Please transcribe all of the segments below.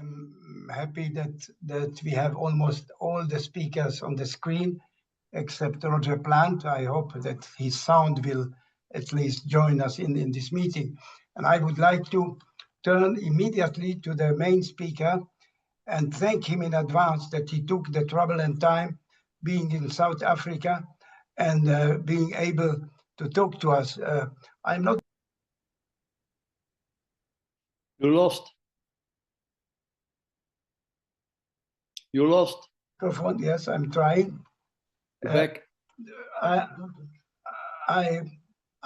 I'm happy that we have almost all the speakers on the screen, except Roger Plant. I hope that his sound will at least join us in this meeting. And I would like to turn immediately to the main speaker and thank him in advance that he took the trouble and time being in South Africa and being able to talk to us. I'm not... You lost. You lost. Microphone, yes, I'm trying. Back.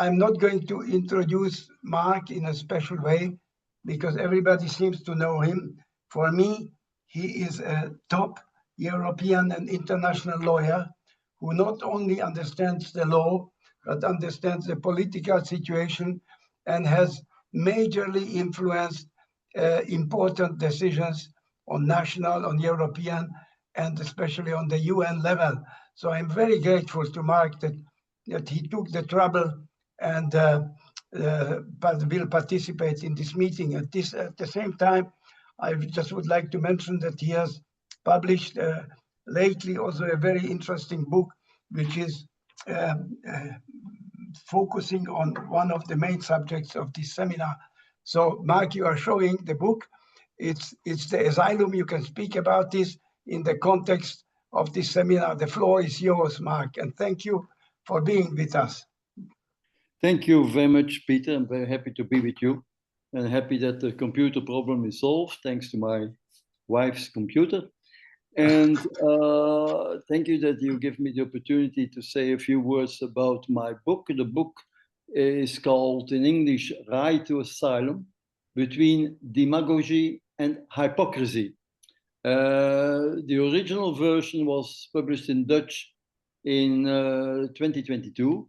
I'm not going to introduce Mark in a special way because everybody seems to know him. For me, he is a top European and international lawyer who not only understands the law, but understands the political situation and has majorly influenced important decisions on national, on European, and especially on the UN level. So I'm very grateful to Mark that he took the trouble and will participate in this meeting. At the same time, I just would like to mention that he has published lately also a very interesting book, which is focusing on one of the main subjects of this seminar. So, Mark, you are showing the book. It's the asylum. You can speak about this in the context of this seminar. The floor is yours, Mark, and thank you for being with us. Thank you very much, Peter. I'm very happy to be with you and happy that the computer problem is solved thanks to my wife's computer. And thank you that you give me the opportunity to say a few words about my book. The book is called in English, Right to Asylum, Between Demagogy and Hypocrisy. The original version was published in Dutch in 2022.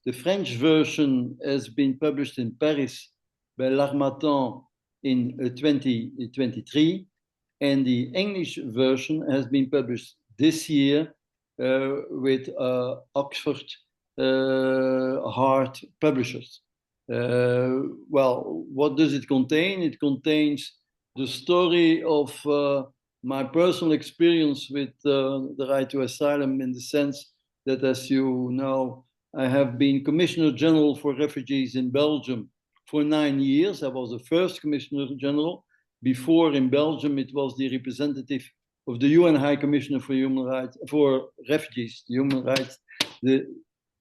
The French version has been published in Paris by L'Harmattan in 2023. And the English version has been published this year with Oxford Hart Publishers. Well, what does it contain? It contains the story of my personal experience with the right to asylum, in the sense that, as you know, I have been Commissioner General for Refugees in Belgium for 9 years. I was the first Commissioner General. Before, in Belgium, it was the representative of the UN High Commissioner for Human Rights, for Refugees, human rights, the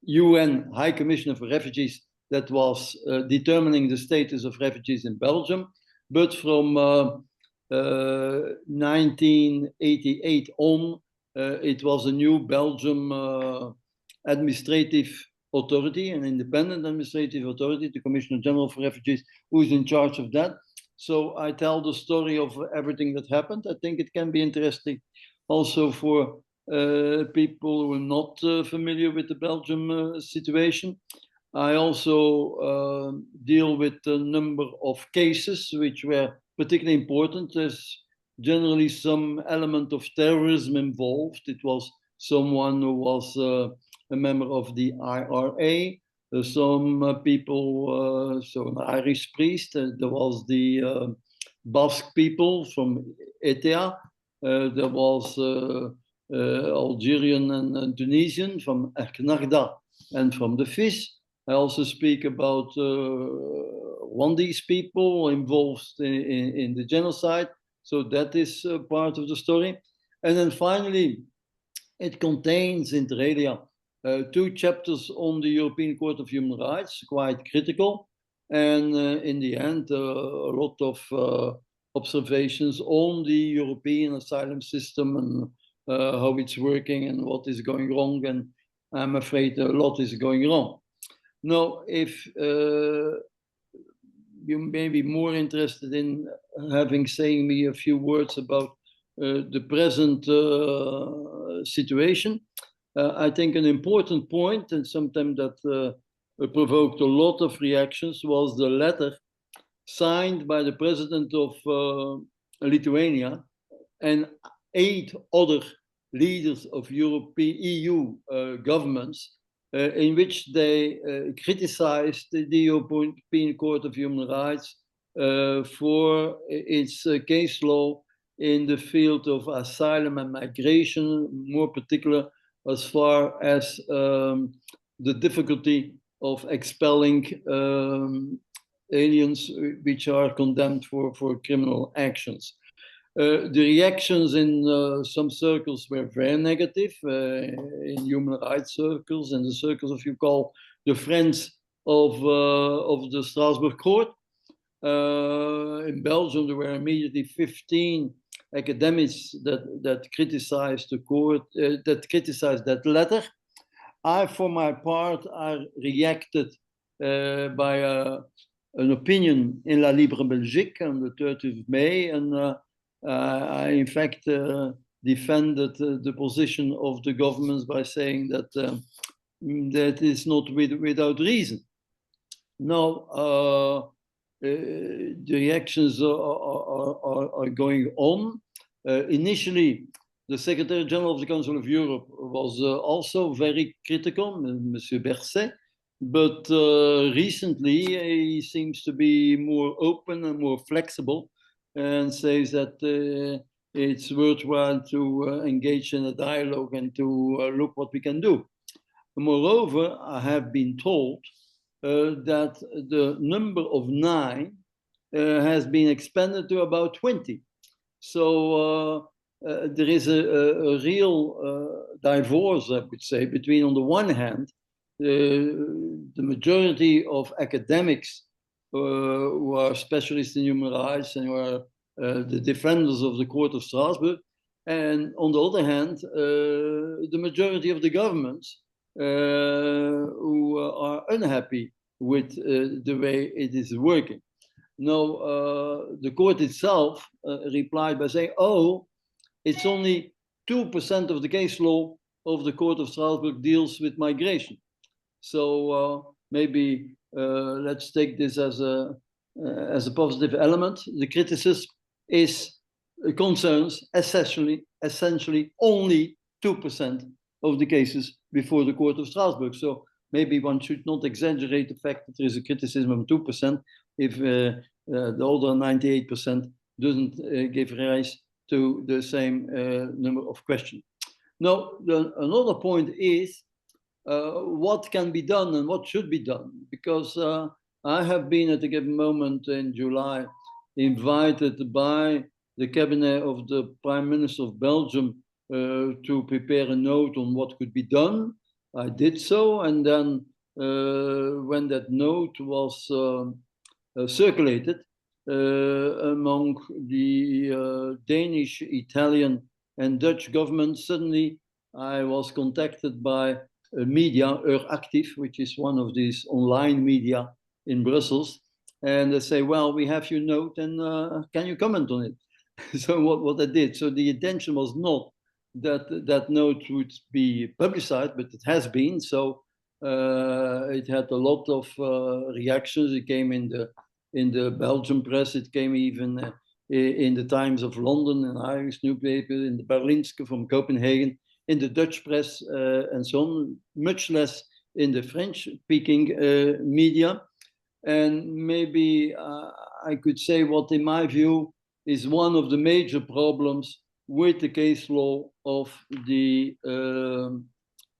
UN High Commissioner for Refugees that was determining the status of refugees in Belgium. But from 1988 on, it was a new Belgium administrative authority, an independent administrative authority, the Commissioner General for Refugees, who is in charge of that. So I tell the story of everything that happened. I think it can be interesting also for people who are not familiar with the Belgium situation. I also deal with a number of cases which were particularly important. There's generally some element of terrorism involved. It was someone who was a member of the IRA. Some people, so an Irish priest, there was the Basque people from ETA, there was Algerian and Tunisian from Erknarda and from the FIS. I also speak about Rwandese people involved in the genocide, so that is part of the story. And then finally, it contains, inter alia, 2 chapters on the European Court of Human Rights, quite critical, and in the end, a lot of observations on the European asylum system and how it's working and what is going wrong, and I'm afraid a lot is going wrong. Now, if you may be more interested in saying me a few words about the present situation, I think an important point, and something that provoked a lot of reactions, was the letter signed by the president of Lithuania and 8 other leaders of EU governments, in which they criticized the European Court of Human Rights for its case law in the field of asylum and migration, more particular as far as the difficulty of expelling aliens which are condemned for criminal actions. The reactions in some circles were very negative, in human rights circles, and the circles of you call the friends of the Strasbourg court. In Belgium, there were immediately 15 academics that criticized the court, that criticized that letter. I, for my part, I reacted by an opinion in La Libre Belgique on the 30th of May, and I, in fact, defended the position of the governments by saying that that is not without reason. Now, the reactions are going on. Initially, the Secretary General of the Council of Europe was also very critical, Monsieur Berset, but recently he seems to be more open and more flexible and says that it's worthwhile to engage in a dialogue and to look what we can do. Moreover, I have been told that the number of 9 has been expanded to about 20. So there is a real divorce, I would say, between, on the one hand, the majority of academics who are specialists in human rights and who are the defenders of the Court of Strasbourg, and on the other hand, the majority of the governments who are unhappy with the way it is working. Now, the court itself replied by saying, oh, it's only 2% of the case law of the Court of Strasbourg deals with migration. So maybe let's take this as a positive element. The criticism concerns essentially only 2% of the cases before the Court of Strasbourg. So maybe one should not exaggerate the fact that there is a criticism of 2% if the other 98% doesn't give rise to the same number of questions. Now, another point is what can be done and what should be done, because I have been at a given moment in July invited by the cabinet of the Prime Minister of Belgium to prepare a note on what could be done. I did so, and then when that note was circulated among the Danish, Italian, and Dutch governments, suddenly I was contacted by media, Active, which is one of these online media in Brussels, and they say, well, we have your note, and can you comment on it? So what I did, so the intention was not that that note would be publicized, but it has been. So it had a lot of reactions. It came in the Belgian press. It came even in the Times of London, an Irish newspaper, in the Berlinske from Copenhagen, in the Dutch press, and so on, much less in the French-speaking media. And maybe I could say what, in my view, is one of the major problems with the case law of the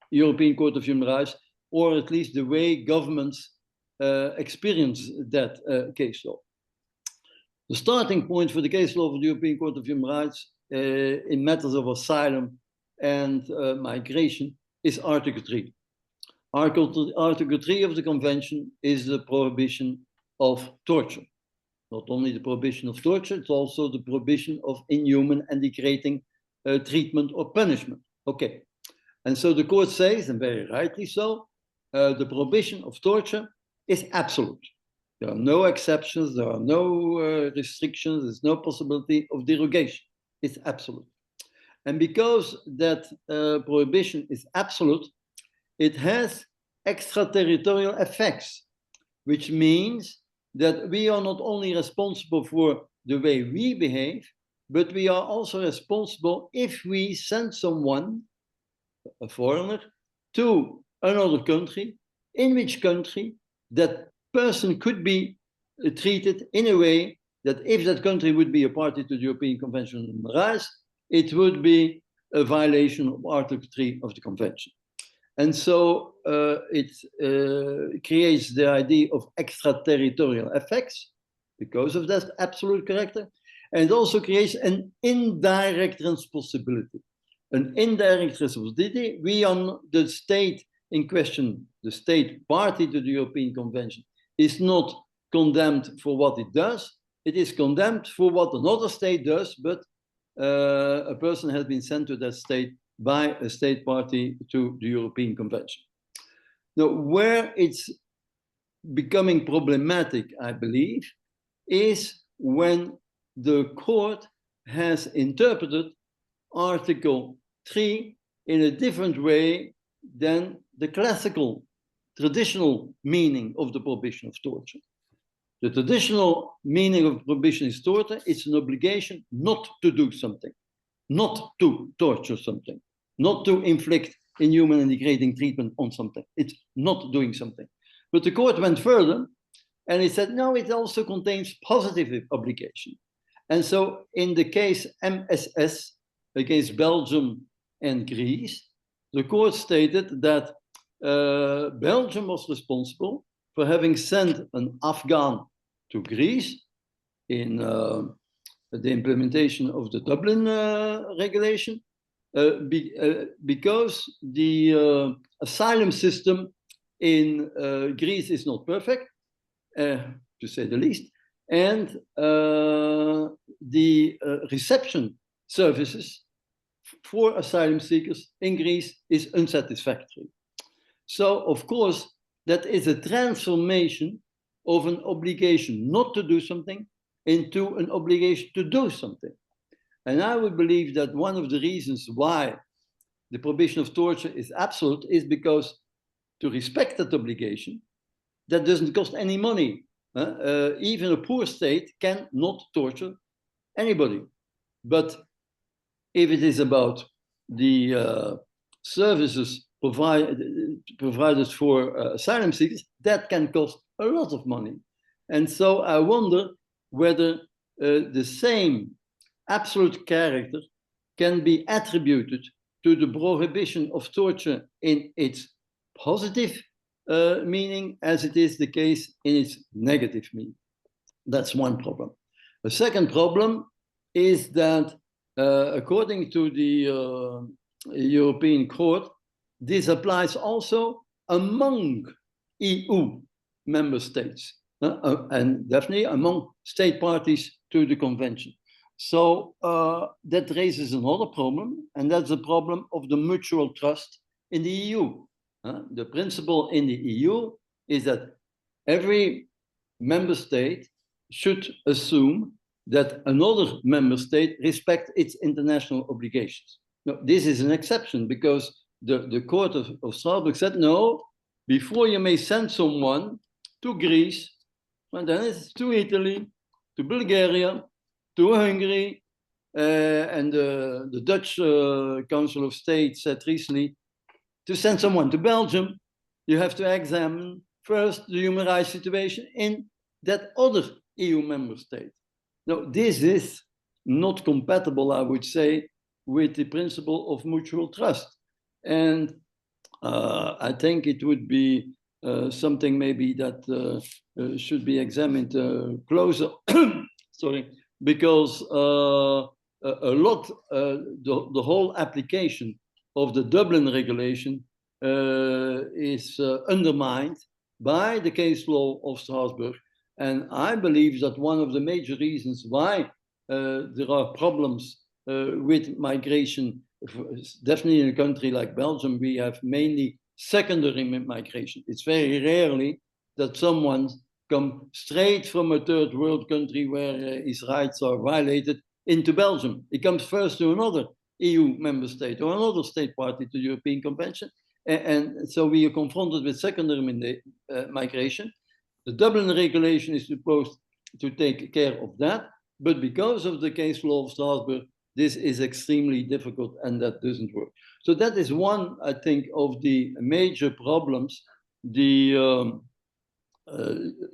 European Court of Human Rights, or at least the way governments experience that case law. The starting point for the case law of the European Court of Human Rights in matters of asylum and migration is Article 3. Article 3 of the Convention is the prohibition of torture. Not only the prohibition of torture, it's also the prohibition of inhuman and degrading treatment or punishment. Okay. And so the court says, and very rightly so, the prohibition of torture is absolute. There are no exceptions, there are no restrictions, there's no possibility of derogation. It's absolute. And because that prohibition is absolute, it has extraterritorial effects, which means that we are not only responsible for the way we behave, but we are also responsible if we send someone, a foreigner, to another country, in which country that person could be treated in a way that if that country would be a party to the European Convention on Human Rights, it would be a violation of Article 3 of the Convention. And so it creates the idea of extraterritorial effects because of that absolute character. And it also creates an indirect responsibility. An indirect responsibility. We are the state in question, the state party to the European Convention, is not condemned for what it does. It is condemned for what another state does, but a person has been sent to that state by a state party to the European Convention. Now, where it's becoming problematic, I believe, is when the court has interpreted Article 3 in a different way than the classical, traditional meaning of the prohibition of torture. The traditional meaning of prohibition is torture. It's an obligation not to do something, not to torture something, not to inflict inhuman and degrading treatment on something. It's not doing something. But the court went further and it said, no, it also contains positive obligation. And so in the case MSS against Belgium and Greece, the court stated that Belgium was responsible for having sent an Afghan to Greece in the implementation of the Dublin regulation, because the asylum system in Greece is not perfect, to say the least, and the reception services for asylum seekers in Greece is unsatisfactory. So, of course, that is a transformation of an obligation not to do something into an obligation to do something. And I would believe that one of the reasons why the prohibition of torture is absolute is because to respect that obligation, that doesn't cost any money. Even a poor state cannot torture anybody. But if it is about the services provided for asylum seekers, that can cost a lot of money. And so I wonder whether the same absolute character can be attributed to the prohibition of torture in its positive meaning as it is the case in its negative meaning. That's one problem. The second problem is that according to the European Court, this applies also among EU member states and definitely among state parties to the convention. So that raises another problem, and that's the problem of the mutual trust in the EU. The principle in the EU is that every member state should assume that another member state respects its international obligations. Now, this is an exception because the court of Strasbourg said, no, before you may send someone to Greece, and then it's to Italy, to Bulgaria, to Hungary, and the Dutch Council of State said recently, to send someone to Belgium, you have to examine first the human rights situation in that other EU member state. Now, this is not compatible, I would say, with the principle of mutual trust. And I think it would be something maybe that should be examined closer, sorry, because a lot, the whole application of the Dublin regulation is undermined by the case law of Strasbourg. And I believe that one of the major reasons why there are problems with migration, definitely in a country like Belgium, we have mainly secondary migration. It's very rarely that someone comes straight from a third world country where his rights are violated into Belgium. He comes first to another EU member state or another state party to the European Convention. And so we are confronted with secondary migration. The Dublin regulation is supposed to take care of that, but because of the case law of Strasbourg, this is extremely difficult and that doesn't work. So that is one, I think, of the major problems the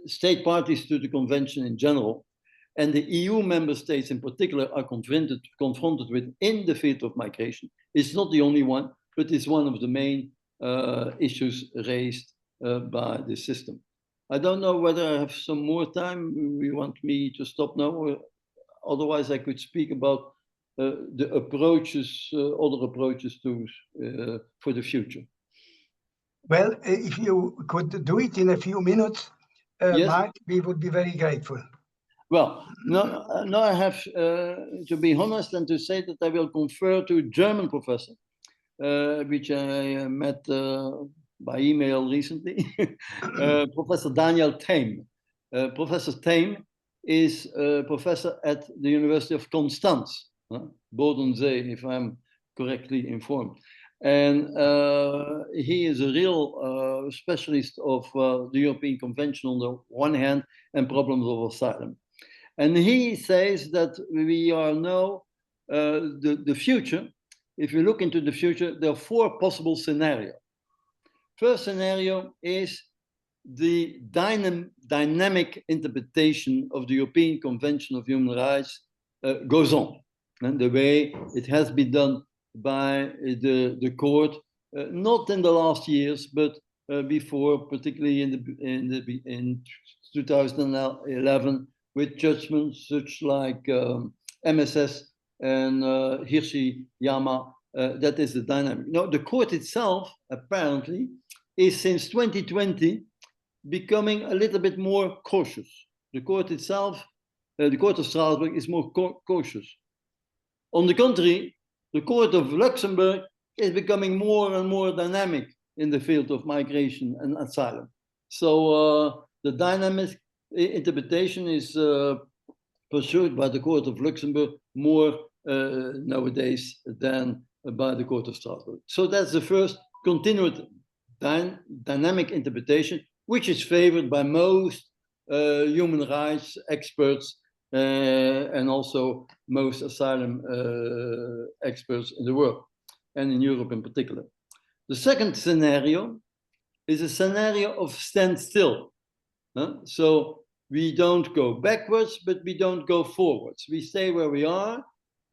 state parties to the convention in general, and the EU member states in particular are confronted with in the field of migration. It's not the only one, but it's one of the main issues raised by the system. I don't know whether I have some more time. You want me to stop now? Or otherwise, I could speak about the approaches, other approaches to for the future. Well, if you could do it in a few minutes, yes, Mark, we would be very grateful. Well, now I have to be honest and to say that I will confer to a German professor, which I met by email recently, Professor Daniel Theim. Professor Theim is a professor at the University of Constance, Bodensee, if I'm correctly informed. And he is a real specialist of the European Convention on the one hand and problems of asylum. And he says that we are now, the future, if you look into the future, there are four possible scenarios. First scenario is the dynamic interpretation of the European Convention of Human Rights goes on. And the way it has been done by the court, not in the last years, but before, particularly in 2011, with judgments such like MSS and Hirsi-Yama, that is the dynamic. Now, the court itself, apparently, is since 2020 becoming a little bit more cautious. The court itself, the Court of Strasbourg, is more cautious. On the contrary, the Court of Luxembourg is becoming more and more dynamic in the field of migration and asylum. So the dynamic interpretation is pursued by the Court of Luxembourg more nowadays than by the Court of Strasbourg. So that's the first continued dynamic interpretation, which is favored by most human rights experts and also most asylum experts in the world, and in Europe in particular. The second scenario is a scenario of standstill. So we don't go backwards, but we don't go forwards. We stay where we are,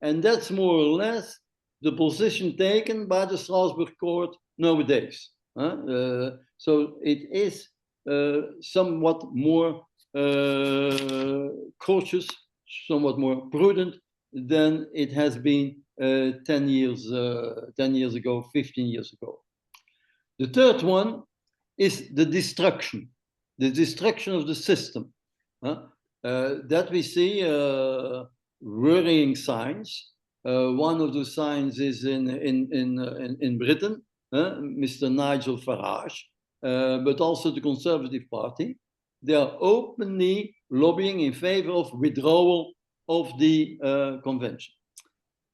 and that's more or less the position taken by the Strasbourg court nowadays. So it is somewhat more cautious, somewhat more prudent than it has been 10 years ago, 15 years ago. The third one is the destruction of the system. That we see worrying signs. One of the signs is in Britain, Mr. Nigel Farage, but also the Conservative Party. They are openly lobbying in favor of withdrawal of the convention.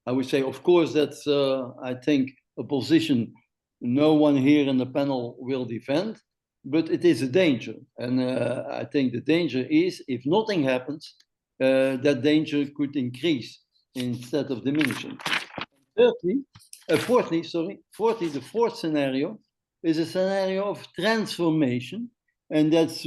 I would say, of course, that's, I think, a position no one here in the panel will defend, but it is a danger. And I think the danger is, if nothing happens, that danger could increase instead of diminishing. Fourthly, the fourth scenario is a scenario of transformation, and that's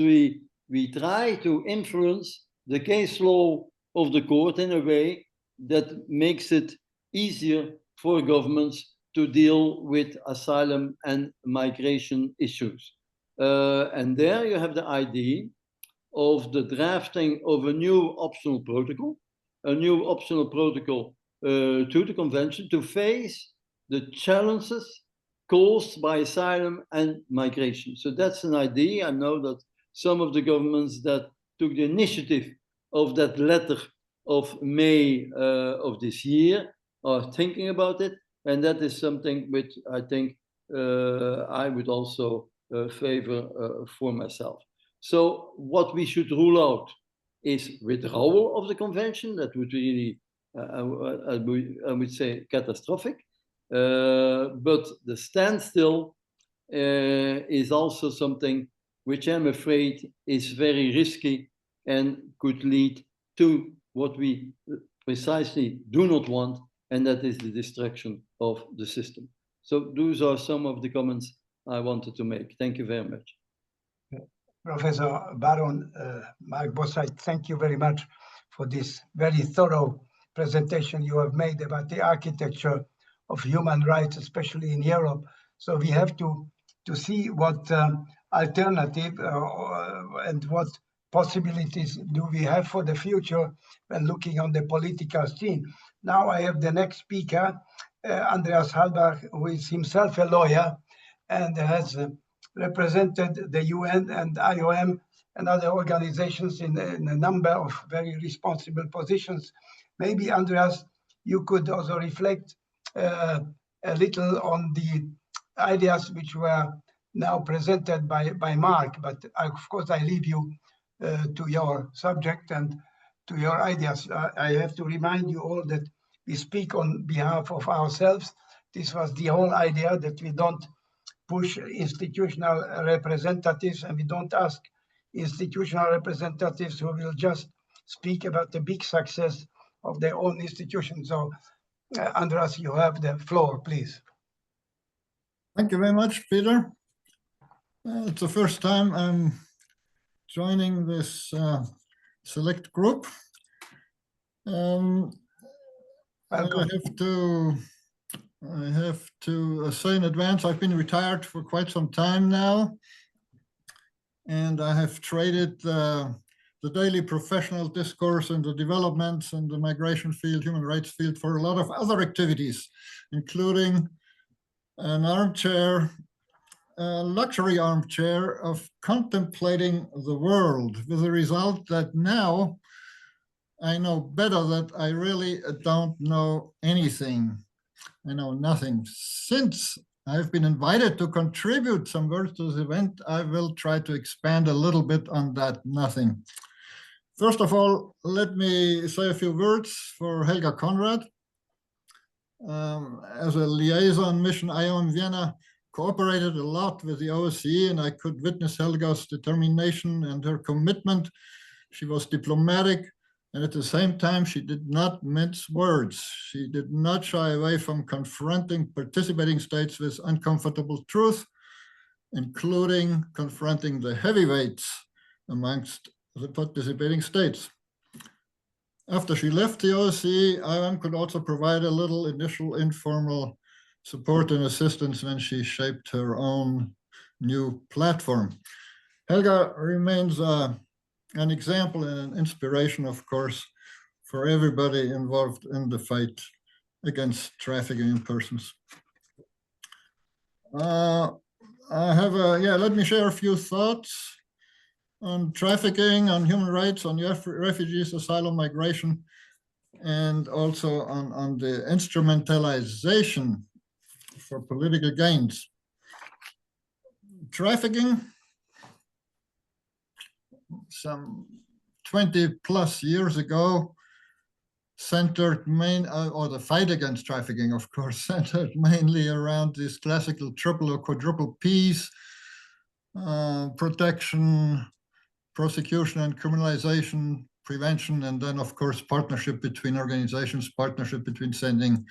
we try to influence the case law of the court in a way that makes it easier for governments to deal with asylum and migration issues. And there you have the idea of the drafting of a new optional protocol to the convention to face the challenges caused by asylum and migration. So that's an idea. I know that some of the governments that took the initiative of that letter of May of this year are thinking about it, and that is something which I think I would also favor for myself. So what we should rule out is withdrawal of the convention. That would really, I would say, catastrophic. But the standstill is also something which I'm afraid is very risky and could lead to what we precisely do not want, and that is the destruction of the system. So those are some of the comments I wanted to make. Thank you very much. Professor Baron Mark Bossait, thank you very much for this very thorough presentation you have made about the architecture of human rights, especially in Europe. So we have to see what alternative and what possibilities do we have for the future when looking on the political scene. Now I have the next speaker, Andreas Halbach, who is himself a lawyer and has represented the UN and IOM and other organizations in a number of very responsible positions. Maybe, Andreas, you could also reflect a little on the ideas which were now presented by Mark, but of course I leave you to your subject and to your ideas. I have to remind you all that we speak on behalf of ourselves. This was the whole idea, that we don't push institutional representatives and we don't ask institutional representatives who will just speak about the big success of their own institution. So, Andreas, you have the floor, please. Thank you very much, Peter. It's the first time I'm joining this select group. I have to say in advance, I've been retired for quite some time now, and I have traded the daily professional discourse and the developments in the migration field, human rights field, for a lot of other activities, including an armchair, a luxury armchair of contemplating the world, with the result that now I know better that I really don't know anything. I know nothing. Since I've been invited to contribute some words to this event, I will try to expand a little bit on that nothing. First of all, let me say a few words for Helga Konrad. As a liaison mission, IOM Vienna cooperated a lot with the OSCE, and I could witness Helga's determination and her commitment. She was diplomatic, and at the same time, she did not mince words. She did not shy away from confronting participating states with uncomfortable truth, including confronting the heavyweights amongst the participating states. After she left the OSCE, IOM could also provide a little initial informal support and assistance when she shaped her own new platform. Helga remains an example and an inspiration, of course, for everybody involved in the fight against trafficking in persons. Let me share a few thoughts on trafficking, on human rights, on refugees, asylum, migration, and also on the instrumentalization for political gains. Trafficking, some 20 plus years ago, centered or the fight against trafficking, of course, centered mainly around this classical triple or quadruple Ps: protection, prosecution and criminalization, prevention, and then, of course, partnership between organizations, partnership between sending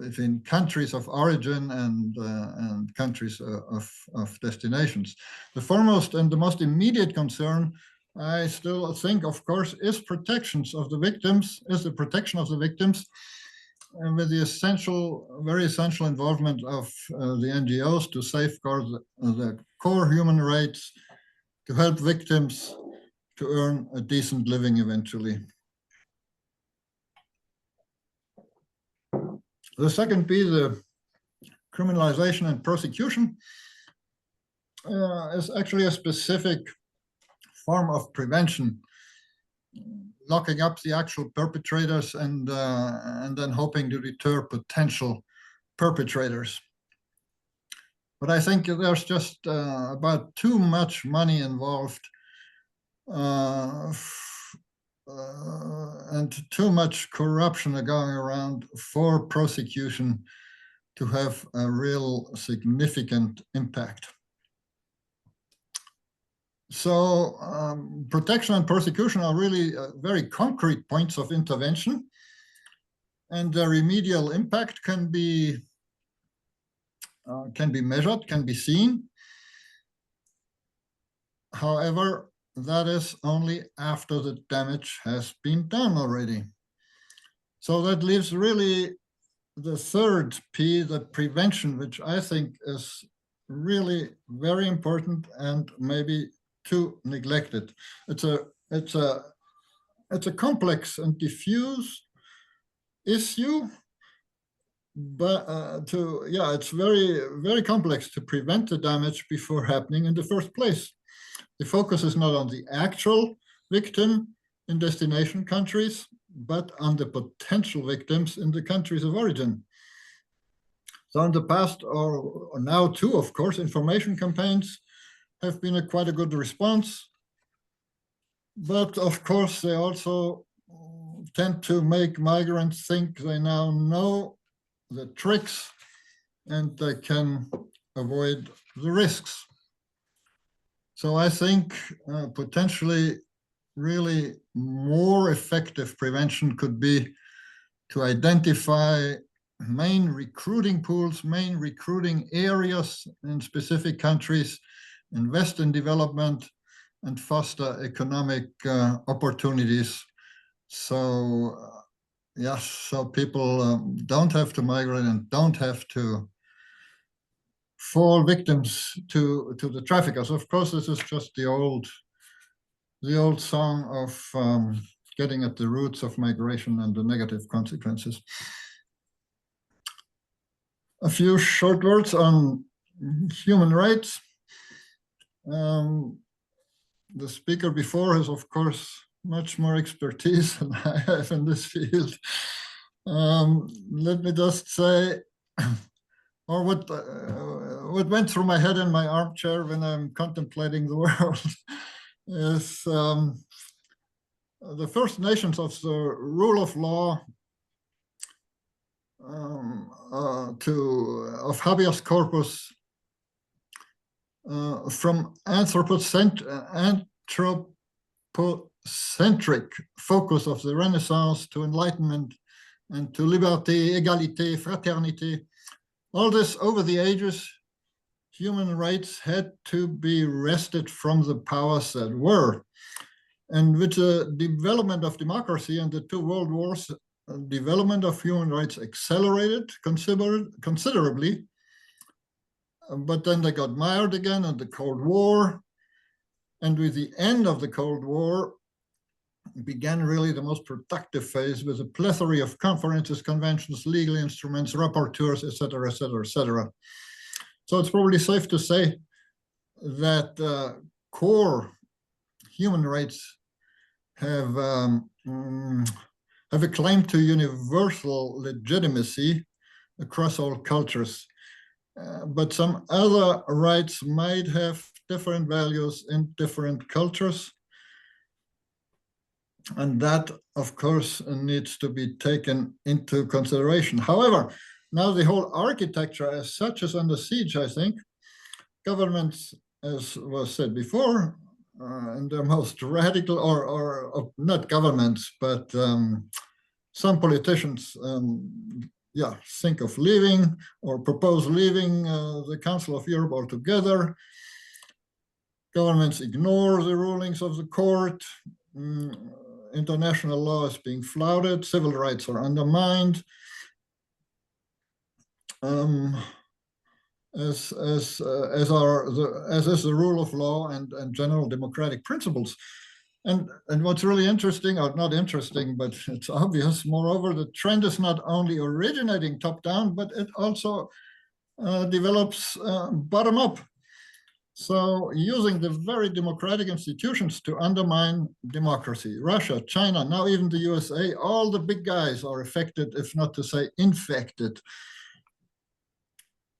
between countries of origin and countries of destinations. The foremost and the most immediate concern, I still think, of course, is the protection of the victims, and with the very essential involvement of the NGOs to safeguard the core human rights, to help victims to earn a decent living eventually. The second P, the criminalization and prosecution, is actually a specific form of prevention, locking up the actual perpetrators and then hoping to deter potential perpetrators. But I think there's just about too much money involved and too much corruption going around for prosecution to have a real significant impact. So protection and prosecution are really very concrete points of intervention, and the remedial impact can be measured, can be seen. However, that is only after the damage has been done already. So that leaves really the third P, the prevention, which I think is really very important and maybe too neglected. It's a complex and diffuse issue, but it's very complex to prevent the damage before happening in the first place. The focus is not on the actual victim in destination countries, but on the potential victims in the countries of origin. So in the past, or now too, of course, information campaigns have been quite a good response. But of course, they also tend to make migrants think they now know the tricks and they can avoid the risks. So I think potentially really more effective prevention could be to identify main recruiting pools, main recruiting areas in specific countries, invest in development, and foster economic opportunities. So, so people don't have to migrate and don't have to fall victims to the traffickers. Of course, this is just the old song of getting at the roots of migration and the negative consequences. A few short words on human rights. The speaker before has, of course, much more expertise than I have in this field. Let me just say, or what went through my head in my armchair when I'm contemplating the world is the First Nations of the rule of law of habeas corpus from anthropocentric focus of the Renaissance to enlightenment and to liberté, égalité, fraternité. All this over the ages, human rights had to be wrested from the powers that were. And with the development of democracy and the two world wars, development of human rights accelerated considerably. But then they got mired again in the Cold War. And with the end of the Cold War, began really the most productive phase with a plethora of conferences, conventions, legal instruments, rapporteurs, etc., etc., etc. So it's probably safe to say that core human rights have a claim to universal legitimacy across all cultures. But some other rights might have different values in different cultures. And that, of course, needs to be taken into consideration. However, now the whole architecture as such is under siege, I think. Governments, as was said before, in their most radical, or not governments, but some politicians, think of leaving or propose leaving the Council of Europe altogether. Governments ignore the rulings of the court. International law is being flouted. Civil rights are undermined. As is the rule of law and general democratic principles. And what's really interesting, or not interesting, but it's obvious, moreover, the trend is not only originating top-down, but it also develops bottom-up. So using the very democratic institutions to undermine democracy. Russia, China, now even the USA, all the big guys are affected, if not to say infected.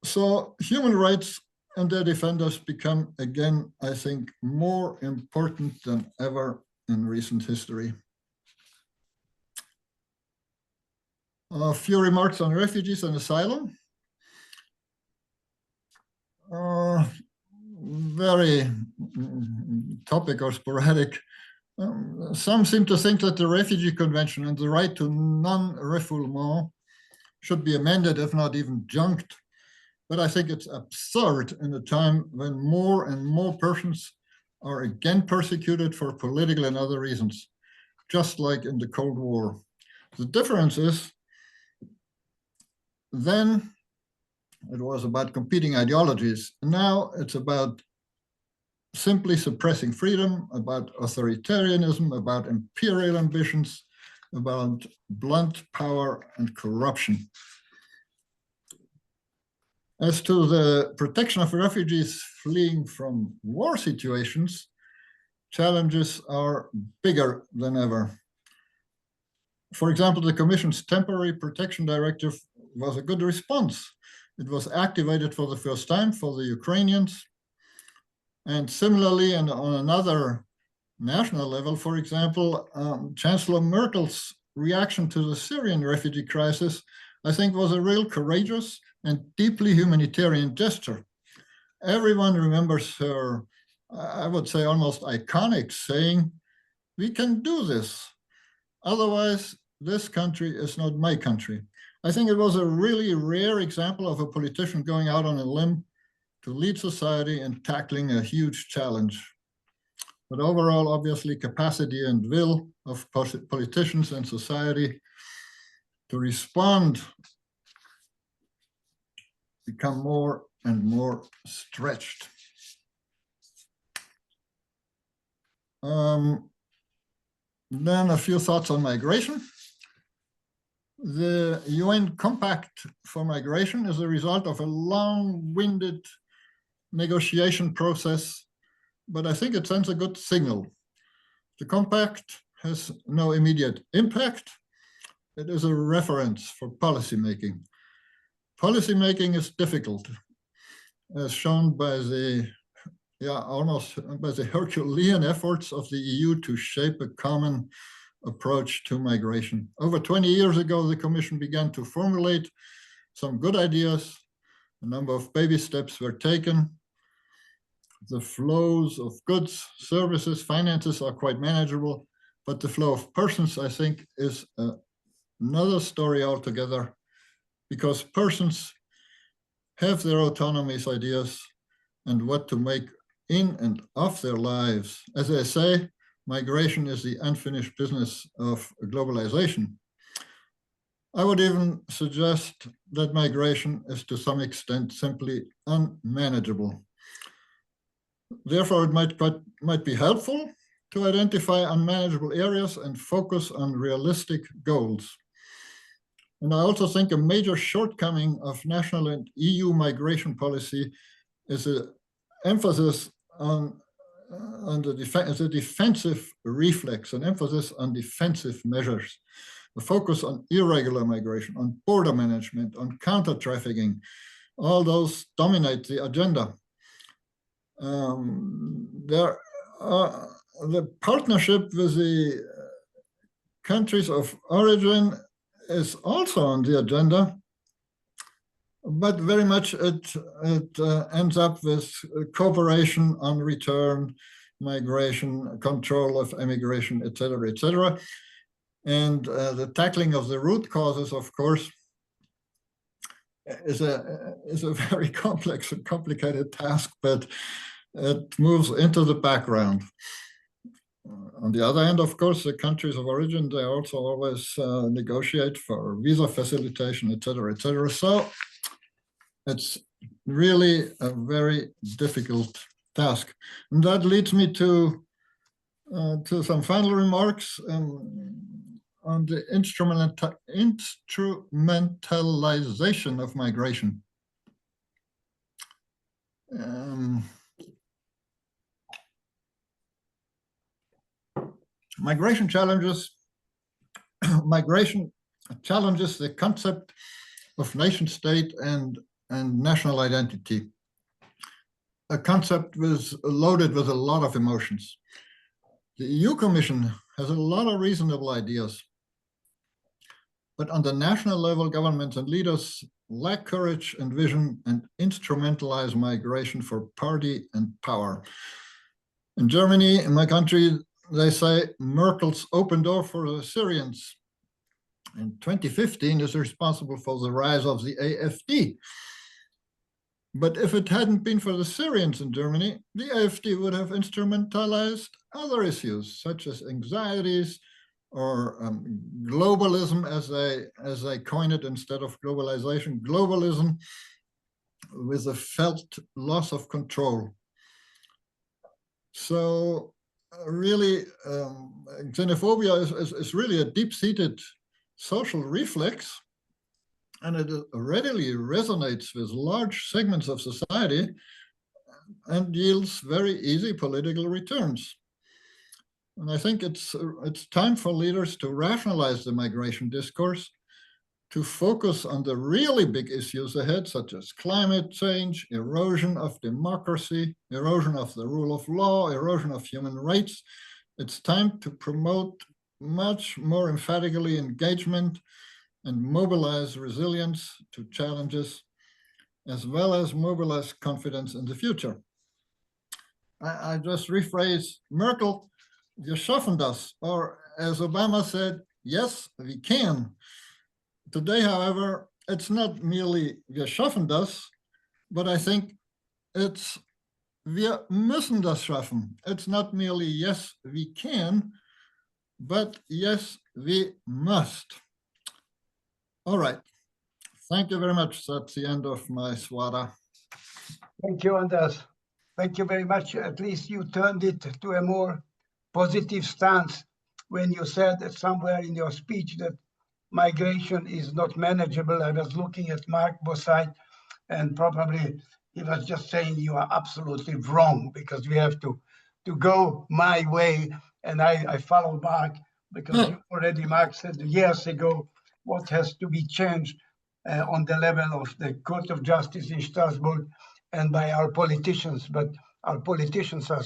So human rights and their defenders become, again, I think, more important than ever in recent history. A few remarks on refugees and asylum. Very topic or sporadic. Some seem to think that the Refugee Convention and the right to non-refoulement should be amended, if not even junked. But I think it's absurd in a time when more and more persons are again persecuted for political and other reasons, just like in the Cold War. The difference is, then it was about competing ideologies. Now it's about simply suppressing freedom, about authoritarianism, about imperial ambitions, about blunt power and corruption. As to the protection of refugees fleeing from war situations, challenges are bigger than ever. For example, the Commission's Temporary Protection Directive was a good response. It was activated for the first time for the Ukrainians. And similarly, and on another national level, for example, Chancellor Merkel's reaction to the Syrian refugee crisis, I think, was a real courageous and deeply humanitarian gesture. Everyone remembers her, I would say, almost iconic saying, "We can do this. Otherwise, this country is not my country." I think it was a really rare example of a politician going out on a limb to lead society in tackling a huge challenge. But overall, obviously, capacity and will of politicians and society to respond become more and more stretched. Then a few thoughts on migration. The UN Compact for Migration is a result of a long-winded negotiation process, but I think it sends a good signal. The Compact has no immediate impact. It is a reference for policymaking. Policymaking is difficult, as shown by the almost by the Herculean efforts of the EU to shape a common approach to migration. Over 20 years ago, the Commission began to formulate some good ideas. A number of baby steps were taken. The flows of goods, services, finances are quite manageable, but the flow of persons, I think, is another story altogether, because persons have their autonomous ideas and what to make in and of their lives. As I say, migration is the unfinished business of globalization. I would even suggest that migration is to some extent simply unmanageable. Therefore, it might be helpful to identify unmanageable areas and focus on realistic goals. And I also think a major shortcoming of national and EU migration policy is an emphasis on the defensive reflex, an emphasis on defensive measures, a focus on irregular migration, on border management, on counter-trafficking. All those dominate the agenda. The partnership with the countries of origin is also on the agenda, but very much it ends up with cooperation on return, migration, control of immigration, etc., etc. And the tackling of the root causes, of course, is a very complex and complicated task, but it moves into the background. On the other hand, of course, the countries of origin, they also always negotiate for visa facilitation, etc., etc. So it's really a very difficult task. And that leads me to some final remarks on the instrumentalization of migration. Migration challenges the concept of nation state and national identity, a concept loaded with a lot of emotions. The EU Commission has a lot of reasonable ideas, but on the national level, governments and leaders lack courage and vision and instrumentalize migration for party and power. In Germany, in my country, they say Merkel's open door for the Syrians in 2015 is responsible for the rise of the AfD. But if it hadn't been for the Syrians in Germany, the AfD would have instrumentalized other issues, such as anxieties or globalism, as they coin it instead of globalization, globalism with a felt loss of control. So really, xenophobia is really a deep-seated social reflex, and it readily resonates with large segments of society and yields very easy political returns. And I think it's time for leaders to rationalize the migration discourse, to focus on the really big issues ahead, such as climate change, erosion of democracy, erosion of the rule of law, erosion of human rights. It's time to promote much more emphatically engagement and mobilize resilience to challenges, as well as mobilize confidence in the future. I just rephrase Merkel, wir schaffen das, or as Obama said, yes, we can. Today, however, it's not merely wir schaffen das, but I think it's wir müssen das schaffen. It's not merely yes, we can, but yes, we must. All right. Thank you very much. That's the end of my swada. Thank you, Anders. Thank you very much. At least you turned it to a more positive stance when you said that somewhere in your speech that migration is not manageable. I was looking at Mark Bosside, and probably he was just saying you are absolutely wrong because we have to go my way. And I follow Mark because you already, Mark, said years ago what has to be changed on the level of the Court of Justice in Strasbourg and by our politicians. But our politicians are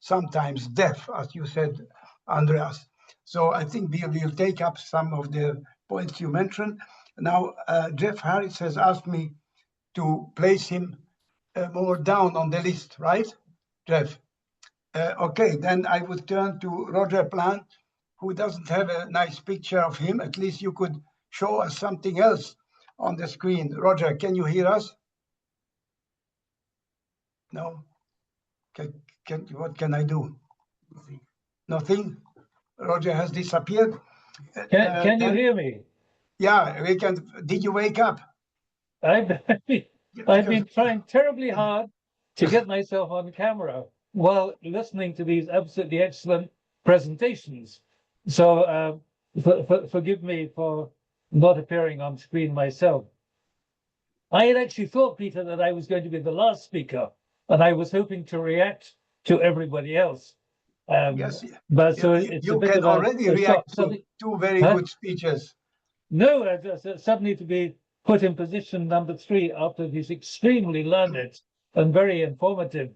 sometimes deaf, as you said, Andreas. So I think we will take up some of the points you mentioned. Now, Jeff Harris has asked me to place him more down on the list, right, Jeff? Okay, then I would turn to Roger Plant, who doesn't have a nice picture of him. At least you could show us something else on the screen. Roger, can you hear us? No? What can I do? Nothing? Roger has disappeared. Can you hear me? Yeah, we can. Did you wake up? I've been trying terribly hard to get myself on camera while listening to these absolutely excellent presentations. So forgive me for not appearing on screen myself. I had actually thought, Peter, that I was going to be the last speaker, and I was hoping to react to everybody else. Yes, but so it's you a bit can of already react to two very good speeches. No, suddenly to be put in position number 3 after these extremely learned and very informative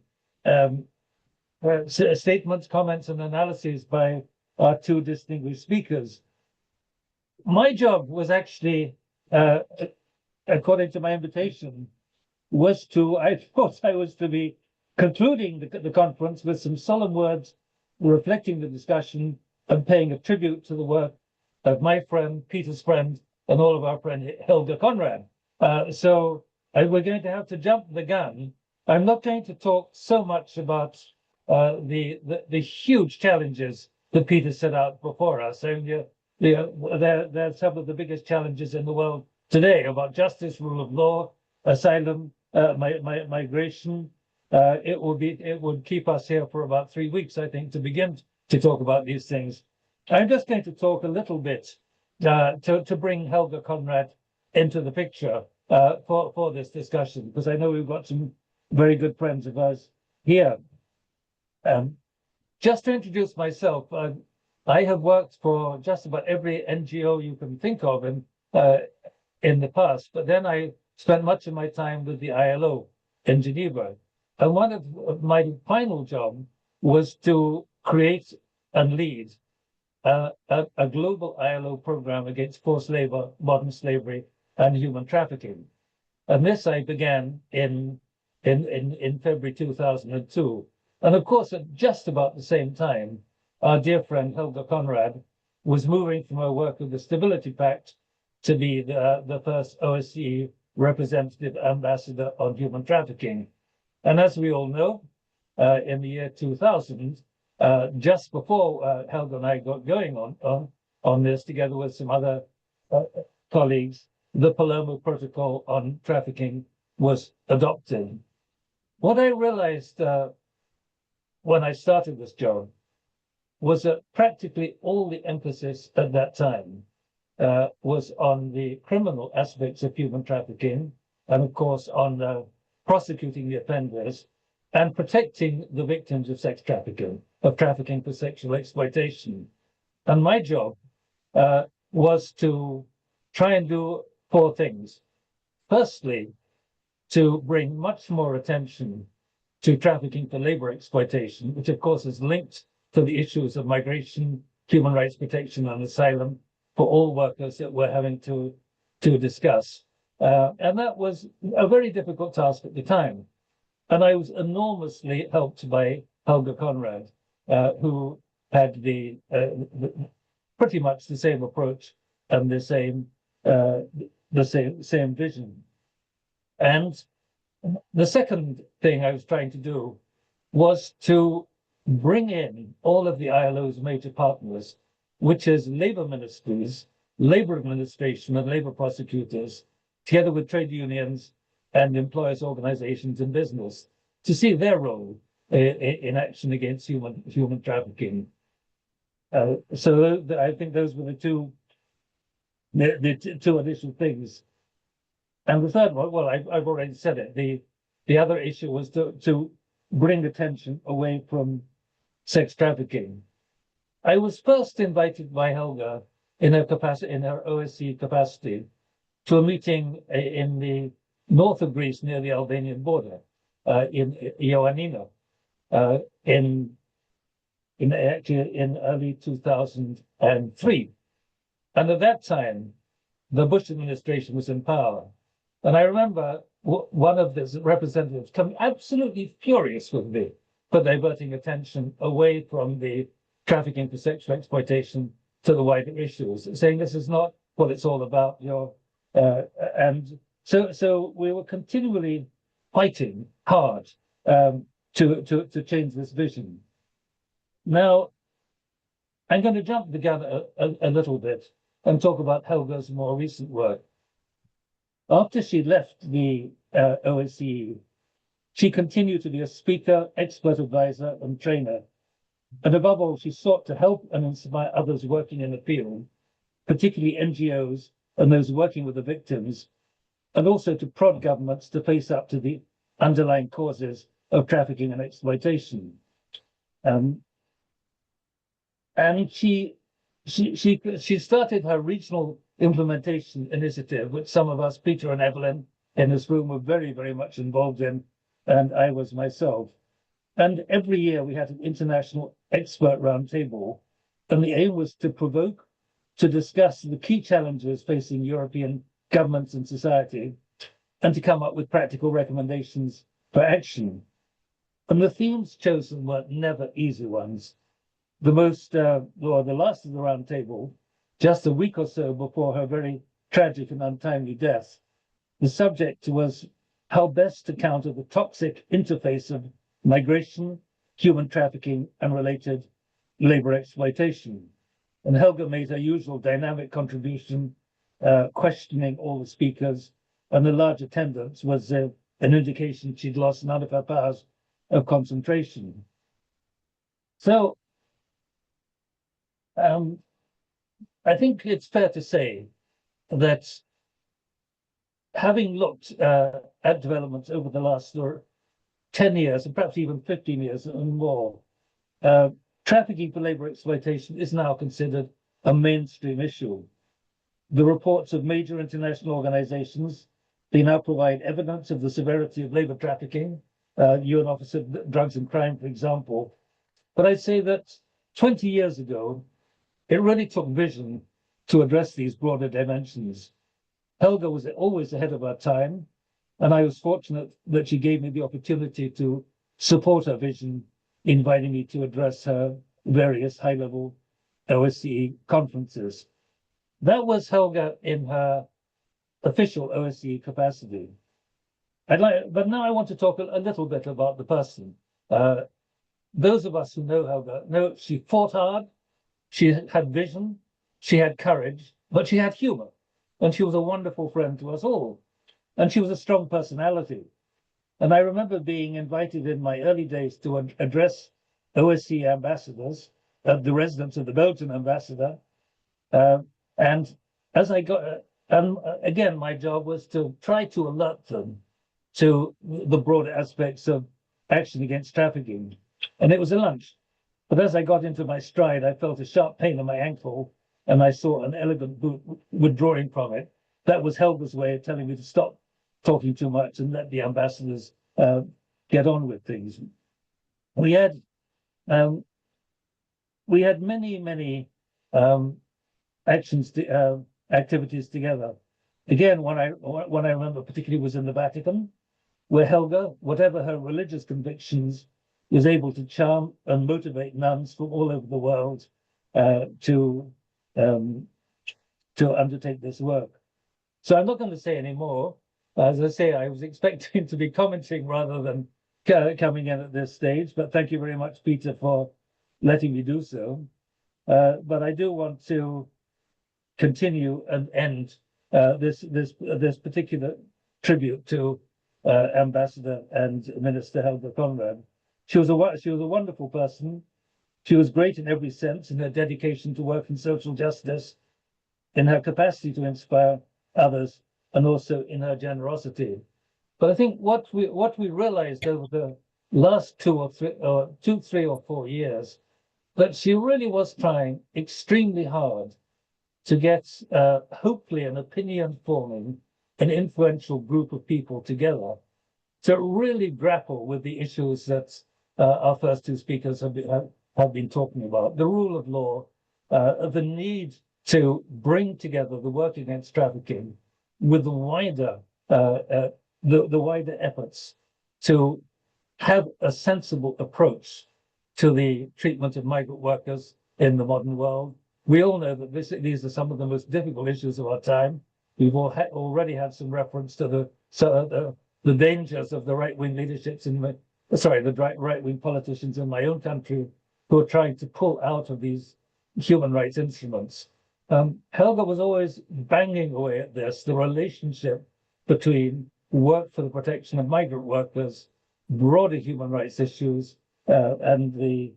statements, comments, and analyses by our 2 distinguished speakers. My job was actually, according to my invitation, was to, I thought I was to be concluding the conference with some solemn words reflecting the discussion and paying a tribute to the work of my friend, Peter's friend, and all of our friend Helga Konrad. So we're going to have to jump the gun. I'm not going to talk so much about the huge challenges that Peter set out before us. So they're some of the biggest challenges in the world today about justice, rule of law, asylum, migration. It would keep us here for about 3 weeks, I think, to begin to talk about these things. I'm just going to talk a little bit to bring Helga Konrad into the picture for this discussion, because I know we've got some very good friends of ours here. Just to introduce myself, I have worked for just about every NGO you can think of in the past, but then I spent much of my time with the ILO in Geneva. And one of my final job was to create and lead a global ILO program against forced labor, modern slavery, and human trafficking. And this I began in February 2002. And of course, at just about the same time, our dear friend Helga Konrad was moving from her work with the Stability Pact to be the first OSCE representative ambassador on human trafficking. And as we all know, in the year 2000, just before Helga and I got going on this, together with some other colleagues, the Palermo Protocol on trafficking was adopted. What I realized when I started this job was that practically all the emphasis at that time was on the criminal aspects of human trafficking, and of course on prosecuting the offenders and protecting the victims of sex trafficking, of trafficking for sexual exploitation. And my job was to try and do four things. Firstly, to bring much more attention to trafficking for labor exploitation, which of course is linked to the issues of migration, human rights protection, and asylum for all workers that we're having to discuss. And that was a very difficult task at the time. And I was enormously helped by Helga Konrad, who had pretty much the same approach and the same vision. And the second thing I was trying to do was to bring in all of the ILO's major partners, which is labor ministries, labor administration, and labor prosecutors, together with trade unions and employers' organizations and business, to see their role in action against human trafficking. So I think those were the two initial things. And the third one, well, I've already said it. The other issue was to bring attention away from sex trafficking. I was first invited by Helga in her OSCE capacity to a meeting in the north of Greece near the Albanian border, in Ioannina, in early 2003. And at that time, the Bush administration was in power. And I remember one of the representatives coming absolutely furious with me for diverting attention away from the trafficking for sexual exploitation to the wider issues, saying this is not what it's all about. And so we were continually fighting hard to change this vision. Now, I'm going to jump the gun a little bit and talk about Helga's more recent work. After she left the OSCE, she continued to be a speaker, expert advisor, and trainer. And above all, she sought to help and inspire others working in the field, particularly NGOs and those working with the victims, and also to prod governments to face up to the underlying causes of trafficking and exploitation. And she started her regional implementation initiative, which some of us, Peter and Evelyn, in this room were very, very much involved in, and I was myself. And every year we had an international expert roundtable, and the aim was to provoke, to discuss the key challenges facing European governments and society, and to come up with practical recommendations for action. And the themes chosen were never easy ones. The last of the roundtable, just a week or so before her very tragic and untimely death, the subject was how best to counter the toxic interface of migration, human trafficking, and related labor exploitation. And Helga made her usual dynamic contribution, questioning all the speakers, and the large attendance was an indication she'd lost none of her powers of concentration. So I think it's fair to say that having looked at developments over the last 10 years, and perhaps even 15 years and more, trafficking for labor exploitation is now considered a mainstream issue. The reports of major international organizations, they now provide evidence of the severity of labor trafficking, UN Office of Drugs and Crime, for example. But I'd say that 20 years ago, it really took vision to address these broader dimensions. Helga was always ahead of her time, and I was fortunate that she gave me the opportunity to support her vision, inviting me to address her various high-level OSCE conferences. That was Helga in her official OSCE capacity. But now I want to talk a little bit about the person. Those of us who know Helga know she fought hard, she had vision, she had courage, but she had humor. And she was a wonderful friend to us all. And she was a strong personality. And I remember being invited in my early days to address OSCE ambassadors, the residence of the Belgian ambassador. And as I got, again, my job was to try to alert them to the broader aspects of action against trafficking. And it was a lunch. But as I got into my stride, I felt a sharp pain in my ankle, and I saw an elegant boot withdrawing from it. That was Helga's way of telling me to stop talking too much and let the ambassadors get on with things. We had many activities together. Again, one I remember particularly was in the Vatican, where Helga, whatever her religious convictions, was able to charm and motivate nuns from all over the world to undertake this work. So I'm not going to say any more. As I say, I was expecting to be commenting rather than coming in at this stage, but thank you very much, Peter, for letting me do so. But I do want to continue and end this particular tribute to Ambassador and Minister Helga Konrad. She was a wonderful person. She was great in every sense, in her dedication to work in social justice, in her capacity to inspire others, and also in her generosity. But I think what we realized over the last 2, 3 or 4 years, that she really was trying extremely hard to get, hopefully, an opinion-forming, an influential group of people together to really grapple with the issues that our first 2 speakers have been talking about: the rule of law, the need to bring together the work against trafficking with the wider efforts to have a sensible approach to the treatment of migrant workers in the modern world. We all know that these are some of the most difficult issues of our time. We've already had some reference to the dangers of the right-wing leaderships the right-wing politicians in my own country who are trying to pull out of these human rights instruments. Helga was always banging away at this, the relationship between work for the protection of migrant workers, broader human rights issues, and the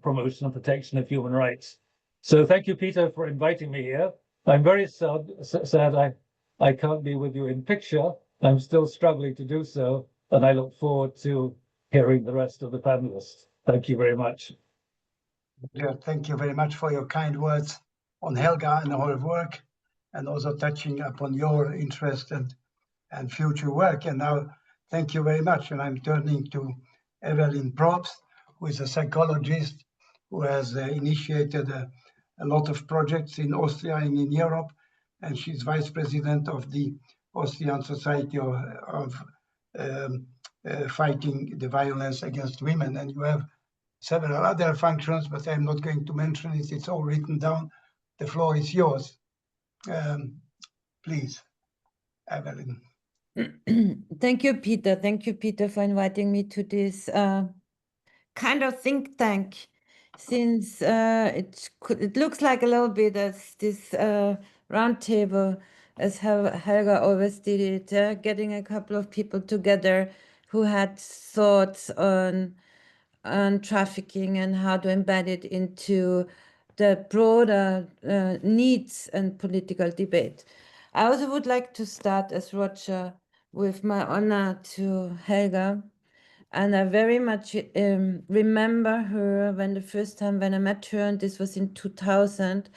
promotion and protection of human rights. So thank you, Peter, for inviting me here. I'm very sad I can't be with you in picture. I'm still struggling to do so, and I look forward to hearing the rest of the panelists. Thank you very much. Yeah, thank you very much for your kind words on Helga and her work, and also touching upon your interest and future work. And now, thank you very much. And I'm turning to Evelyn Probst, who is a psychologist who has initiated a lot of projects in Austria and in Europe. And she's vice president of the Austrian Society of Fighting the Violence Against Women. And you have several other functions, but I'm not going to mention it. It's all written down. The floor is yours. Please, Evelyn. Thank you, Peter. Thank you, Peter, for inviting me to this kind of think tank, since it looks like a little bit as this round table, as Helga always did it, getting a couple of people together who had thoughts on trafficking and how to embed it into the broader needs and political debate. I also would like to start, as Roger, with my honor to Helga. And I very much remember her when the first time when I met her, and this was in 2000,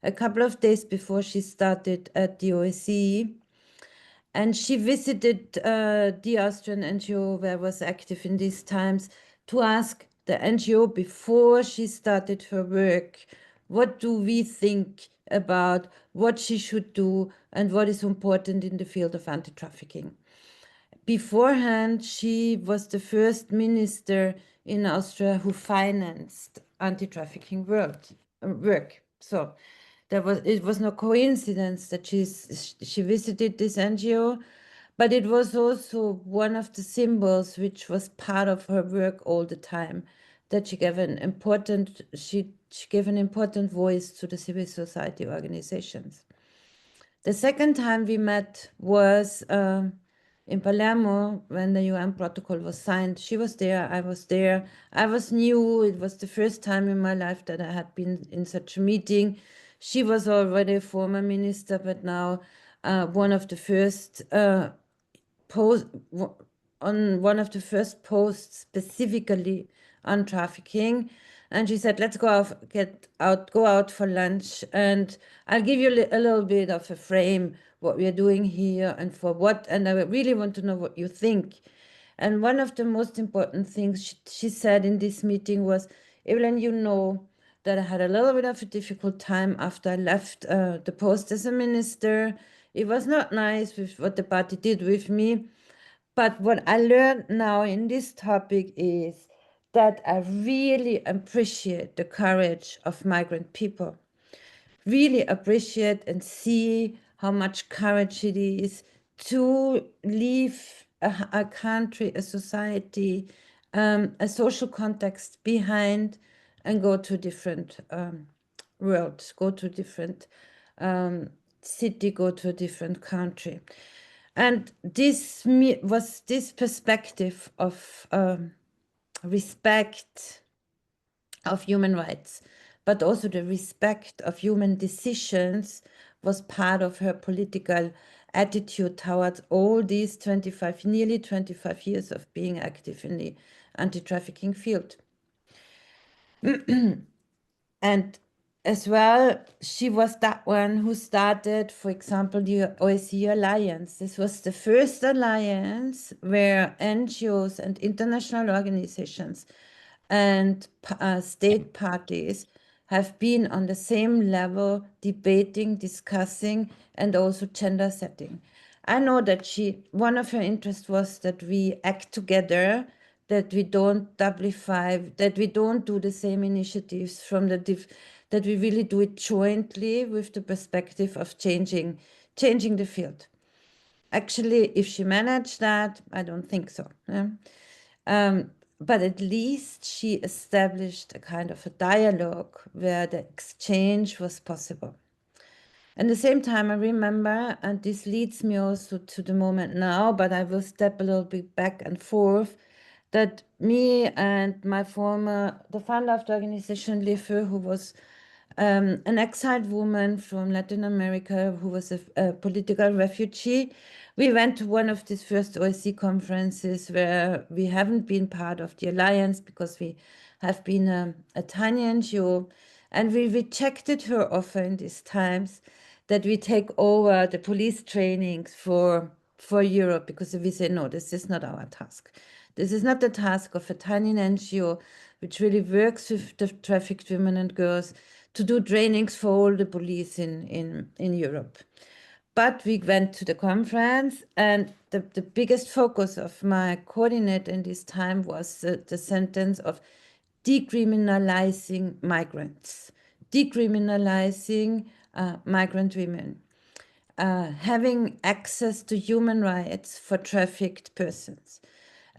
a couple of days before she started at the OSCE. And she visited the Austrian NGO where I was active in these times to ask the NGO before she started her work, what do we think about what she should do and what is important in the field of anti-trafficking. Beforehand, she was the first minister in Austria who financed anti-trafficking work. So it was no coincidence that she visited this NGO, but it was also one of the symbols which was part of her work all the time, that she gave an important voice to the civil society organizations. The second time we met was in Palermo when the UN protocol was signed. She was there, I was there. I was new. It was the first time in my life that I had been in such a meeting. She was already a former minister, but now one of the first posts specifically on trafficking. And she said, let's go out for lunch, and I'll give you a little bit of a frame, what we are doing here and for what, and I really want to know what you think. And one of the most important things she said in this meeting was, Evelyn, you know that I had a little bit of a difficult time after I left the post as a minister. It was not nice with what the party did with me. But what I learned now in this topic is that I really appreciate the courage of migrant people. Really appreciate and see how much courage it is to leave a country, a society, a social context behind and go to different worlds, go to different city, go to a different country. And this was this perspective of respect of human rights, but also the respect of human decisions was part of her political attitude towards all these nearly 25 years of being active in the anti-trafficking field. And as well, she was that one who started, for example, the OSCE Alliance. This was the first alliance where NGOs and international organizations and state parties have been on the same level, debating, discussing, and also gender setting. I know that one of her interests was that we act together, that we don't doublify, that we don't do the same initiatives that we really do it jointly with the perspective of changing the field. Actually, if she managed that, I don't think so. Yeah? But at least she established a kind of a dialogue where the exchange was possible. At the same time, I remember, and this leads me also to the moment now, but I will step a little bit back and forth, that me and the founder of the organization, Lefe, who was an exiled woman from Latin America who was a political refugee, we went to one of these first OSCE conferences where we haven't been part of the alliance because we have been a tiny NGO, and we rejected her offer in these times that we take over the police trainings for Europe, because we say, no, this is not our task. This is not the task of a tiny NGO which really works with the trafficked women and girls to do trainings for all the police in Europe. But we went to the conference, and the biggest focus of my coordinator in this time was the sentence of decriminalizing migrants, decriminalizing migrant women, having access to human rights for trafficked persons.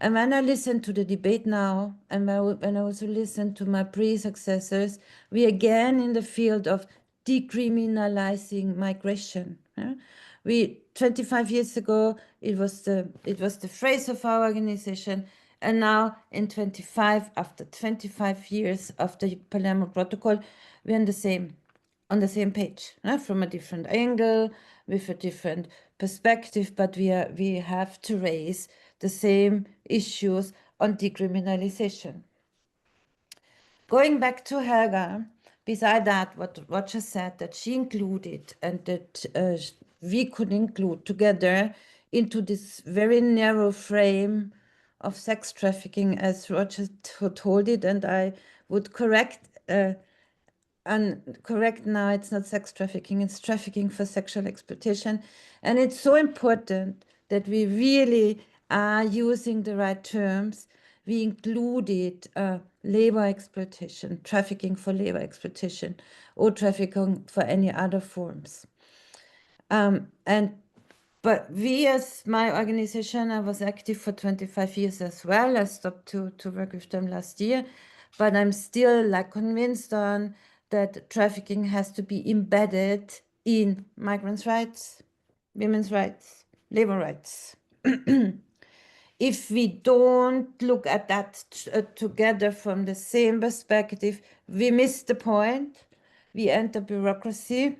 And when I listen to the debate now, and when I also listen to my predecessors, we again in the field of decriminalizing migration. 25 years ago, it was the phrase of our organization, and now after 25 years of the Palermo Protocol, we're on the same page, from a different angle, with a different perspective, but we have to raise the same issues on decriminalization. Going back to Helga, beside that, what Roger said, that she included and that we could include together into this very narrow frame of sex trafficking, as Roger told it, and I would correct now, it's not sex trafficking, it's trafficking for sexual exploitation. And it's so important that we really are using the right terms. we included labor exploitation, trafficking for labor exploitation, or trafficking for any other forms. But we, as my organization, I was active for 25 years as well. I stopped to work with them last year, but I'm still like convinced on that trafficking has to be embedded in migrants' rights, women's rights, labor rights. If we don't look at that together from the same perspective, we miss the point. We enter bureaucracy.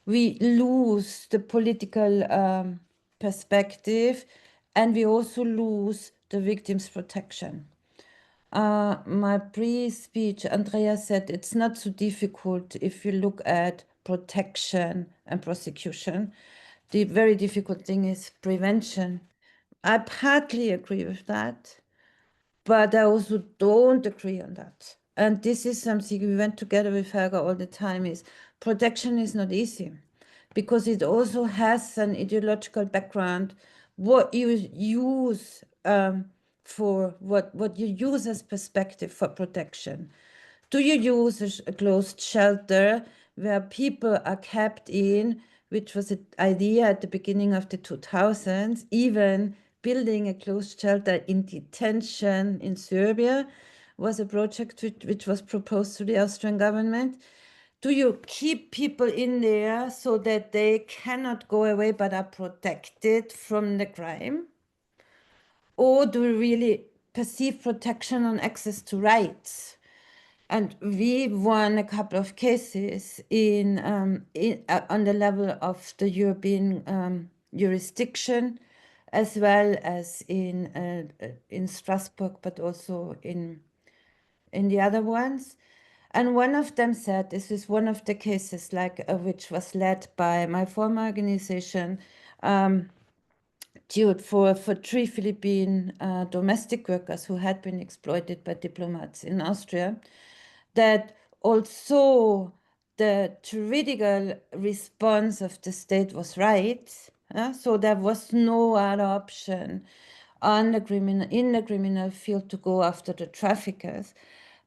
We lose the political perspective, and we also lose the victims' protection. My pre-speech, Andrea said it's not so difficult if you look at protection and prosecution. The very difficult thing is prevention. I partly agree with that, but I also don't agree on that. And this is something we went together with Helga all the time, is protection is not easy because it also has an ideological background. What you use for what you use as perspective for protection. Do you use a closed shelter where people are kept in, which was an idea at the beginning of the 2000s, even building a closed shelter in detention in Serbia was a project which was proposed to the Austrian government. Do you keep people in there so that they cannot go away but are protected from the crime? Or do we really perceive protection on access to rights? And we won a couple of cases on the level of the European jurisdiction, as well as in Strasbourg, but also in the other ones. And one of them said, this is one of the cases which was led by my former organization, for 3 Philippine domestic workers who had been exploited by diplomats in Austria, that also the juridical response of the state was right. So there was no other option in the criminal field to go after the traffickers.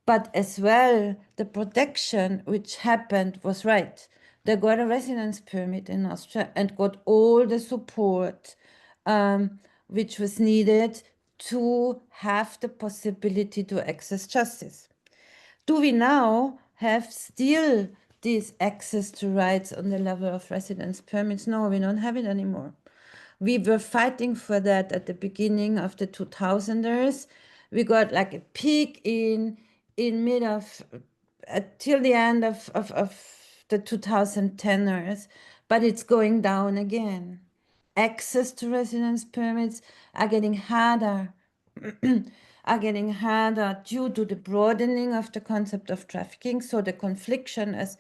But as well, the protection which happened was right. They got a residence permit in Austria and got all the support which was needed to have the possibility to access justice. Do we now have still this access to rights on the level of residence permits? No, we don't have it anymore. We were fighting for that at the beginning of the 2000s. We got like a peak in mid of till the end of the 2010s, but it's going down again. Access to residence permits are getting harder. Are getting harder due to the broadening of the concept of trafficking. So the confliction, as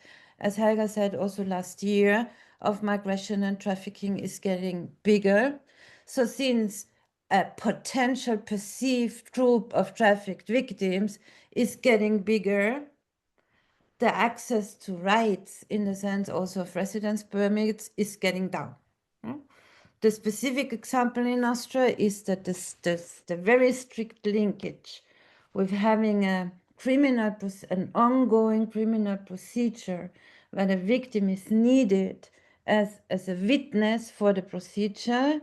Helga said also last year, of migration and trafficking is getting bigger. So since a potential perceived group of trafficked victims is getting bigger, the access to rights in the sense also of residence permits is getting down. The specific example in Austria is that the very strict linkage with having an ongoing criminal procedure where the victim is needed as a witness for the procedure.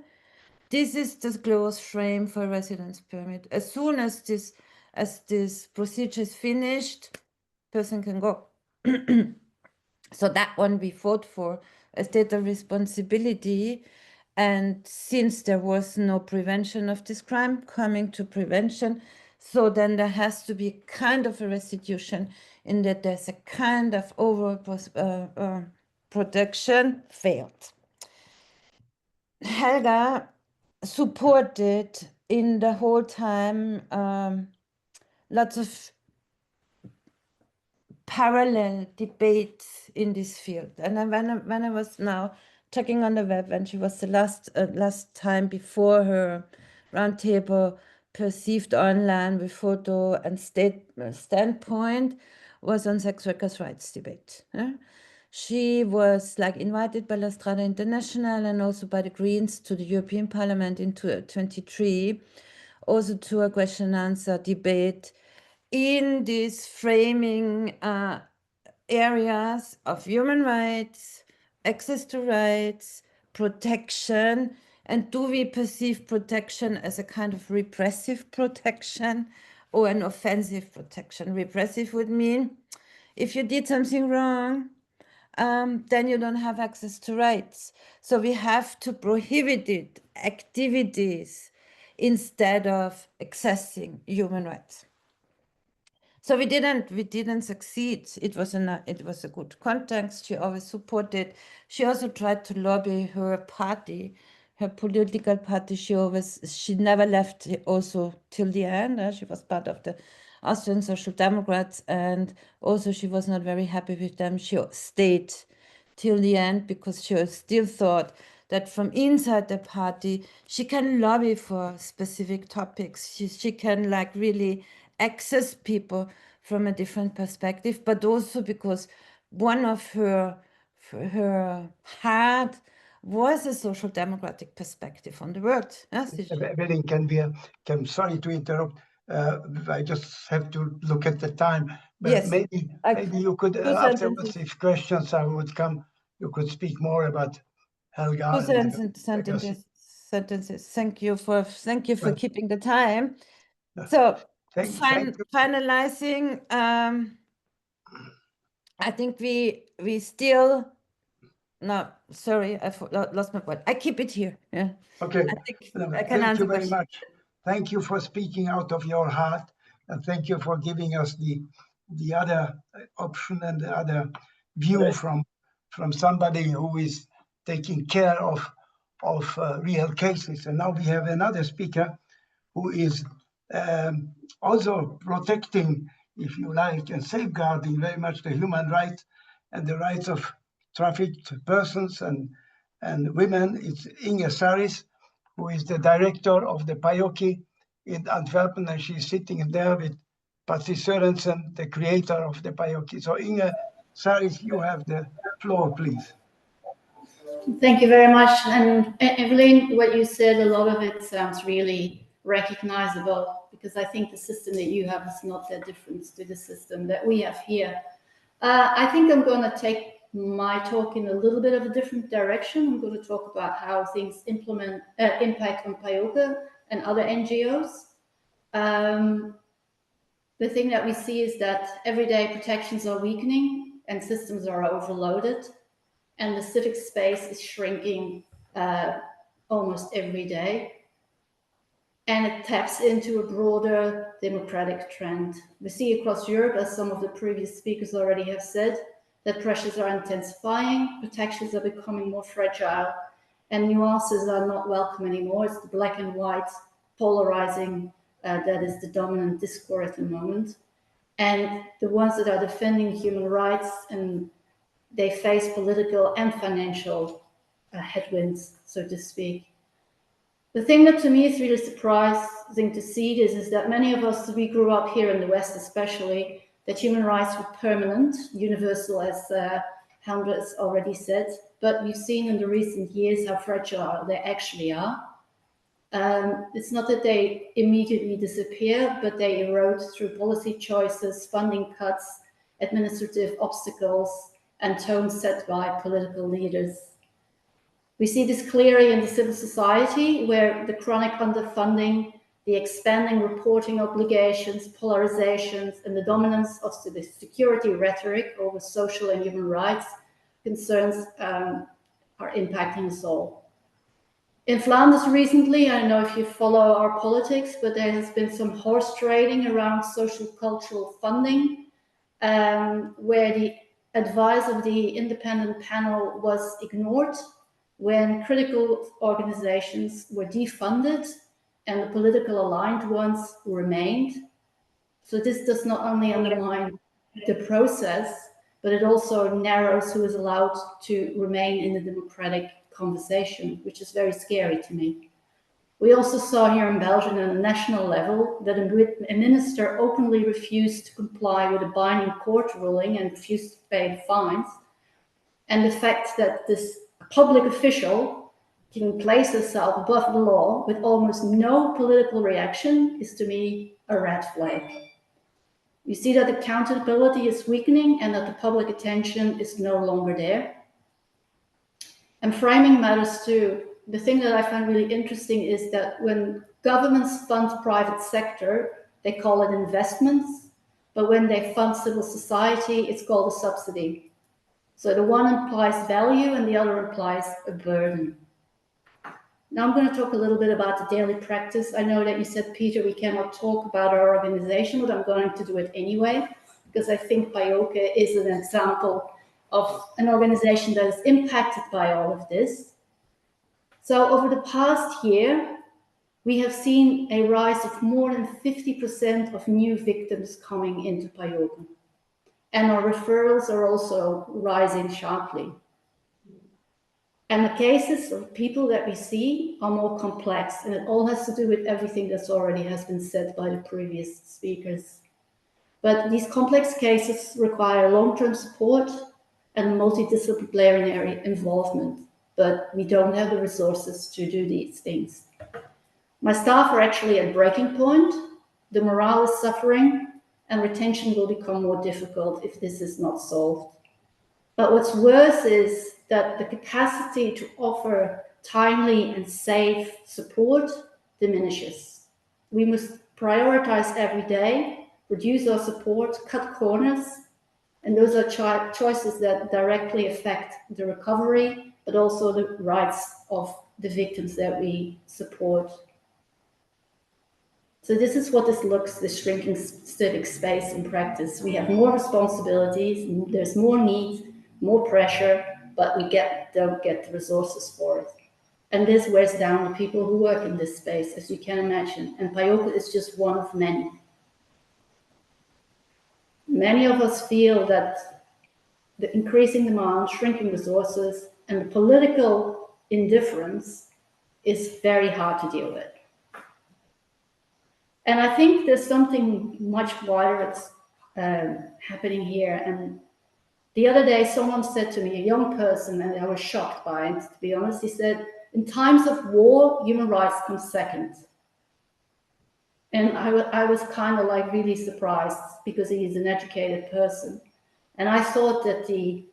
This is the close frame for residence permit. As soon as this procedure is finished, person can go. So that one we fought for a state of responsibility. And since there was no prevention of this crime, coming to prevention, so then there has to be kind of a restitution in that there's a kind of overall protection failed. Helga supported in the whole time lots of parallel debates in this field. And when I was now checking on the web, and she was the last time before her roundtable perceived online with photo and standpoint was on sex workers' rights debate. She was invited by La Strada International and also by the Greens to the European Parliament in 2023, also to a question-answer debate in these framing areas of human rights, access to rights, protection, and do we perceive protection as a kind of repressive protection or an offensive protection? Repressive would mean if you did something wrong, then you don't have access to rights. So we have to prohibit activities instead of accessing human rights. So we didn't succeed. It was a good context. She always supported. She also tried to lobby her party, her political party. She never left also till the end. She was part of the Austrian Social Democrats, and also she was not very happy with them. She stayed till the end because she still thought that from inside the party she can lobby for specific topics. She can like really access people from a different perspective, but also because one of her heart was a social democratic perspective on the world. Yes, Evelyn, sorry to interrupt. I just have to look at the time. But yes, maybe you could afterwards, if questions would come, you could speak more about Helga. Sentences. Thank you for keeping the time. So finalizing, I think we still. No, sorry, I lost my point. I keep it here. Yeah. Okay. I think I can thank you very questions. much. Thank you for speaking out of your heart, and thank you for giving us the other option and the other view from somebody who is taking care of real cases. And now we have another speaker who is also protecting, if you like, and safeguarding very much the human rights and the rights of trafficked persons and women. It's Inge Saris, who is the director of the PAOK in Antwerp, and she's sitting there with Patsy Sørensen, the creator of the PAOK. So Inge Saris, you have the floor, please. Thank you very much. And Evelyn, what you said, a lot of it sounds really recognizable, because I think the system that you have is not that different to the system that we have here. I think I'm going to take my talk in a little bit of a different direction. I'm going to talk about how things impact on PAOK and other NGOs. The thing that we see is that everyday protections are weakening and systems are overloaded, and the civic space is shrinking almost every day. And it taps into a broader democratic trend. We see across Europe, as some of the previous speakers already have said, that pressures are intensifying, protections are becoming more fragile, and nuances are not welcome anymore. It's the black and white polarizing that is the dominant discourse at the moment. And the ones that are defending human rights, and they face political and financial headwinds, so to speak. The thing that to me is really surprising to see is that many of us, we grew up here in the West especially, that human rights were permanent, universal, as Helga has already said, but we've seen in the recent years how fragile they actually are. It's not that they immediately disappear, but they erode through policy choices, funding cuts, administrative obstacles, and tones set by political leaders. We see this clearly in the civil society, where the chronic underfunding, the expanding reporting obligations, polarizations, and the dominance of the security rhetoric over social and human rights concerns are impacting us all. In Flanders recently, I don't know if you follow our politics, but there has been some horse trading around social cultural funding, where the advice of the independent panel was ignored when critical organizations were defunded and the political aligned ones remained. So this does not only undermine the process, but it also narrows who is allowed to remain in the democratic conversation, which is very scary to me. We also saw here in Belgium on a national level that a minister openly refused to comply with a binding court ruling and refused to pay fines. And the fact that this public official can place herself above the law with almost no political reaction is, to me, a red flag. You see that accountability is weakening and that the public attention is no longer there. And framing matters too. The thing that I find really interesting is that when governments fund private sector, they call it investments, but when they fund civil society, it's called a subsidy. So the one implies value and the other implies a burden. Now I'm going to talk a little bit about the daily practice. I know that you said, Peter, we cannot talk about our organization, but I'm going to do it anyway, because I think PAJOK is an example of an organization that is impacted by all of this. So over the past year, we have seen a rise of more than 50% of new victims coming into PAJOK. And our referrals are also rising sharply. And the cases of people that we see are more complex, and it all has to do with everything that's already has been said by the previous speakers. But these complex cases require long-term support and multidisciplinary involvement, but we don't have the resources to do these things. My staff are actually at breaking point, the morale is suffering, and retention will become more difficult if this is not solved. But what's worse is that the capacity to offer timely and safe support diminishes. We must prioritize every day, reduce our support, cut corners, and those are choices that directly affect the recovery, but also the rights of the victims that we support. So this is what this looks, the shrinking civic space in practice. We have more responsibilities, there's more need, more pressure, but we don't get the resources for it. And this wears down the people who work in this space, as you can imagine. And PAJOK is just one of many. Many of us feel that the increasing demand, shrinking resources, and the political indifference is very hard to deal with. And I think there's something much wider that's happening here. And the other day, someone said to me, a young person, and I was shocked by it, to be honest, he said, in times of war, human rights come second. And I was kind of like really surprised because he is an educated person. And I thought that the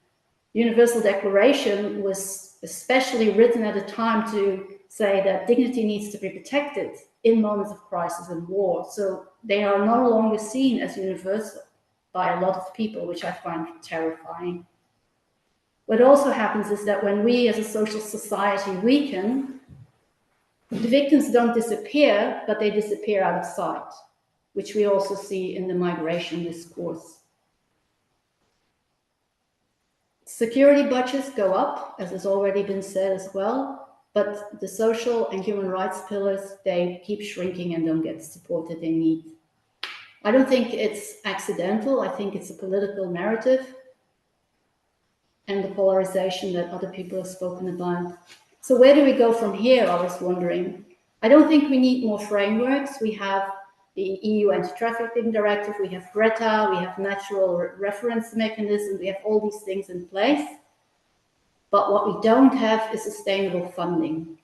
Universal Declaration was especially written at a time to say that dignity needs to be protected in moments of crisis and war. So they are no longer seen as universal by a lot of people, which I find terrifying. What also happens is that when we as a social society weaken, the victims don't disappear, but they disappear out of sight, which we also see in the migration discourse. Security budgets go up, as has already been said as well, but the social and human rights pillars, they keep shrinking and don't get the support that they need. I don't think it's accidental. I think it's a political narrative and the polarization that other people have spoken about. So where do we go from here, I was wondering. I don't think we need more frameworks. We have the EU Anti-Trafficking Directive, we have Greta, we have natural reference mechanisms, we have all these things in place. But what we don't have is sustainable funding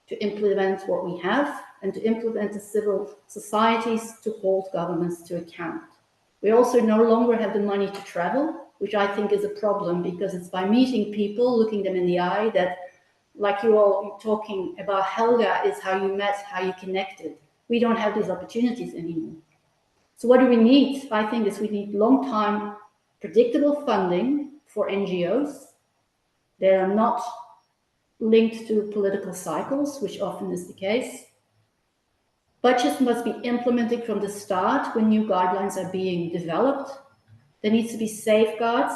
to implement what we have and to implement the civil societies to hold governments to account. We also no longer have the money to travel, which I think is a problem because it's by meeting people, looking them in the eye that, like you all talking about Helga, is how you met, how you connected. We don't have these opportunities anymore. So what do we need? I think is we need long-time predictable funding for NGOs. They are not linked to political cycles, which often is the case. Budgets must be implemented from the start when new guidelines are being developed. There needs to be safeguards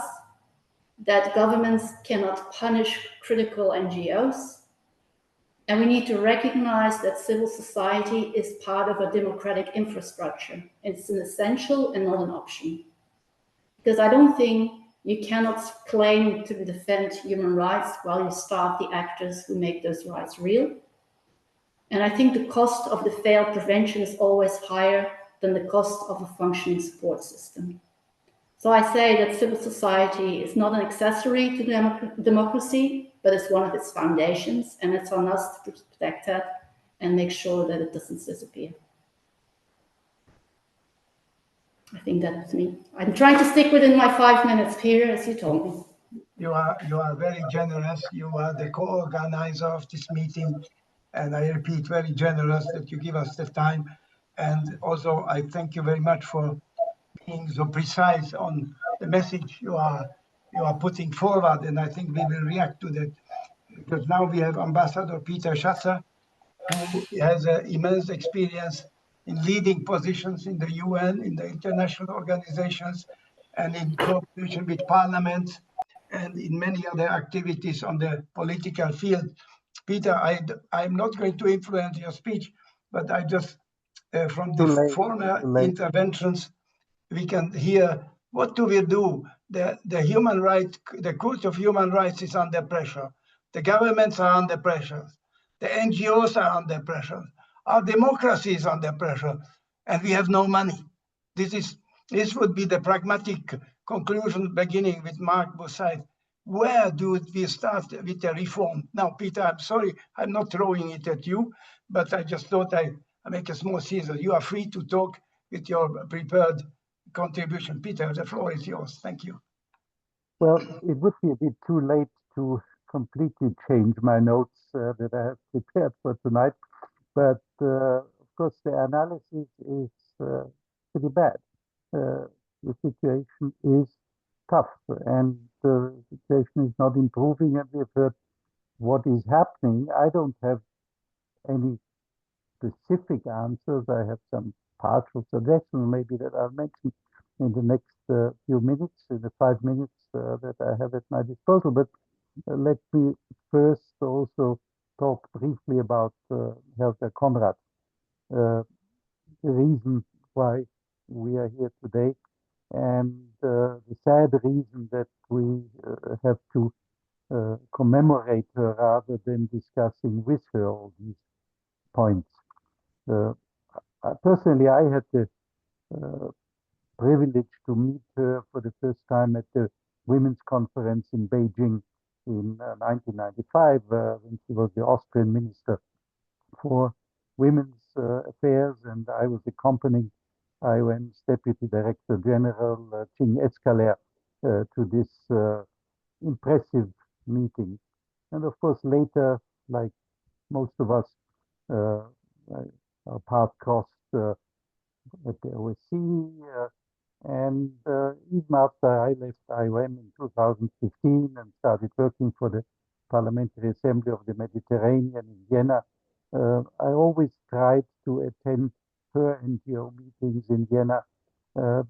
that governments cannot punish critical NGOs. And we need to recognize that civil society is part of a democratic infrastructure. It's an essential and not an option. Because I don't think you cannot claim to defend human rights while you starve the actors who make those rights real. And I think the cost of the failed prevention is always higher than the cost of a functioning support system. So I say that civil society is not an accessory to democracy, but it's one of its foundations, and it's on us to protect that and make sure that it doesn't disappear. I think that's me. I'm trying to stick within my 5 minutes, Peter, as you told me. You are very generous. You are the co-organizer of this meeting, and I repeat, very generous that you give us the time. And also, I thank you very much for being so precise on the message you are putting forward. And I think we will react to that, because now we have Ambassador Peter Schatzer, who has immense experience in leading positions in the UN, in the international organizations, and in cooperation with parliaments, and in many other activities on the political field. Peter, I'm not going to influence your speech, but I just, from the former interventions, we can hear, what do we do? The human right, the cult of human rights is under pressure. The governments are under pressure. The NGOs are under pressure. Our democracy is under pressure, and we have no money. This would be the pragmatic conclusion, beginning with Mark Bossait. Where do we start with the reform? Now, Peter, I'm sorry, I'm not throwing it at you, but I just thought I make a small scissor. You are free to talk with your prepared contribution. Peter, the floor is yours. Thank you. Well, it would be a bit too late to completely change my notes that I have prepared for tonight. But of course, the analysis is pretty bad. The situation is tough, and the situation is not improving, and we've heard what is happening. I don't have any specific answers. I have some partial suggestions, maybe, that I'll mention in the next few minutes, in the 5 minutes that I have at my disposal. But let me first also talk briefly about Helga Konrad, the reason why we are here today, and the sad reason that we have to commemorate her rather than discussing with her all these points. Personally, I had the privilege to meet her for the first time at the Women's Conference in Beijing in 1995, when she was the Austrian Minister for Women's Affairs, and I was accompanying IOM's Deputy Director General Ching Escalaire to this impressive meeting. And of course, later, like most of us, our path crossed at the OSCE, and even after I left IOM in 2015 and started working for the Parliamentary Assembly of the Mediterranean in Vienna, I always tried to attend her NGO meetings in Vienna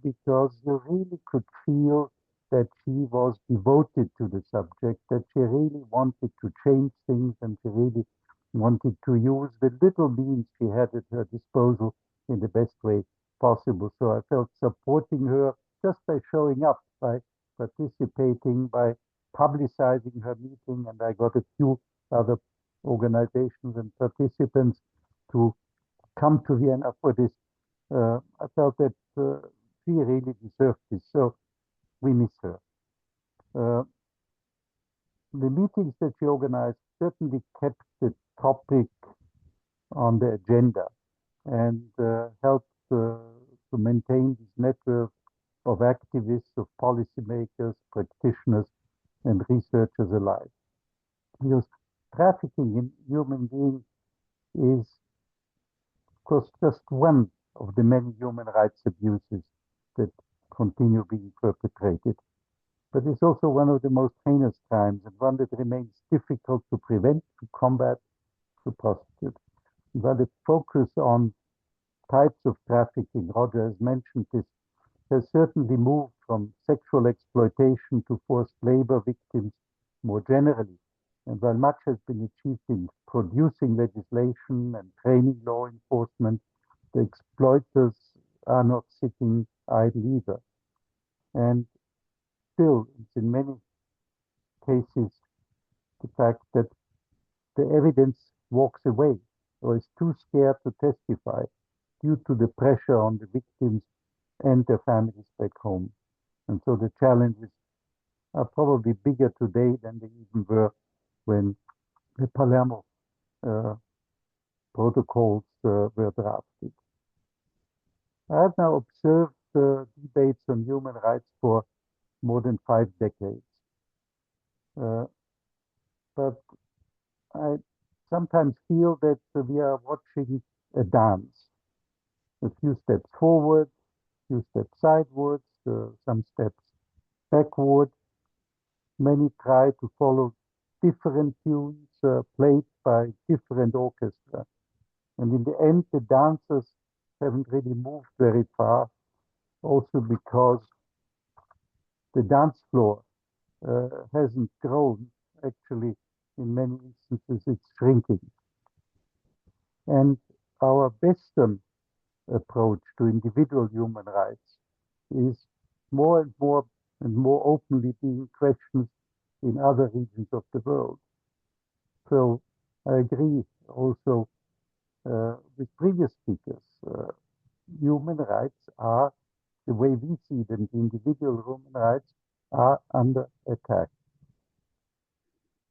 because you really could feel that she was devoted to the subject, that she really wanted to change things, and she really wanted to use the little means she had at her disposal in the best way possible. So I felt supporting her just by showing up, by participating, by publicizing her meeting, and I got a few other organizations and participants to come to Vienna for this. I felt that she really deserved this, so we miss her. The meetings that she organized certainly kept the topic on the agenda and helped to maintain this network of activists, of policymakers, practitioners, and researchers alive. Because trafficking in human beings is, of course, just one of the many human rights abuses that continue being perpetrated. But it's also one of the most heinous crimes, and one that remains difficult to prevent, to combat, to prosecute. While the focus on types of trafficking, Roger has mentioned this, has certainly moved from sexual exploitation to forced labor victims more generally. And while much has been achieved in producing legislation and training law enforcement, the exploiters are not sitting idle either. And still, it's in many cases the fact that the evidence walks away or is too scared to testify due to the pressure on the victims and their families back home. And so the challenges are probably bigger today than they even were when the Palermo protocols were drafted. I have now observed debates on human rights for more than 5 decades. But I sometimes feel that we are watching a dance. A few steps forward, a few steps sidewards, some steps backward. Many try to follow different tunes played by different orchestra. And in the end, the dancers haven't really moved very far, also because the dance floor hasn't grown. Actually, in many instances, it's shrinking. And our Western approach to individual human rights is more and more openly being questioned in other regions of the world. So I agree also with previous speakers. Human rights are, the way we see them, the individual human rights are under attack.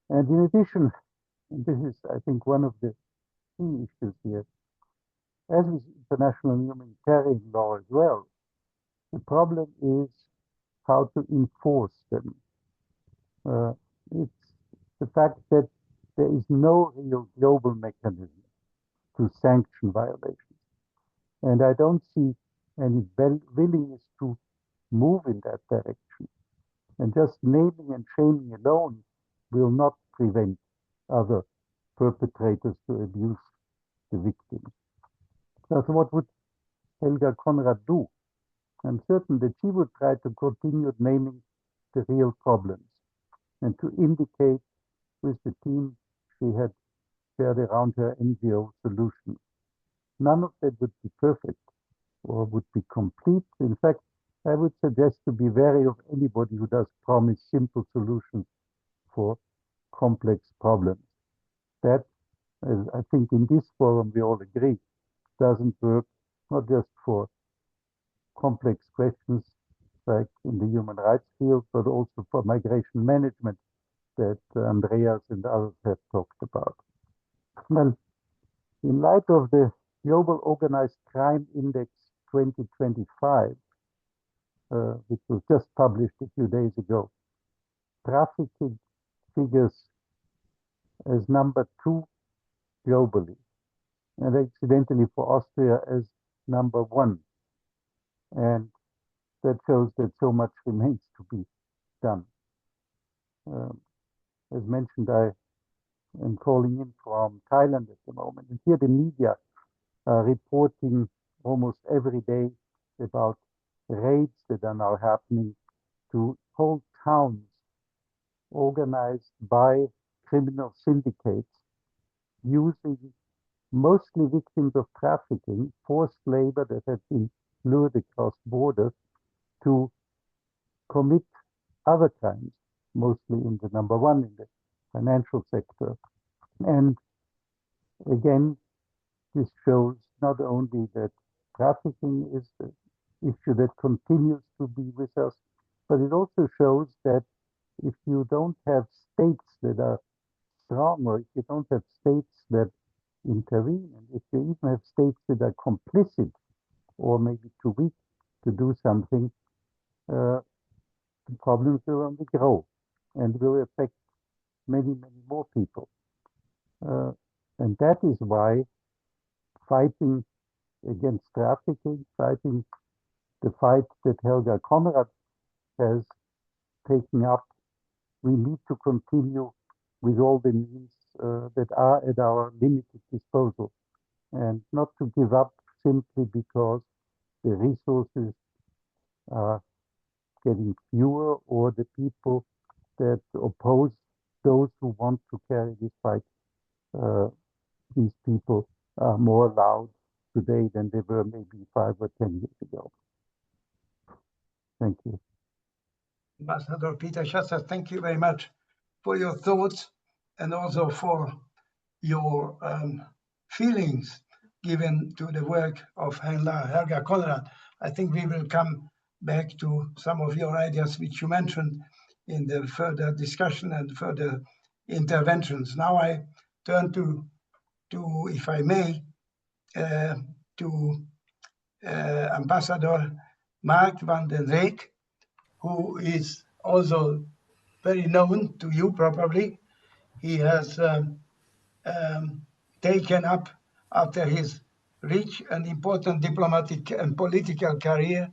And in addition, and this is, I think, one of the key issues here, as with international humanitarian law as well, the problem is how to enforce them. It's the fact that there is no real global mechanism to sanction violations. And I don't see any willingness to move in that direction. And just naming and shaming alone will not prevent other perpetrators to abuse the victims. So what would Helga Konrad do? I'm certain that she would try to continue naming the real problems and to indicate with the team she had shared around her NGO solutions. None of that would be perfect or would be complete. In fact, I would suggest to be wary of anybody who does promise simple solutions for complex problems. That, as I think in this forum we all agree, doesn't work, not just for complex questions like in the human rights field, but also for migration management that Andreas and others have talked about. Well, in light of the Global Organized Crime Index 2025, which was just published a few days ago, trafficking figures as number 2 globally, and incidentally for Austria as number 1. And that shows that so much remains to be done. As mentioned, I am calling in from Thailand at the moment, and here the media are reporting almost every day about raids that are now happening to whole towns organized by criminal syndicates using mostly victims of trafficking, forced labor that have been lured across borders to commit other crimes, mostly in the number 1 in the financial sector. And again, this shows not only that trafficking is the issue that continues to be with us, but it also shows that if you don't have states that are strong, or if you don't have states that intervene, and if you even have states that are complicit or maybe too weak to do something, the problems will only grow and will affect many, many more people. And that is why fighting against trafficking, fighting the fight that Helga Konrad has taken up, we need to continue with all the means that are at our limited disposal, and not to give up simply because the resources are getting fewer or the people that oppose those who want to carry this fight, these people are more loud today than they were maybe 5 or 10 years ago. Thank you. Ambassador Peter Schaster, thank you very much for your thoughts and also for your feelings given to the work of Helga Konrad. I think we will come back to some of your ideas which you mentioned in the further discussion and further interventions. Now I turn to if I may, to Ambassador Mark van den Reyck, who is also very known to you probably. He has taken up, after his rich and important diplomatic and political career,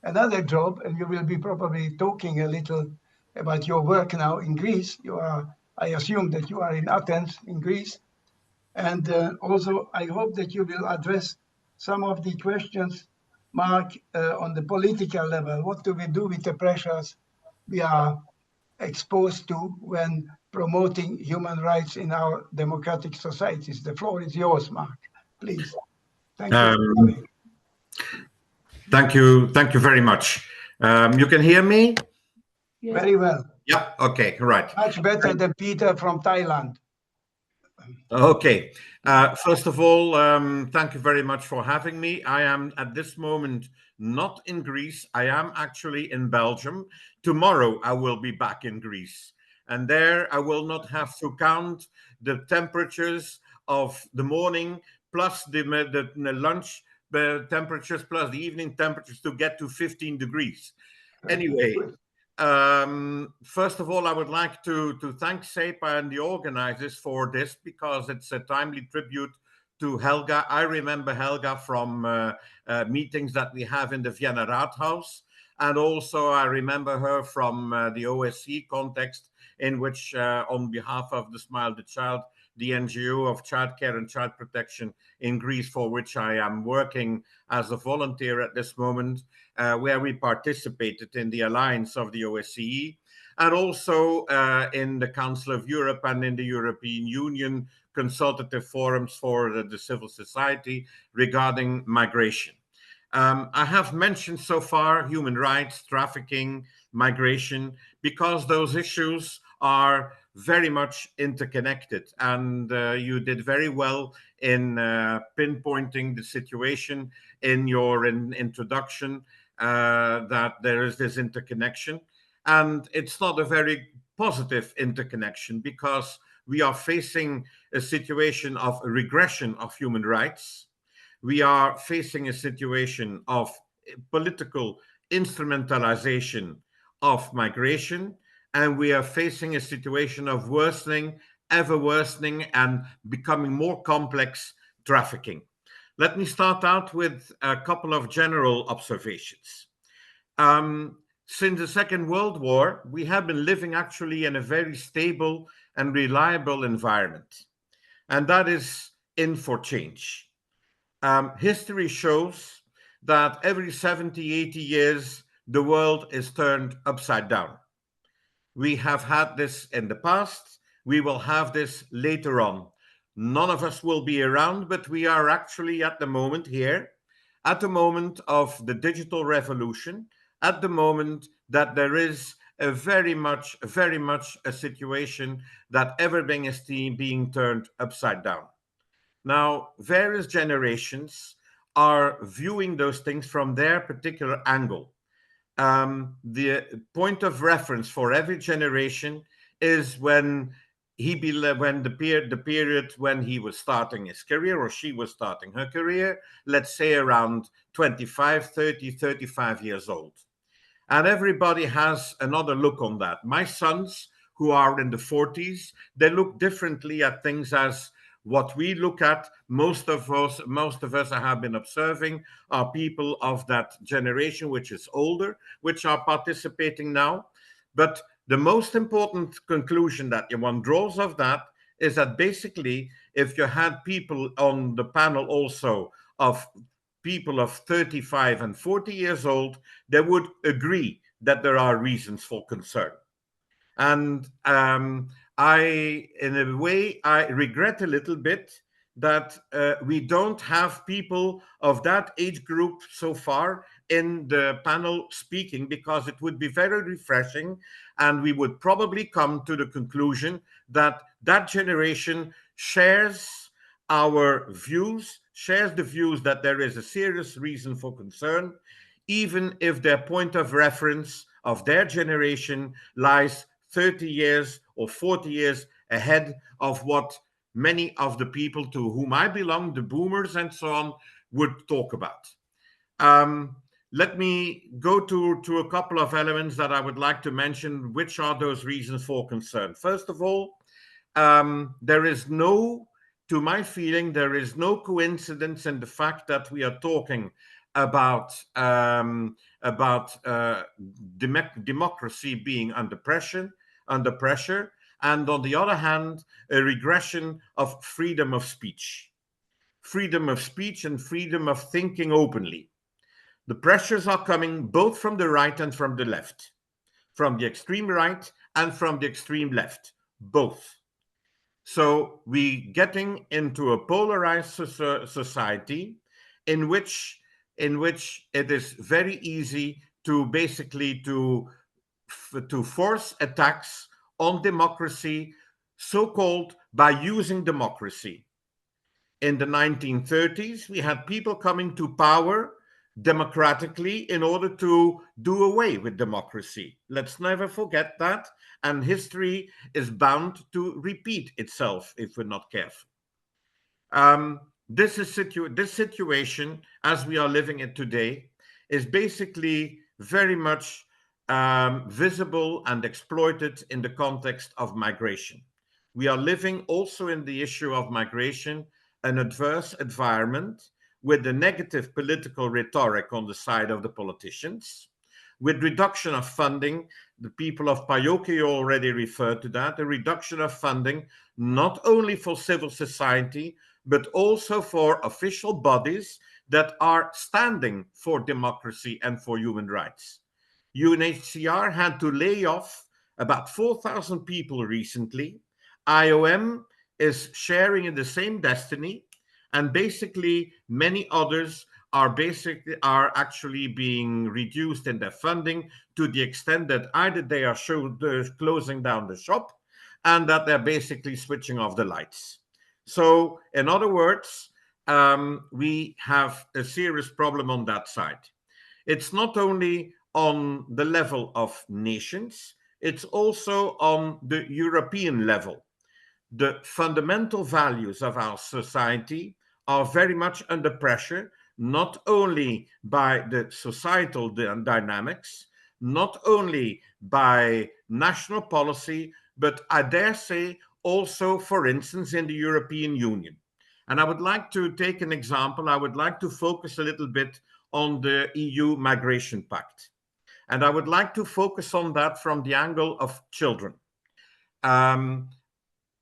another job, and you will be probably talking a little about your work now in Greece. You are, I assume that you are in Athens, in Greece. And also, I hope that you will address some of the questions, Mark, on the political level. What do we do with the pressures we are exposed to when promoting human rights in our democratic societies? The floor is yours, Mark. Please. Thank you. Thank you very much. You can hear me? Very well. Yeah, okay, right. Much better than Peter from Thailand. Okay. First of all, thank you very much for having me. I am at this moment not in Greece. I am actually in Belgium. Tomorrow I will be back in Greece. And there I will not have to count the temperatures of the morning plus the lunch temperatures plus the evening temperatures to get to 15 degrees. Anyway, first of all, I would like to thank CEIPA and the organizers for this, because it's a timely tribute to Helga. I remember Helga from meetings that we have in the Vienna Rathaus. And also I remember her from the OSCE context, in which on behalf of the Smile the Child, the NGO of childcare and child protection in Greece, for which I am working as a volunteer at this moment, where we participated in the alliance of the OSCE, and also in the Council of Europe and in the European Union consultative forums for the civil society regarding migration. I have mentioned so far human rights, trafficking, migration, because those issues are very much interconnected. And you did very well in pinpointing the situation in your introduction, that there is this interconnection. And it's not a very positive interconnection, because we are facing a situation of regression of human rights. We are facing a situation of political instrumentalization of migration, and we are facing a situation of worsening, ever worsening, and becoming more complex trafficking. Let me start out with a couple of general observations. Since the Second World War, we have been living actually in a very stable and reliable environment, and that is in for change. History shows that every 70, 80 years, the world is turned upside down. We have had this in the past. We will have this later on. None of us will be around, but we are actually at the moment here, at the moment of the digital revolution, at the moment that there is a very much a situation that everything is being turned upside down. Now, various generations are viewing those things from their particular angle. The point of reference for every generation is when the period when he was starting his career, or she was starting her career, let's say around 25, 30, 35 years old. And everybody has another look on that. My sons, who are in the 40s, they look differently at things as what we look at. Most of us I have been observing are people of that generation, which is older, which are participating now. But the most important conclusion that one draws of that is that basically, if you had people on the panel also of people of 35 and 40 years old, they would agree that there are reasons for concern. And in a way, I regret a little bit that we don't have people of that age group so far in the panel speaking, because it would be very refreshing, and we would probably come to the conclusion that that generation shares our views, shares the views that there is a serious reason for concern, even if their point of reference of their generation lies 30 years or 40 years ahead of what many of the people to whom I belong, the boomers and so on, would talk about. Let me go to a couple of elements that I would like to mention, which are those reasons for concern. First of all, there is no, to my feeling, there is no coincidence in the fact that we are talking about democracy being under pressure, and on the other hand, a regression of freedom of speech and freedom of thinking openly. The pressures are coming both from the right and from the left, from the extreme right and from the extreme left, both. So we're getting into a polarized society in which it is very easy to basically to force attacks on democracy, so-called by using democracy. In the 1930s, we had people coming to power democratically in order to do away with democracy. Let's never forget that. And history is bound to repeat itself if we're not careful. This situation, as we are living it today, is basically very much visible and exploited in the context of migration. We are living also in the issue of migration, an adverse environment with the negative political rhetoric on the side of the politicians, with reduction of funding. The people of PAYOK already referred to that, a reduction of funding, not only for civil society, but also for official bodies that are standing for democracy and for human rights. UNHCR had to lay off about 4,000 people recently. IOM is sharing in the same destiny, and basically many others are actually being reduced in their funding to the extent that either they are closing down the shop and that they're basically switching off the lights. So in other words, we have a serious problem on that side. It's not only on the level of nations, it's also on the European level. The fundamental values of our society are very much under pressure, not only by the societal dynamics, not only by national policy, but I dare say also, for instance, in the European Union. And I would like to take an example. I would like to focus a little bit on the EU Migration Pact. And I would like to focus on that from the angle of children.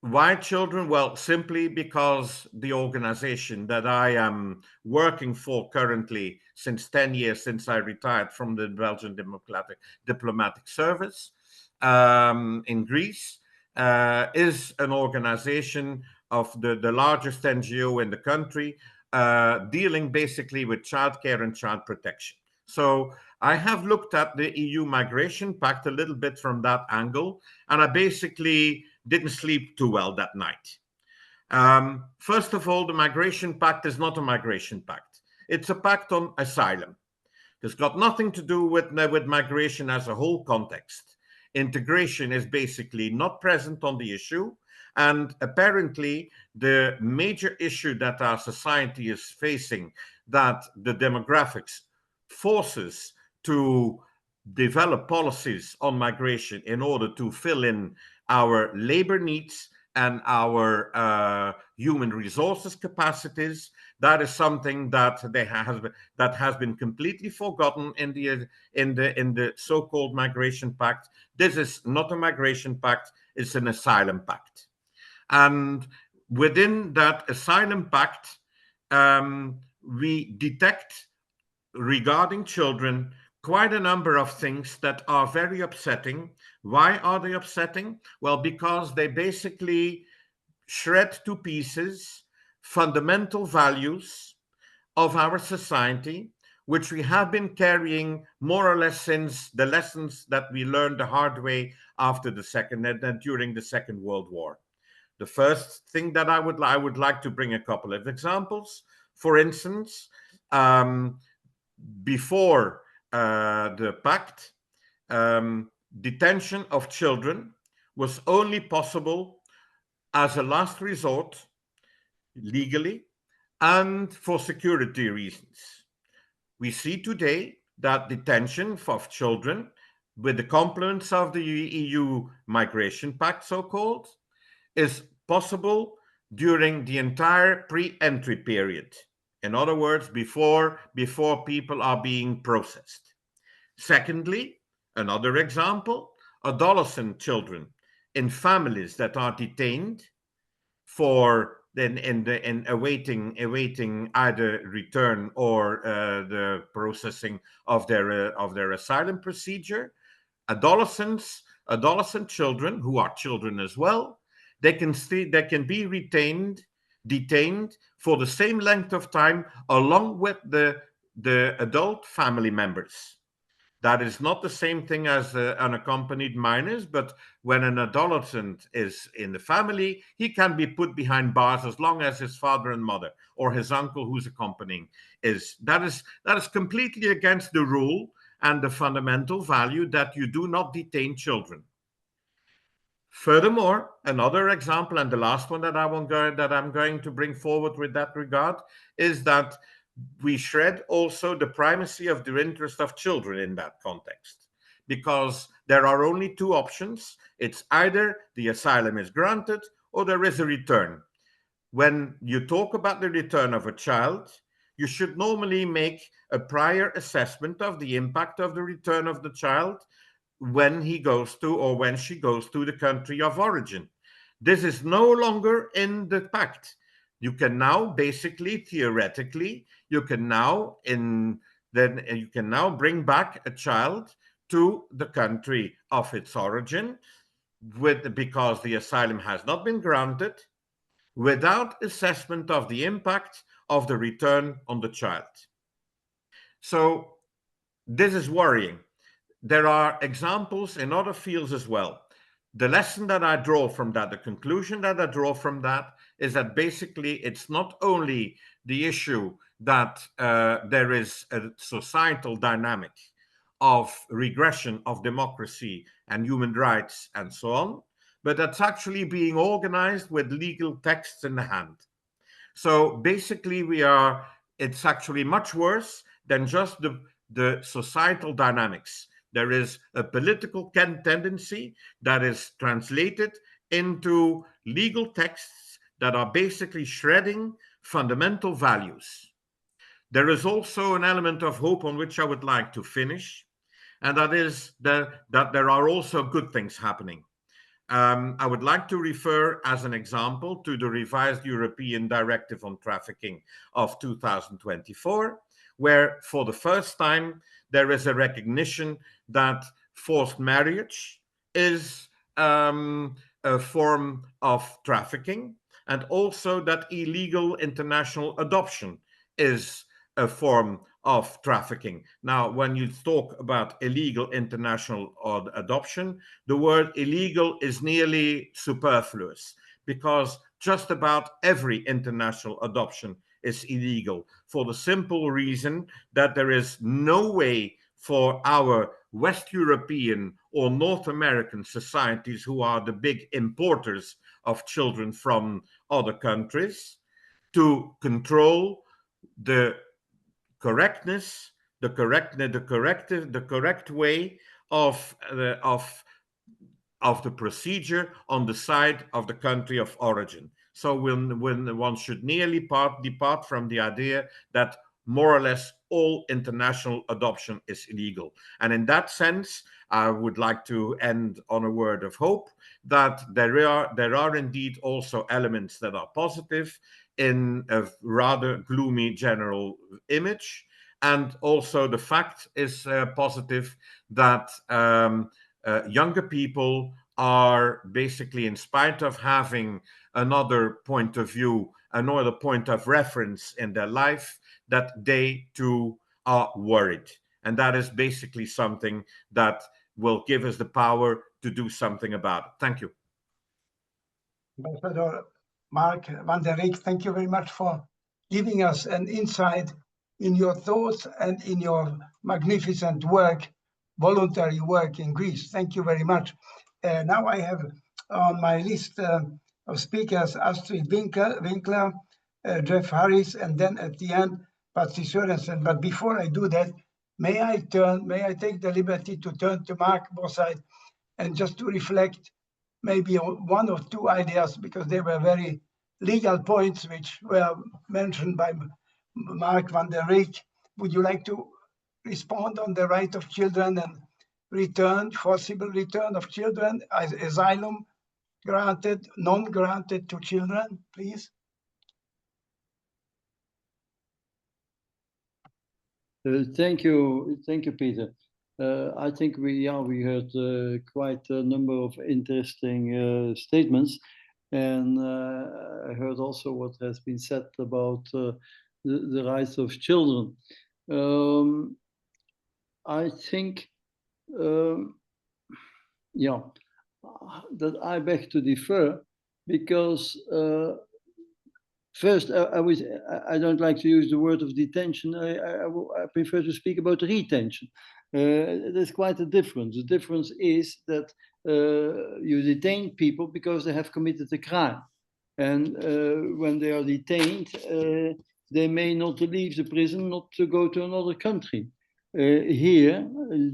Why children? Well, simply because the organization that I am working for currently since 10 years, since I retired from the Belgian Diplomatic Service in Greece, is an organization of the largest NGO in the country, dealing basically with childcare and child protection. So I have looked at the EU Migration Pact a little bit from that angle, and I basically didn't sleep too well that night. First of all, the Migration Pact is not a migration pact. It's a pact on asylum. It's got nothing to do with migration as a whole context. Integration is basically not present on the issue. And apparently, the major issue that our society is facing, that the demographics forces to develop policies on migration in order to fill in our labor needs and our human resources capacities, that is something that has been completely forgotten in the so-called Migration Pact. This is not a migration pact; it's an asylum pact. And within that asylum pact, we detect, regarding children, quite a number of things that are very upsetting. Why are they upsetting? Well, because they basically shred to pieces fundamental values of our society, which we have been carrying more or less since the lessons that we learned the hard way after the during the Second World War. The first thing that I would like to bring a couple of examples. For instance, before the Pact, detention of children was only possible as a last resort, legally, and for security reasons. We see today that detention of children, with the complements of the EU Migration Pact, so-called, is possible during the entire pre-entry period. In other words, before people are being processed. Secondly, another example, adolescent children in families that are detained for in awaiting either return or the processing of their asylum procedure. Adolescent children who are children as well, they can be detained for the same length of time along with the adult family members. That is not the same thing as unaccompanied minors, but when an adolescent is in the family, he can be put behind bars as long as his father and mother or his uncle who's accompanying is. That is completely against the rule and the fundamental value that you do not detain children. Furthermore, another example, and the last one that I'm going to bring forward with that regard, is that we shred also the primacy of the interest of children in that context, because there are only two options. It's either the asylum is granted or there is a return. When you talk about the return of a child, you should normally make a prior assessment of the impact of the return of the child when he goes to or when she goes to the country of origin. This is no longer in the Pact. You can now basically, theoretically, you can now bring back a child to the country of its origin because the asylum has not been granted, without assessment of the impact of the return on the child. So this is worrying. There are examples in other fields as well. The lesson that I draw from that, the conclusion that I draw from that, is that basically it's not only the issue that there is a societal dynamic of regression of democracy and human rights and so on, but that's actually being organized with legal texts in the hand. So basically it's actually much worse than just the societal dynamics. There is a political tendency that is translated into legal texts that are basically shredding fundamental values. There is also an element of hope on which I would like to finish, and that is that there are also good things happening. I would like to refer as an example to the revised European Directive on Trafficking of 2024, where for the first time there is a recognition that forced marriage is a form of trafficking, and also that illegal international adoption is a form of trafficking. Now, when you talk about illegal international adoption, the word illegal is nearly superfluous, because just about every international adoption is illegal, for the simple reason that there is no way for our West European or North American societies, who are the big importers of children from other countries, to control the correctness, the correct way of the procedure on the side of the country of origin. So when one should nearly depart from the idea that more or less all international adoption is illegal. And in that sense, I would like to end on a word of hope that there are indeed also elements that are positive in a rather gloomy general image. And also the fact is positive that younger people are basically, in spite of having another point of view, another point of reference in their life, that they too are worried. And that is basically something that will give us the power to do something about it. Thank you. Ambassador Mark van der Rijk, thank you very much for giving us an insight in your thoughts and in your magnificent work, voluntary work in Greece. Thank you very much. Now I have on my list of speakers Astrid Winkler, Jeff Harris, and then at the end, Patsy Sørensen. But before I do that, may I take the liberty to turn to Mark Bosside and just to reflect maybe one or two ideas, because they were very legal points which were mentioned by Mark van der Reyk. Would you like to respond on the right of children and return, forcible return of children, asylum granted, non-granted to children, please? Thank you, Peter. I think we heard quite a number of interesting statements, and I heard also what has been said about the rights of children. I think, that I beg to differ, because first, I don't like to use the word of detention. I prefer to speak about retention. There's quite a difference. The difference is that you detain people because they have committed a crime. And when they are detained, they may not leave the prison, not to go to another country. Here,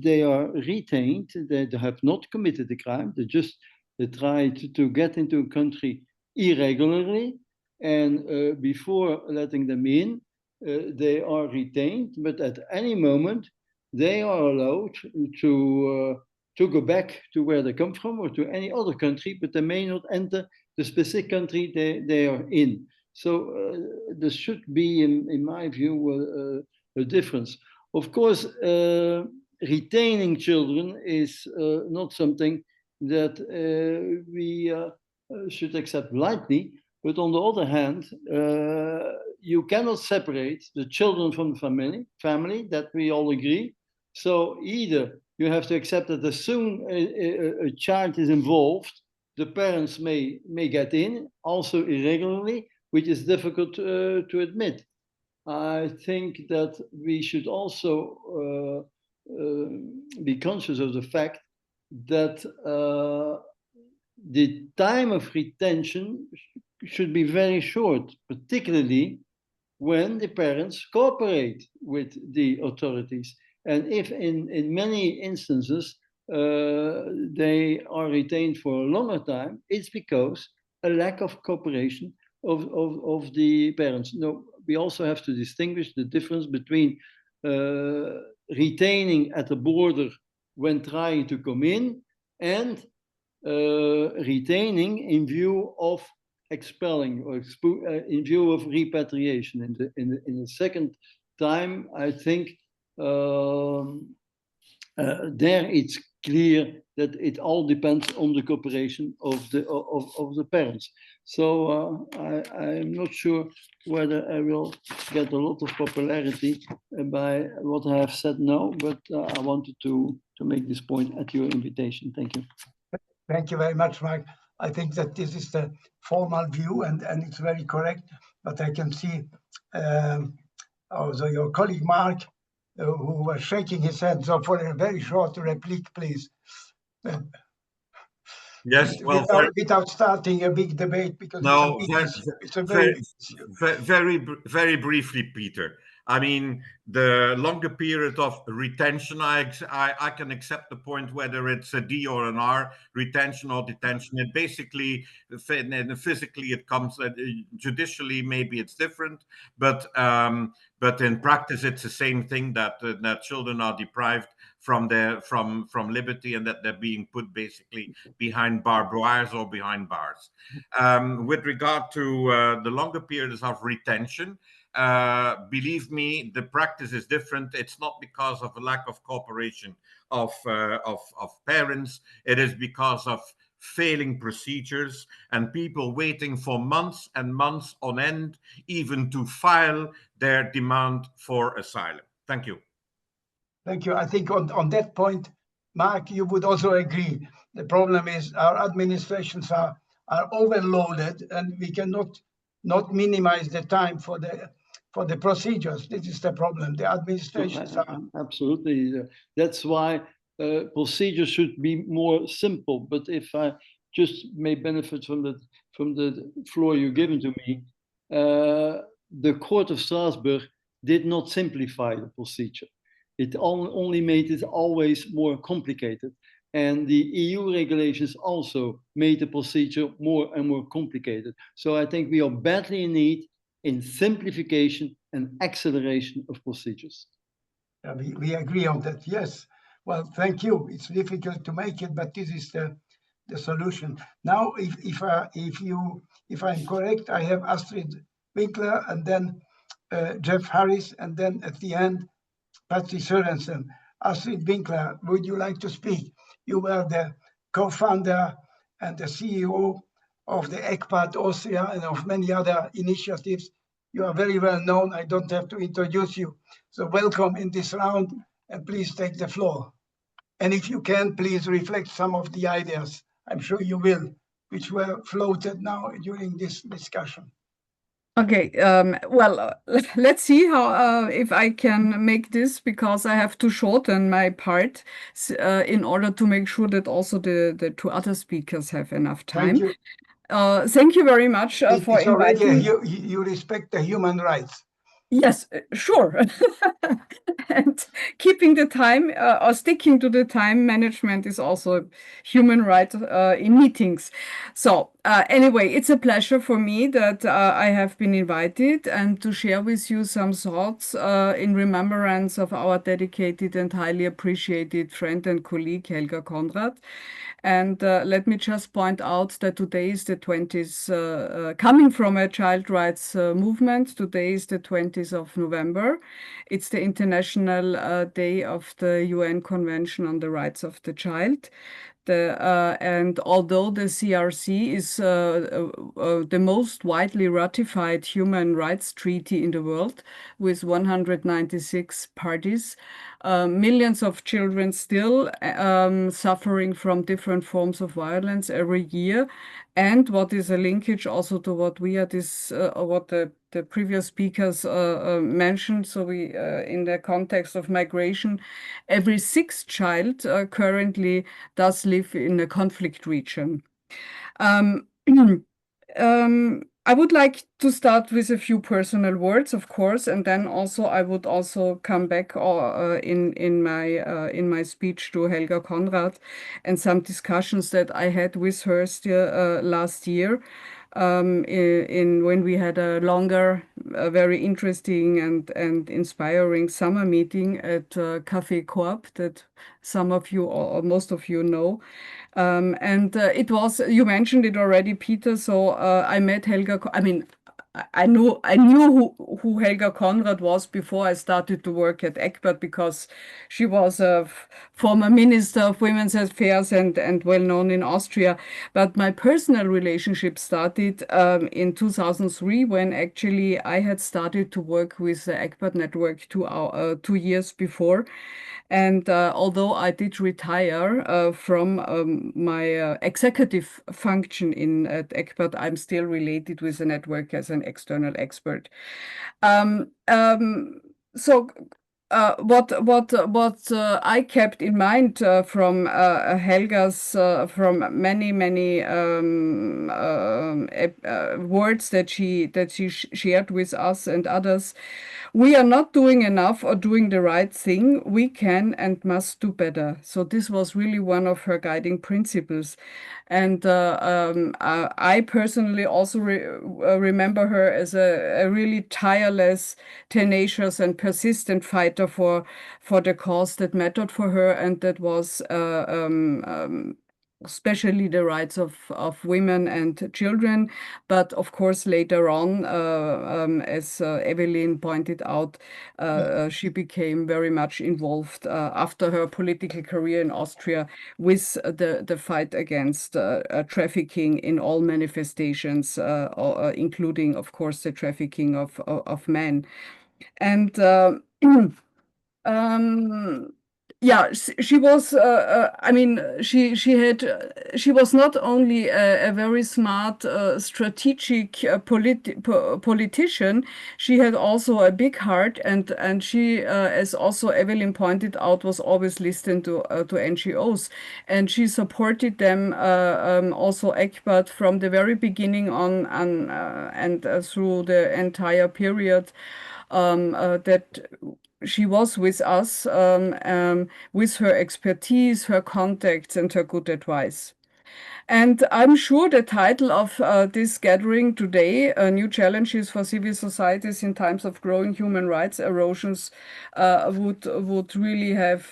they are retained. They have not committed a crime. They tried to get into a country irregularly. And before letting them in, they are retained, but at any moment, they are allowed to go back to where they come from or to any other country, but they may not enter the specific country they are in. So there should be, in my view, a difference. Of course, retaining children is not something that we should accept lightly. But on the other hand, you cannot separate the children from the family, that we all agree. So either you have to accept that as soon as a child is involved, the parents may get in, also irregularly, which is difficult to admit. I think that we should also be conscious of the fact that the time of retention should be very short, particularly when the parents cooperate with the authorities. And if in many instances they are retained for a longer time, it's because a lack of cooperation of the parents. No, we also have to distinguish the difference between retaining at the border when trying to come in and retaining in view of expelling or in view of repatriation. In the second time, I think there it's clear that it all depends on the cooperation of the parents. So I'm not sure whether I will get a lot of popularity by what I have said now, but I wanted to make this point at your invitation. Thank you. Thank you very much, Mark. I think that this is the formal view, and it's very correct. But I can see also your colleague Mark, who was shaking his head. So for a very short replique, please. Yes, well, without starting a big debate, because no, it's a very very briefly, Peter. I mean, the longer period of retention, I can accept the point whether it's a D or an R, retention or detention. It basically, physically, it comes, judicially, maybe it's different, but in practice, it's the same thing, that children are deprived from liberty, and that they're being put basically behind barbed wires or behind bars. With regard to the longer periods of retention, believe me, the practice is different. It's not because of a lack of cooperation of parents. It is because of failing procedures and people waiting for months and months on end, even to file their demand for asylum. Thank you. Thank you. I think on that point, Mark, you would also agree. The problem is our administrations are overloaded, and we cannot not minimize the time for for the procedures. This is the problem. The administrations are... Absolutely. That's why procedures should be more simple. But if I just may benefit from the floor you've given to me, the Court of Strasbourg did not simplify the procedure. It only made it always more complicated. And the EU regulations also made the procedure more and more complicated. So I think we are badly in need in simplification and acceleration of procedures. We agree on that, yes. Well, thank you. It's difficult to make it, but this is the solution. Now, if I'm correct, I have Astrid Winkler and then Jeff Harris, and then at the end, Patsy Sørensen. Astrid Winkler, would you like to speak? You were the co-founder and the CEO of the ECPAT Austria and of many other initiatives. You are very well known. I don't have to introduce you. So welcome in this round, and please take the floor. And if you can, please reflect some of the ideas, I'm sure you will, which were floated now during this discussion. Okay, well, let's see how if I can make this, because I have to shorten my part in order to make sure that also the two other speakers have enough time. Thank you. Thank you very much for inviting me. You respect the human rights. Yes, sure. And keeping the time or sticking to the time management is also a human right in meetings. So anyway, it's a pleasure for me that I have been invited and to share with you some thoughts in remembrance of our dedicated and highly appreciated friend and colleague Helga Konrad. And let me just point out that today is the 20th, coming from a child rights movement, today is the 20th of November. It's the International Day of the UN Convention on the Rights of the Child. And although the CRC is the most widely ratified human rights treaty in the world with 196 parties, millions of children still suffering from different forms of violence every year. And what is a linkage also to what what the previous speakers mentioned. So we, in the context of migration, every sixth child currently does live in a conflict region. I would like to start with a few personal words, of course, and then also I would also come back in my speech to Helga Konrad and some discussions that I had with her still last year. When we had a longer, very interesting and inspiring summer meeting at Café Corp that some of you or most of you know. And it was, you mentioned it already, Peter, so I met Helga, I knew who Helga Konrad was before I started to work at ECPAT, because she was a former Minister of Women's Affairs and well known in Austria. But my personal relationship started in 2003, when actually I had started to work with the ECPAT network 2 years before. And although I did retire from my executive function at ECPAT, I'm still related with the network as an external expert. So what I kept in mind from Helga's from many words that she shared with us and others, we are not doing enough or doing the right thing. We can and must do better. So this was really one of her guiding principles. And I personally also remember her as a really tireless, tenacious and persistent fighter for the cause that mattered for her, and that was especially the rights of women and children. But of course, later on, as Evelyn pointed out, she became very much involved after her political career in Austria with the fight against trafficking in all manifestations, including, of course, the trafficking of men. And yeah, she was. I mean, she was not only a very smart, strategic politician. She had also a big heart, and she, as also Evelyn pointed out, was always listening to NGOs, and she supported them also Egbert from the very beginning on, and through the entire period that she was with us with her expertise, her contacts, and her good advice. And I'm sure the title of this gathering today, New Challenges for Civil Societies in Times of Growing Human Rights Erosions, would really have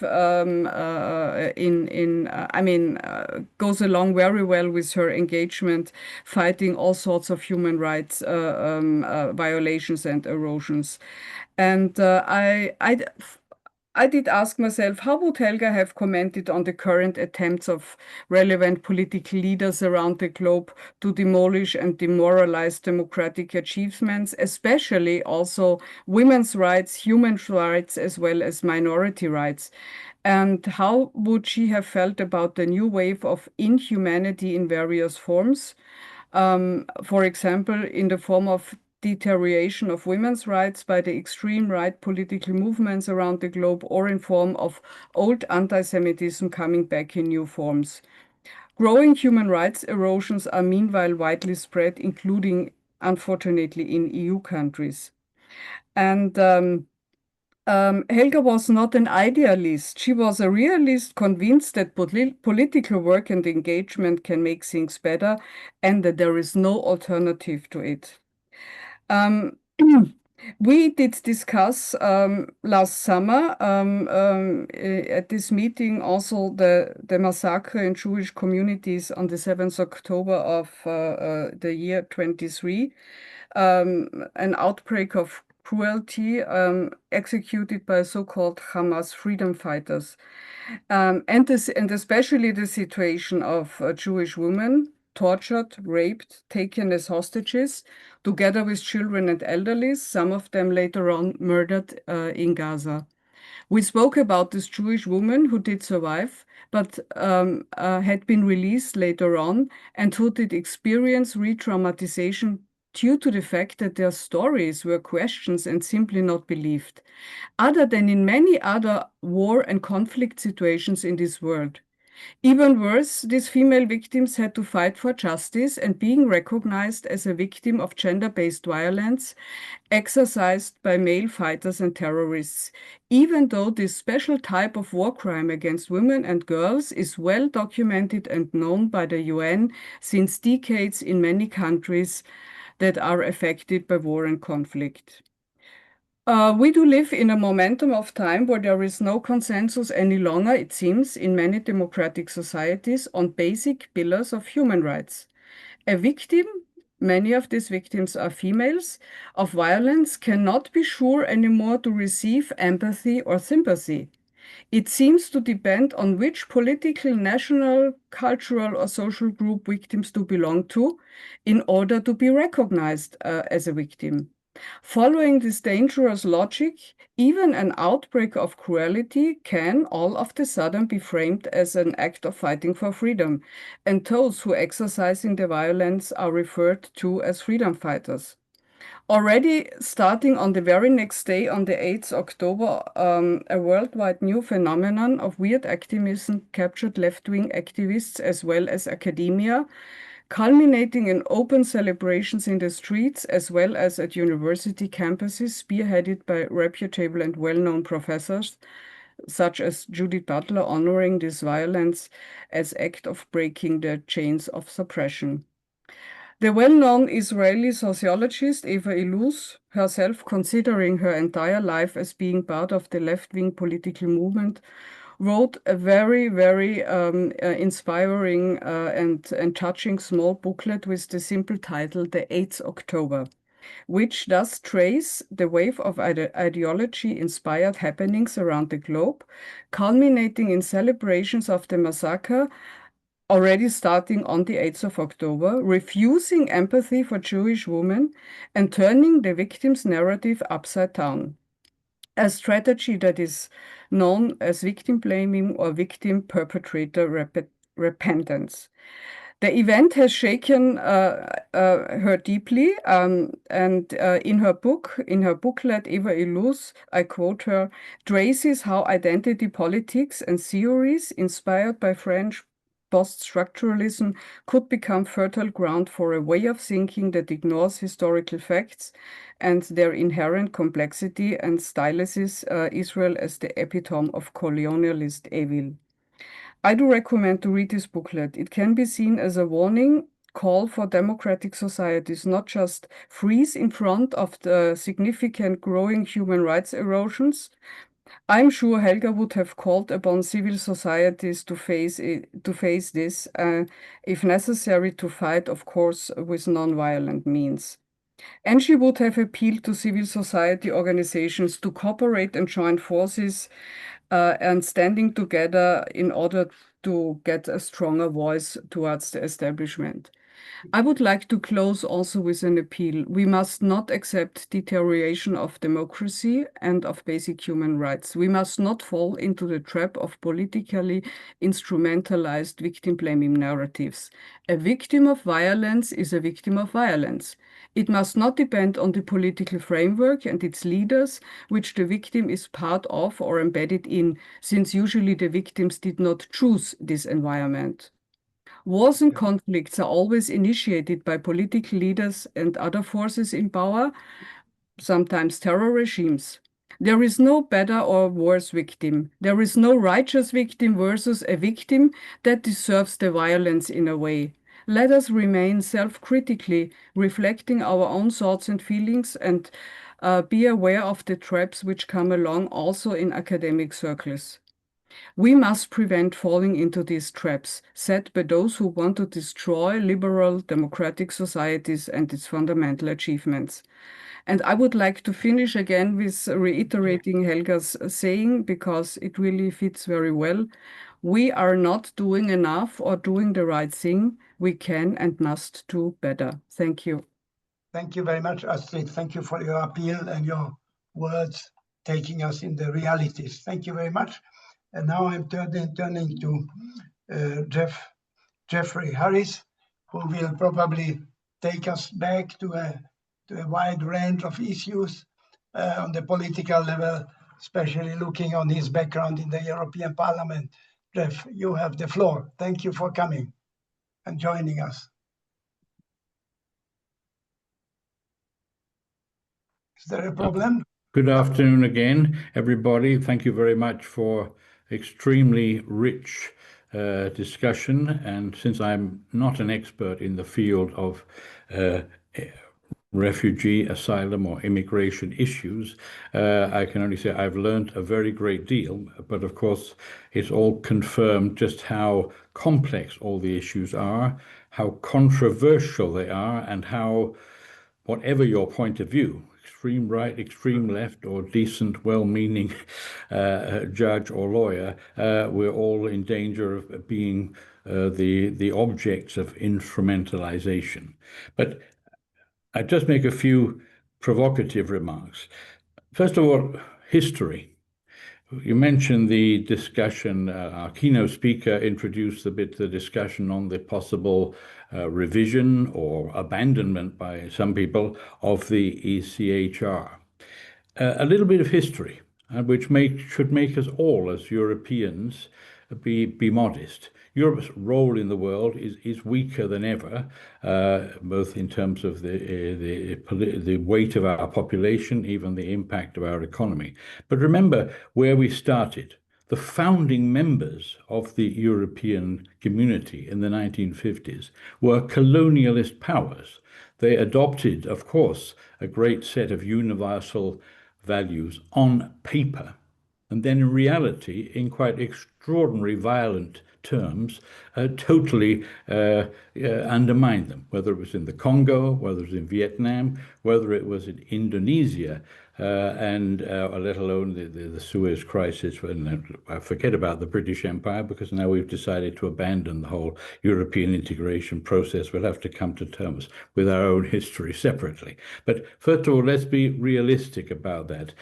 goes along very well with her engagement fighting all sorts of human rights violations and erosions. And I did ask myself, how would Helga have commented on the current attempts of relevant political leaders around the globe to demolish and demoralize democratic achievements, especially also women's rights, human rights, as well as minority rights? And how would she have felt about the new wave of inhumanity in various forms? For example, in the form of deterioration of women's rights by the extreme right political movements around the globe, or in form of old anti-Semitism coming back in new forms. Growing human rights erosions are meanwhile widely spread, including, unfortunately, in EU countries. And Helga was not an idealist. She was a realist, convinced that political work and engagement can make things better and that there is no alternative to it. We did discuss last summer at this meeting also the massacre in Jewish communities on the 7th October of the year 23, an outbreak of cruelty executed by so-called Hamas freedom fighters, and especially the situation of Jewish women tortured, raped, taken as hostages, together with children and elderly, some of them later on murdered in Gaza. We spoke about this Jewish woman who did survive, but had been released later on, and who did experience re-traumatization due to the fact that their stories were questioned and simply not believed, other than in many other war and conflict situations in this world. Even worse, these female victims had to fight for justice and being recognized as a victim of gender-based violence exercised by male fighters and terrorists, even though this special type of war crime against women and girls is well documented and known by the UN since decades in many countries that are affected by war and conflict. We do live in a momentum of time where there is no consensus any longer, it seems, in many democratic societies on basic pillars of human rights. A victim, many of these victims are females, of violence cannot be sure anymore to receive empathy or sympathy. It seems to depend on which political, national, cultural, or social group victims do belong to in order to be recognized as a victim. Following this dangerous logic, even an outbreak of cruelty can all of a sudden be framed as an act of fighting for freedom, and those who exercising the violence are referred to as freedom fighters. Already starting on the very next day, on the 8th October, a worldwide new phenomenon of weird activism captured left-wing activists as well as academia, culminating in open celebrations in the streets as well as at university campuses, spearheaded by reputable and well-known professors, such as Judith Butler, honoring this violence as act of breaking the chains of suppression. The well-known Israeli sociologist Eva Illouz, herself considering her entire life as being part of the left-wing political movement, wrote a very, very inspiring and touching small booklet with the simple title, The 8th October, which does trace the wave of ideology-inspired happenings around the globe, culminating in celebrations of the massacre already starting on the 8th of October, refusing empathy for Jewish women and turning the victim's narrative upside down. a strategy that is known as victim blaming or victim perpetrator repentance. The event has shaken her deeply, and in her booklet, Eva Illouz, I quote her, traces how identity politics and theories inspired by French post-structuralism could become fertile ground for a way of thinking that ignores historical facts and their inherent complexity and stylizes Israel as the epitome of colonialist evil. I do recommend to read this booklet. It can be seen as a warning call for democratic societies, not just freeze in front of the significant growing human rights erosions. I'm sure Helga would have called upon civil societies to face this, if necessary, to fight, of course, with non-violent means. And she would have appealed to civil society organizations to cooperate and join forces and standing together in order to get a stronger voice towards the establishment. I would like to close also with an appeal. We must not accept deterioration of democracy and of basic human rights. We must not fall into the trap of politically instrumentalized victim-blaming narratives. A victim of violence is a victim of violence. It must not depend on the political framework and its leaders, which the victim is part of or embedded in, since usually the victims did not choose this environment. Wars and conflicts are always initiated by political leaders and other forces in power, sometimes terror regimes. There is no better or worse victim. There is no righteous victim versus a victim that deserves the violence in a way. Let us remain self-critically reflecting our own thoughts and feelings and be aware of the traps which come along also in academic circles. We must prevent falling into these traps set by those who want to destroy liberal democratic societies and its fundamental achievements. And I would like to finish again with reiterating Helga's saying, because it really fits very well. We are not doing enough or doing the right thing. We can and must do better. Thank you. Thank you very much, Astrid. Thank you for your appeal and your words taking us in the realities. Thank you very much. And now I'm turning to Jeffrey Harris, who will probably take us back to a wide range of issues on the political level, especially looking on his background in the European Parliament. Jeff, you have the floor. Thank you for coming and joining us. Is there a problem? Good afternoon again, everybody. Thank you very much for extremely rich discussion. And since I'm not an expert in the field of refugee, asylum, or immigration issues, I can only say I've learned a very great deal. But of course, it's all confirmed just how complex all the issues are, how controversial they are, and how, whatever your point of view, extreme right, extreme left, or decent, well-meaning judge or lawyer, we're all in danger of being the objects of instrumentalization. But I just make a few provocative remarks. First of all, history. You mentioned the discussion, our keynote speaker introduced a bit the discussion on the possible revision or abandonment by some people of the ECHR. A little bit of history, which should make us all as Europeans be modest. Europe's role in the world is weaker than ever, both in terms of the weight of our population, even the impact of our economy. But remember where we started. The founding members of the European community in the 1950s were colonialist powers. They adopted, of course, a great set of universal values on paper, and then in reality, in quite extraordinary violent terms, totally undermined them, whether it was in the Congo, whether it was in Vietnam, whether it was in Indonesia, and let alone the Suez crisis. When I forget about the British Empire, because now we've decided to abandon the whole European integration process. We'll have to come to terms with our own history separately. But first of all, let's be realistic about that.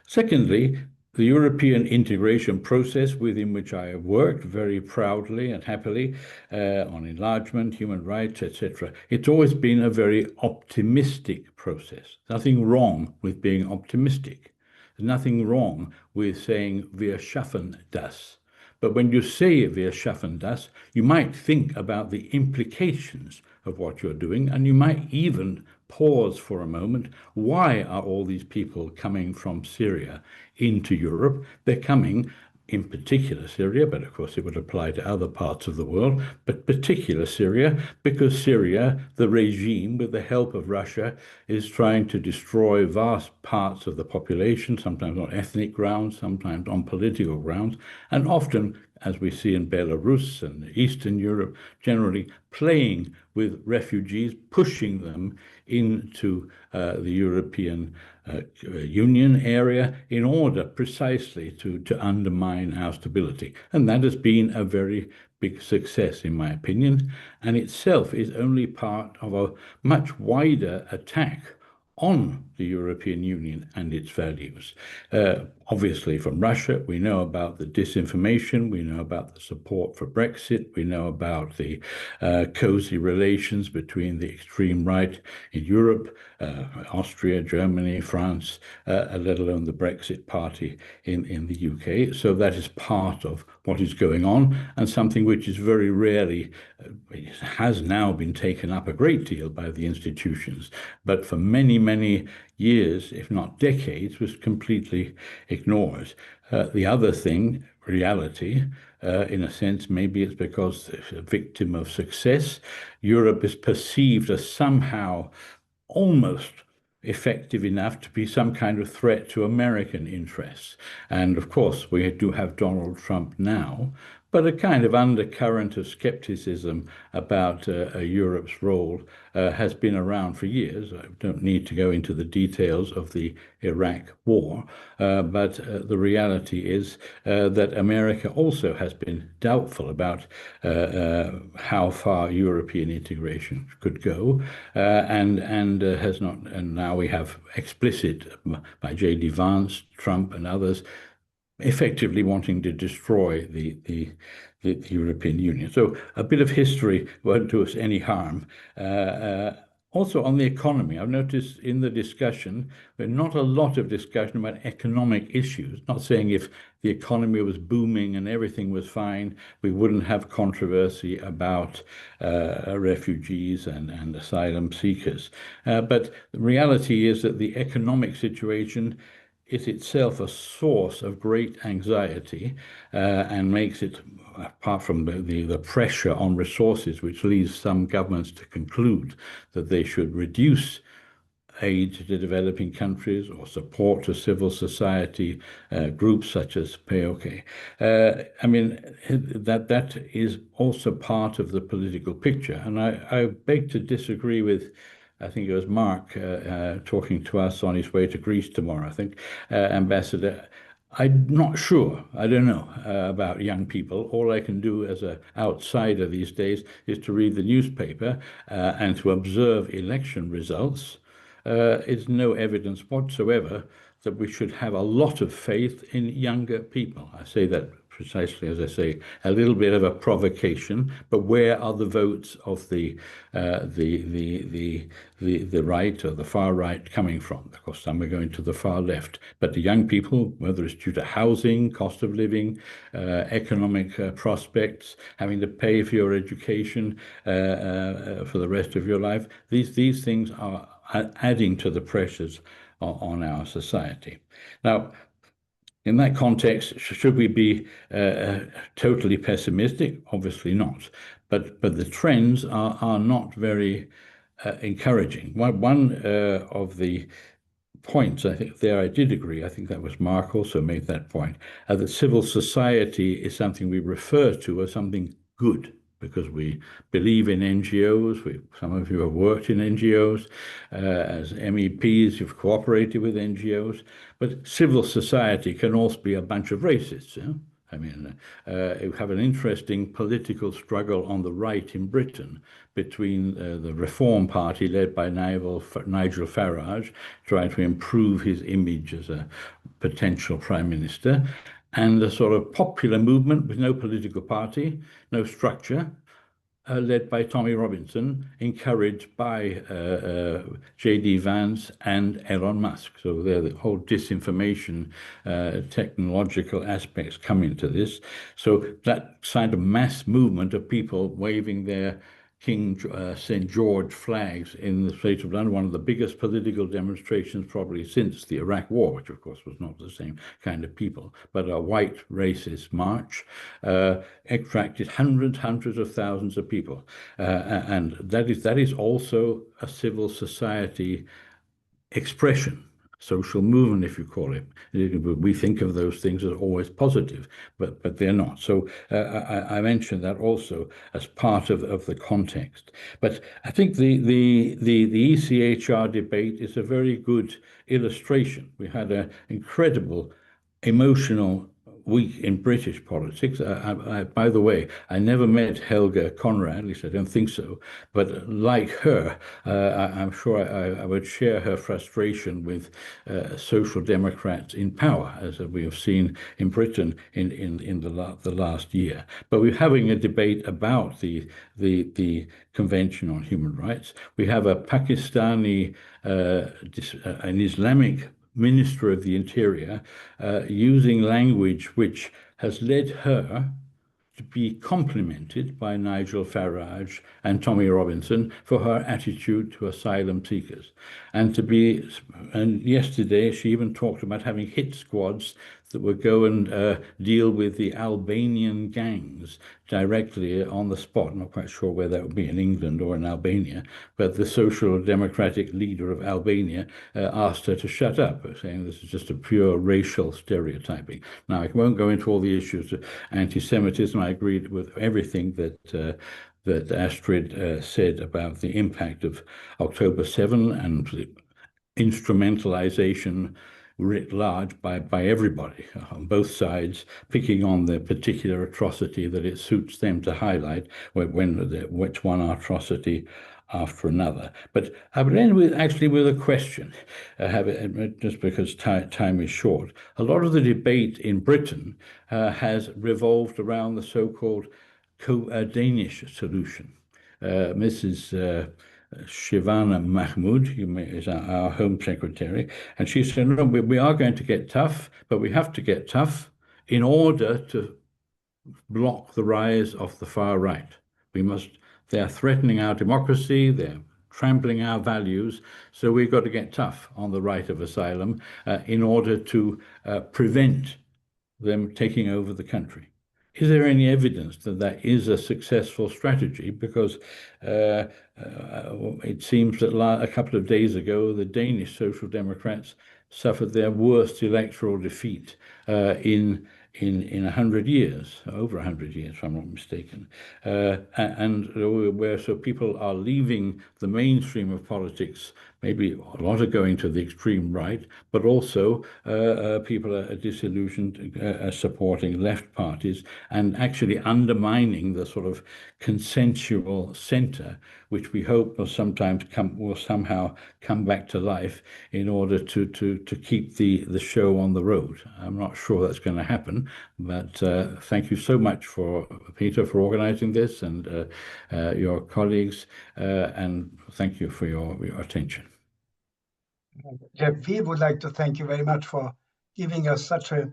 Secondly, the European integration process within which I have worked very proudly and happily on enlargement, human rights, etc. It's always been a very optimistic process. Nothing wrong with being optimistic. There's nothing wrong with saying wir schaffen das. But when you say wir schaffen das, you might think about the implications of what you're doing, and you might even pause for a moment. Why are all these people coming from Syria into Europe? They're coming, in particular Syria, but of course it would apply to other parts of the world, but particular Syria, because Syria, the regime, with the help of Russia, is trying to destroy vast parts of the population, sometimes on ethnic grounds, sometimes on political grounds, and often, as we see in Belarus and Eastern Europe, generally playing with refugees, pushing them into the European Union area in order precisely to undermine our stability. And that has been a very big success, in my opinion, and itself is only part of a much wider attack on the European Union and its values. Obviously, from Russia, we know about the disinformation, we know about the support for Brexit, we know about the cozy relations between the extreme right in Europe, Austria, Germany, France, let alone the Brexit party in the UK. So that is part of what is going on, and something which is very rarely, has now been taken up a great deal by the institutions, but for many, many years, if not decades, was completely ignored. The other thing, reality, in a sense, maybe it's because a victim of success, Europe is perceived as somehow almost effective enough to be some kind of threat to American interests. And of course, we do have Donald Trump now, but a kind of undercurrent of skepticism about Europe's role has been around for years. I don't need to go into the details of the Iraq war, but the reality is that America also has been doubtful about how far European integration could go, and has not. And now we have explicit by J.D. Vance, Trump, and others effectively wanting to destroy the European Union. So a bit of history won't do us any harm. Also on the economy, I've noticed in the discussion, but not a lot of discussion about economic issues. Not saying if the economy was booming and everything was fine, we wouldn't have controversy about refugees and asylum seekers. But the reality is that the economic situation is itself a source of great anxiety and makes it, apart from the pressure on resources, which leads some governments to conclude that they should reduce aid to developing countries or support to civil society groups such as POK. I mean, that is also part of the political picture. And I beg to disagree with, I think it was Mark talking to us on his way to Greece tomorrow, I think, Ambassador. I'm not sure, I don't know about young people. All I can do as an outsider these days is to read the newspaper and to observe election results. It's no evidence whatsoever that we should have a lot of faith in younger people. I say that precisely, as I say, a little bit of a provocation, but where are the votes of the right or the far right coming from? Of course, some are going to the far left, but the young people, whether it's due to housing, cost of living, economic prospects, having to pay for your education for the rest of your life, these things are adding to the pressures on our society. Now, in that context, should we be totally pessimistic? Obviously not. But the trends are not very encouraging. One of the points, I think there I did agree, I think that was Mark also made that point, that civil society is something we refer to as something good, because we believe in NGOs. Some of you have worked in NGOs. As MEPs, you've cooperated with NGOs. But civil society can also be a bunch of racists. Yeah? I mean, you have an interesting political struggle on the right in Britain between the Reform Party led by Nigel Farage, trying to improve his image as a potential prime minister, and a sort of popular movement with no political party, no structure, led by Tommy Robinson, encouraged by J.D. Vance and Elon Musk. So there, the whole disinformation, technological aspects come into this. So that kind of mass movement of people waving their King St. George flags in the streets of London, one of the biggest political demonstrations probably since the Iraq War, which of course was not the same kind of people, but a white racist march, attracted hundreds of thousands of people. And that is also a civil society expression, social movement, if you call it. We think of those things as always positive, but they're not. So I mentioned that also as part of the context. But I think the ECHR debate is a very good illustration. We had an incredible emotional week in British politics. By the way, I never met Helga Konrad, at least I don't think so, but like her, I'm sure I would share her frustration with social democrats in power, as we have seen in Britain in the last year. But we're having a debate about the Convention on Human Rights. We have a Pakistani, an Islamic Minister of the Interior, using language which has led her to be complimented by Nigel Farage and Tommy Robinson for her attitude to asylum seekers. And yesterday she even talked about having hit squads that would go and deal with the Albanian gangs directly on the spot. I'm not quite sure where that would be, in England or in Albania, but the social democratic leader of Albania asked her to shut up, saying this is just a pure racial stereotyping. Now, I won't go into all the issues of anti-Semitism. I agreed with everything that Astrid said about the impact of October 7 and the instrumentalization writ large by everybody on both sides, picking on the particular atrocity that it suits them to highlight, which one atrocity after another. But I would end with a question, just because time is short. A lot of the debate in Britain has revolved around the so-called Danish solution. Mrs. Shivana Mahmood is our Home Secretary, and she said, no, we are going to get tough, but we have to get tough in order to block the rise of the far right. They're threatening our democracy, they're trampling our values, so we've got to get tough on the right of asylum in order to prevent them taking over the country. Is there any evidence that that is a successful strategy? Because it seems that a couple of days ago, the Danish Social Democrats suffered their worst electoral defeat in 100 years, over 100 years, if I'm not mistaken. And where so people are leaving the mainstream of politics, maybe a lot are going to the extreme right, but also people are disillusioned, supporting left parties and actually undermining the sort of consensual center, which we hope will somehow come back to life in order to keep the show on the road. I'm not sure that's going to happen, but thank you so much, Peter, for organizing this, and your colleagues, and thank you for your attention. Jeff, we would like to thank you very much for giving us such a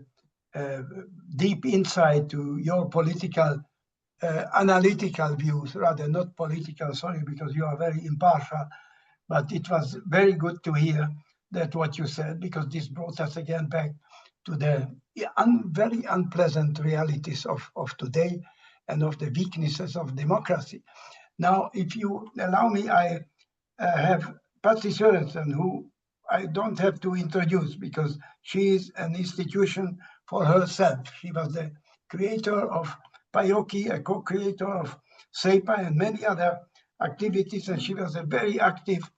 deep insight to your political, analytical views, rather not political, sorry, because you are very impartial, but it was very good to hear that what you said, because this brought us again back to the very unpleasant realities of today and of the weaknesses of democracy. Now, if you allow me, I have Patsy Sørensen, who I don't have to introduce because she is an institution for herself. She was the creator of PAYOKI, a co-creator of CEIPA and many other activities, and she was a very active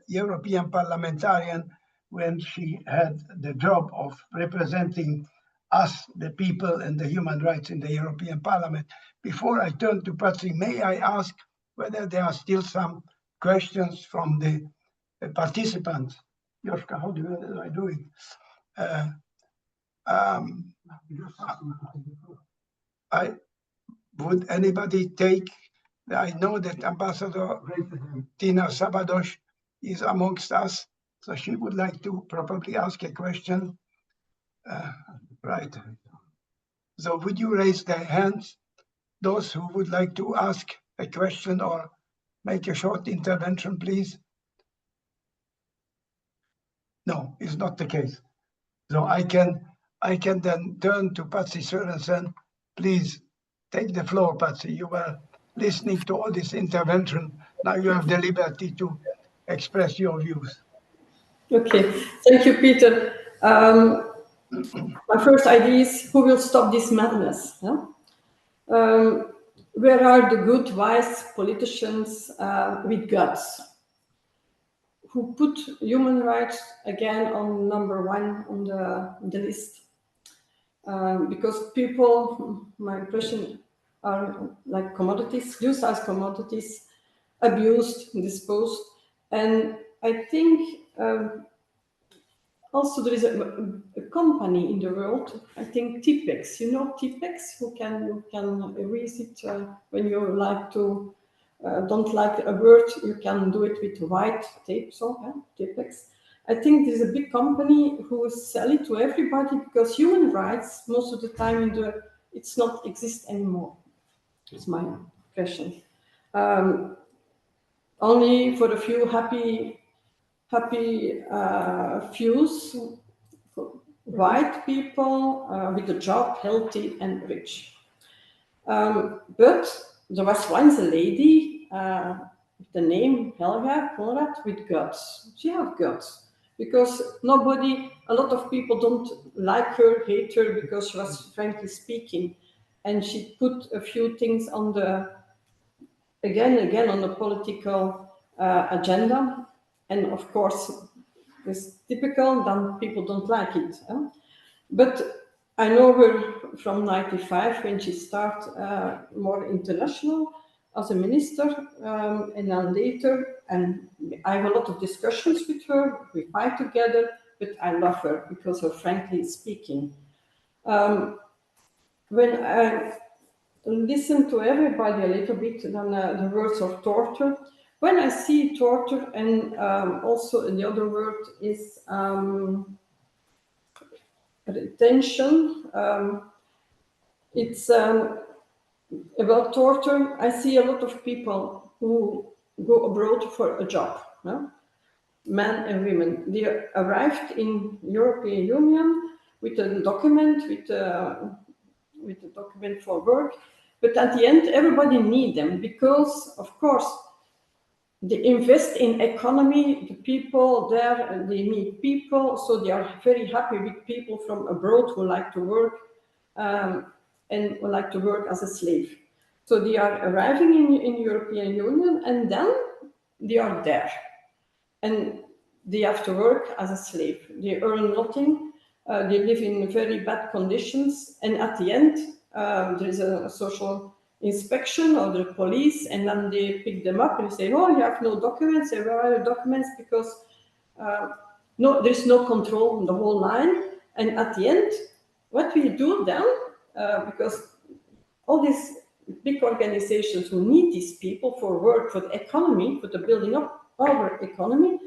European parliamentarian when she had the job of representing us, the people, and the human rights in the European Parliament. Before I turn to Patsy, may I ask whether there are still some questions from the participants? Joshka, how do I do it? Would anybody take? I know that Ambassador Tina Sabados is amongst us, so she would like to probably ask a question. Right. So would you raise their hands, those who would like to ask a question or make a short intervention, please? No, it's not the case. So I can then turn to Patsy Sørensen. Please take the floor, Patsy. You were listening to all this intervention. Now you have the liberty to express your views. Okay, thank you, Peter. My first idea is, who will stop this madness? Yeah? Where are the good, wise politicians with guts, who put human rights again on #1 on the list? Because people, my impression, are like commodities, used as commodities, abused, disposed. And I think also there is a company in the world, I think Tipex, you know Tipex, you can erase it when you like to, don't like a word, you can do it with white tape, so yeah, Tipex. I think there's a big company who sell it to everybody because human rights, most of the time it's not exist anymore. It's my impression. Only for a few happy fews, white people with a job, healthy and rich. But there was once a lady with the name Helga Konrad with guts. She had guts. Because a lot of people don't like her, hate her, because she was frankly speaking. And she put a few things on again on the political agenda. And of course, it's typical, then people don't like it. Huh? But I know her from '95 when she started more international as a minister, and then later, and I have a lot of discussions with her, we fight together, but I love her because of frankly speaking. When I listen to everybody a little bit, then the words of torture, when I see torture, and also the other word is retention, it's about torture. I see a lot of people who go abroad for a job, no? Men and women. They arrived in European Union with a document, with a document for work, but at the end, everybody needs them because, of course, they invest in economy, the people there, they meet people, so they are very happy with people from abroad who like to work and who like to work as a slave. So they are arriving in European Union and then they are there. And they have to work as a slave. They earn nothing, they live in very bad conditions, and at the end, there is a social inspection of the police, and then they pick them up and say, oh, you have no documents. Say, where are your documents? Because there's no control on the whole line. And at the end, what we do then, because all these big organizations who need these people for work, for the economy, for the building up our economy,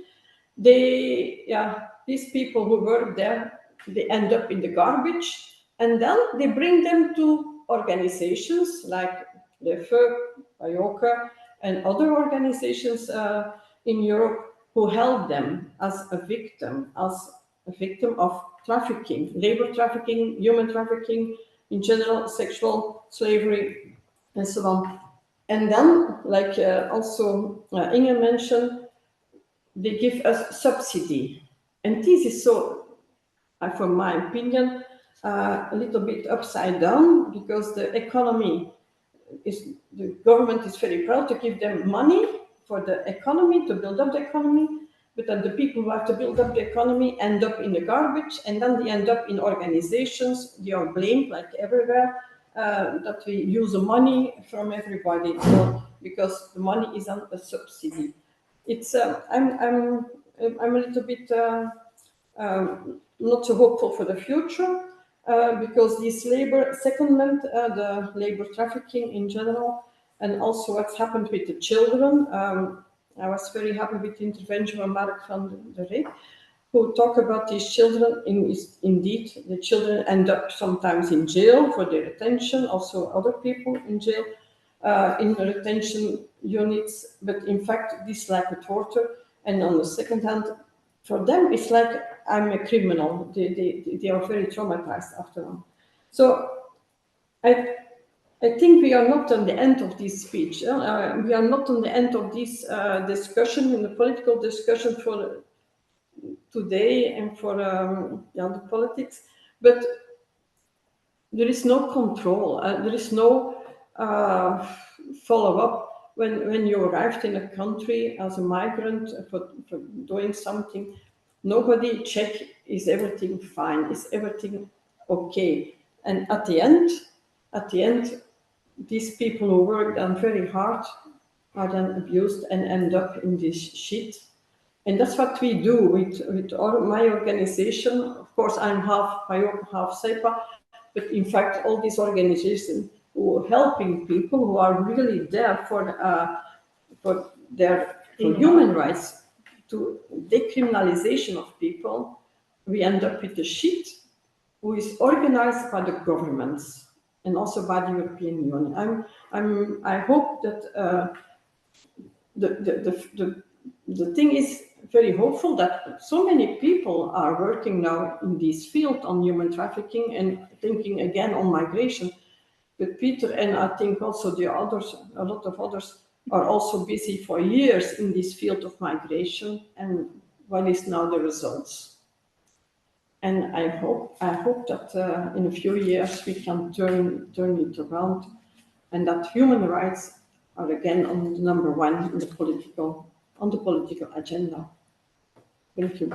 these people who work there, they end up in the garbage, and then they bring them to organizations like the IOCA and other organizations in Europe who help them as a victim of trafficking, labor trafficking, human trafficking, in general, sexual slavery, and so on. And then, like also Inge mentioned, they give us subsidy. And this is so, from my opinion, a little bit upside down, because the government is very proud to give them money for the economy, to build up the economy, but then the people who have to build up the economy end up in the garbage, and then they end up in organizations. They are blamed, like everywhere, that we use the money from everybody, so, because the money is on a subsidy. It's I'm a little bit not so hopeful for the future because this labor secondment, the labor trafficking in general, and also what's happened with the children. I was very happy with the intervention of Mark van der Rey, who talk about these children. Indeed, the children end up sometimes in jail for their retention, also other people in jail, in retention units, but in fact, this is like a torture. And on the second hand, for them, it's like I'm a criminal. They are very traumatized after all. So I think we are not on the end of this speech. We are not on the end of this discussion, in the political discussion for today and for the politics, but there is no control. There is no follow-up. When you arrived in a country as a migrant for doing something, nobody check, is everything fine? Is everything okay? And at the end, these people who work done very hard are then abused and end up in this shit. And that's what we do with my organization. Of course, I'm half PAYOK, half CEIPA, but in fact, all these organizations who are helping people who are really there for human rights, to decriminalization of people, we end up with the shit who is organized by the governments and also by the European Union. I hope that the thing is very hopeful that so many people are working now in this field on human trafficking and thinking again on migration. But Peter and I think also the others, a lot of others, are also busy for years in this field of migration. And what is now the results? And I hope that in a few years we can turn it around, and that human rights are again on the number one in the political agenda. Thank you.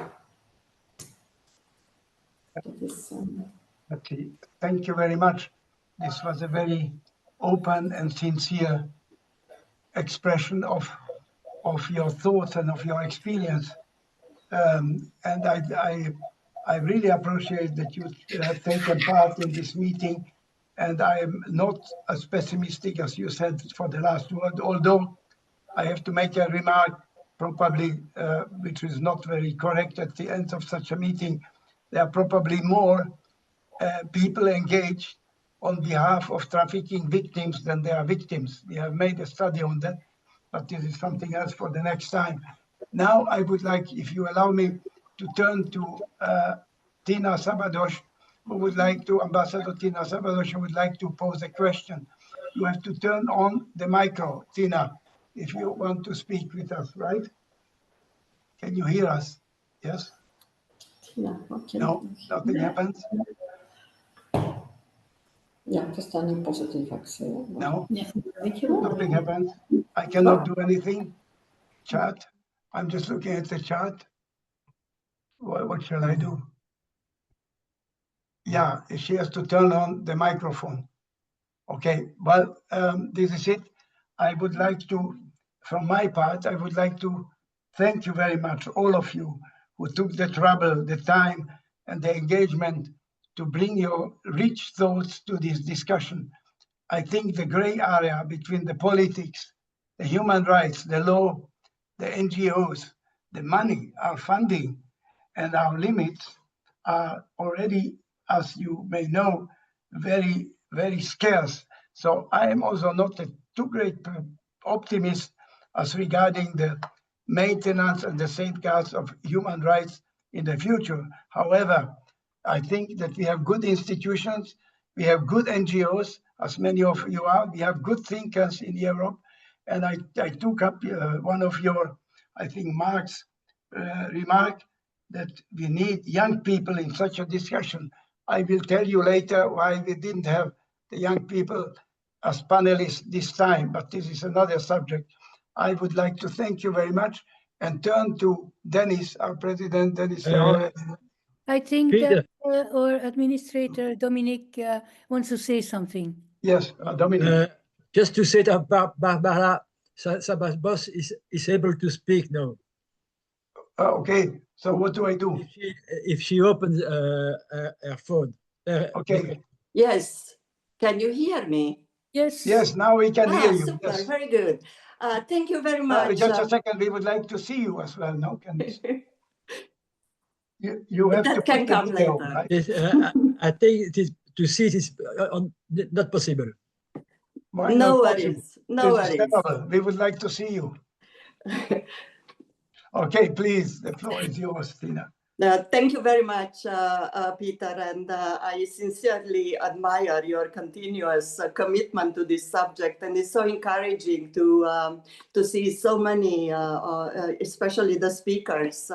Okay, thank you very much. This was a very open and sincere expression of your thoughts and of your experience. And I really appreciate that you have taken part in this meeting. And I am not as pessimistic as you said for the last word, although I have to make a remark, probably which is not very correct at the end of such a meeting. There are probably more people engaged on behalf of trafficking victims than there are victims. We have made a study on that, but this is something else for the next time. Now I would like, if you allow me, to turn to Tina Sabados, who would like to, Ambassador Tina Sabados, who would like to pose a question. You have to turn on the micro, Tina, if you want to speak with us, right? Can you hear us? Yes? Tina, okay. No, nothing happens? Yeah, just standing positive, actually. No? Yes. Nothing happens? I cannot do anything? Chat? I'm just looking at the chat. What shall I do? Yeah, she has to turn on the microphone. Okay, well, this is it. I would like to, from my part, I would like to thank you very much, all of you who took the trouble, the time, and the engagement to bring your rich thoughts to this discussion. I think the gray area between the politics, the human rights, the law, the NGOs, the money, our funding, and our limits are already, as you may know, very, very scarce. So I am also not a too great optimist as regarding the maintenance and the safeguards of human rights in the future. However, I think that we have good institutions, we have good NGOs, as many of you are, we have good thinkers in Europe. And I took up one of your, I think, Mark's remark that we need young people in such a discussion. I will tell you later why we didn't have the young people as panelists this time, but this is another subject. I would like to thank you very much and turn to Dennis, our president, Dennis. I think that our administrator, Dominic, wants to say something. Yes, Dominic. Just to say that Barbara Sabados is able to speak now. Okay, so what do I do? If she opens her phone. Okay. Yes. Can you hear me? Yes. Yes, now we can hear you. Super, Yes. very good. Thank you very much. Just a second, we would like to see you as well. No, can we? You have That to can put the come video, later. right? Yes, I think it is to see it is not possible. Why No not worries. possible? No This is worries. terrible. We would like to see you. Okay, please, the floor is yours, Tina. Thank you very much, Peter, and I sincerely admire your continuous commitment to this subject, and it's so encouraging to see so many, especially the speakers,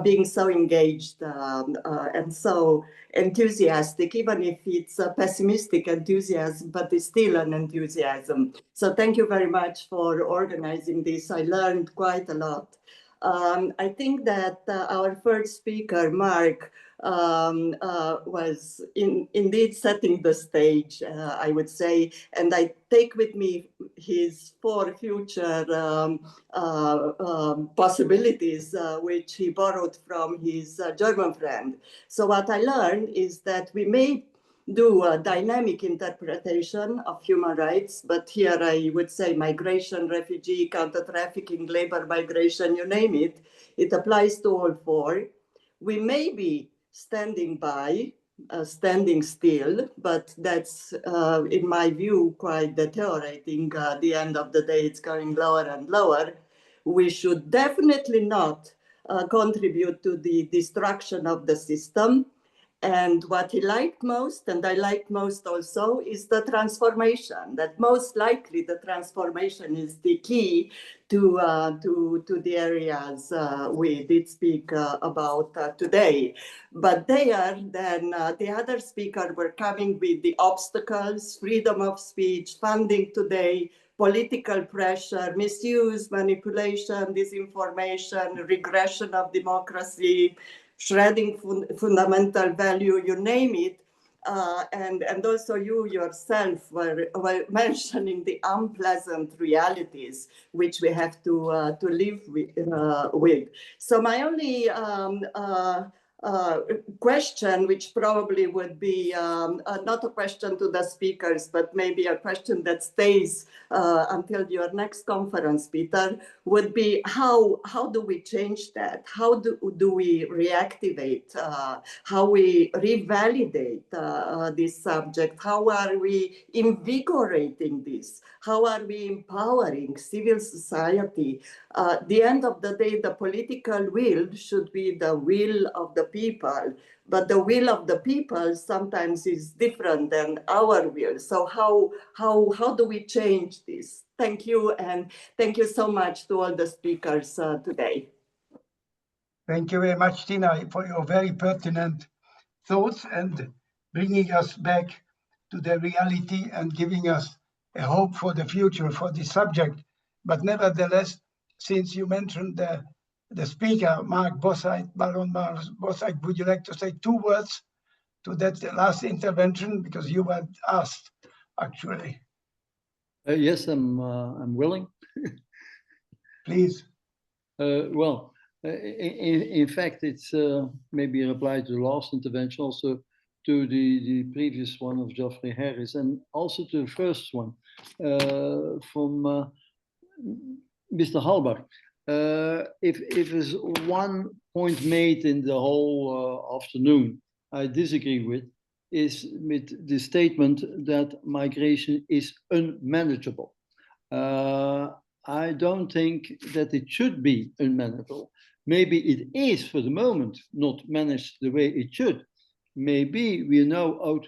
being so engaged and so enthusiastic, even if it's a pessimistic enthusiasm, but it's still an enthusiasm. So thank you very much for organizing this. I learned quite a lot. I think that our first speaker, Mark, was indeed setting the stage, I would say, and I take with me his 4 future possibilities, which he borrowed from his German friend. So what I learned is that we may do a dynamic interpretation of human rights, but here I would say migration, refugee, counter-trafficking, labor migration, you name it, it applies to all 4. We may be standing by, standing still, but that's, in my view, quite deteriorating. At the end of the day, it's going lower and lower. We should definitely not contribute to the destruction of the system. And what he liked most, and I liked most also, is the transformation. That most likely the transformation is the key to the areas we did speak about today. But there, then the other speakers were coming with the obstacles, freedom of speech, funding today, political pressure, misuse, manipulation, disinformation, regression of democracy, shredding fundamental value, you name it. And also you yourself were mentioning the unpleasant realities which we have to live with. So my only question, which probably would be not a question to the speakers, but maybe a question that stays until your next conference, Peter, would be how do we change that? How do we reactivate? How we revalidate this subject? How are we invigorating this? How are we empowering civil society? At the end of the day, the political will should be the will of the people, but the will of the people sometimes is different than our will. So how do we change this? Thank you, and thank you so much to all the speakers today. Thank you very much, Tina, for your very pertinent thoughts and bringing us back to the reality and giving us a hope for the future for this subject. But nevertheless, since you mentioned the speaker, Mark Bossait, Baron Bossait, would you like to say 2 words to that last intervention? Because you were asked, actually. Yes, I'm willing. Please. Well, in fact, it's maybe a reply to the last intervention, also to the previous one of Geoffrey Harris, and also to the first one from Mr. Halbach. If there's one point made in the whole afternoon I disagree with, is with the statement that migration is unmanageable. I don't think that it should be unmanageable. Maybe it is for the moment not managed the way it should. Maybe we know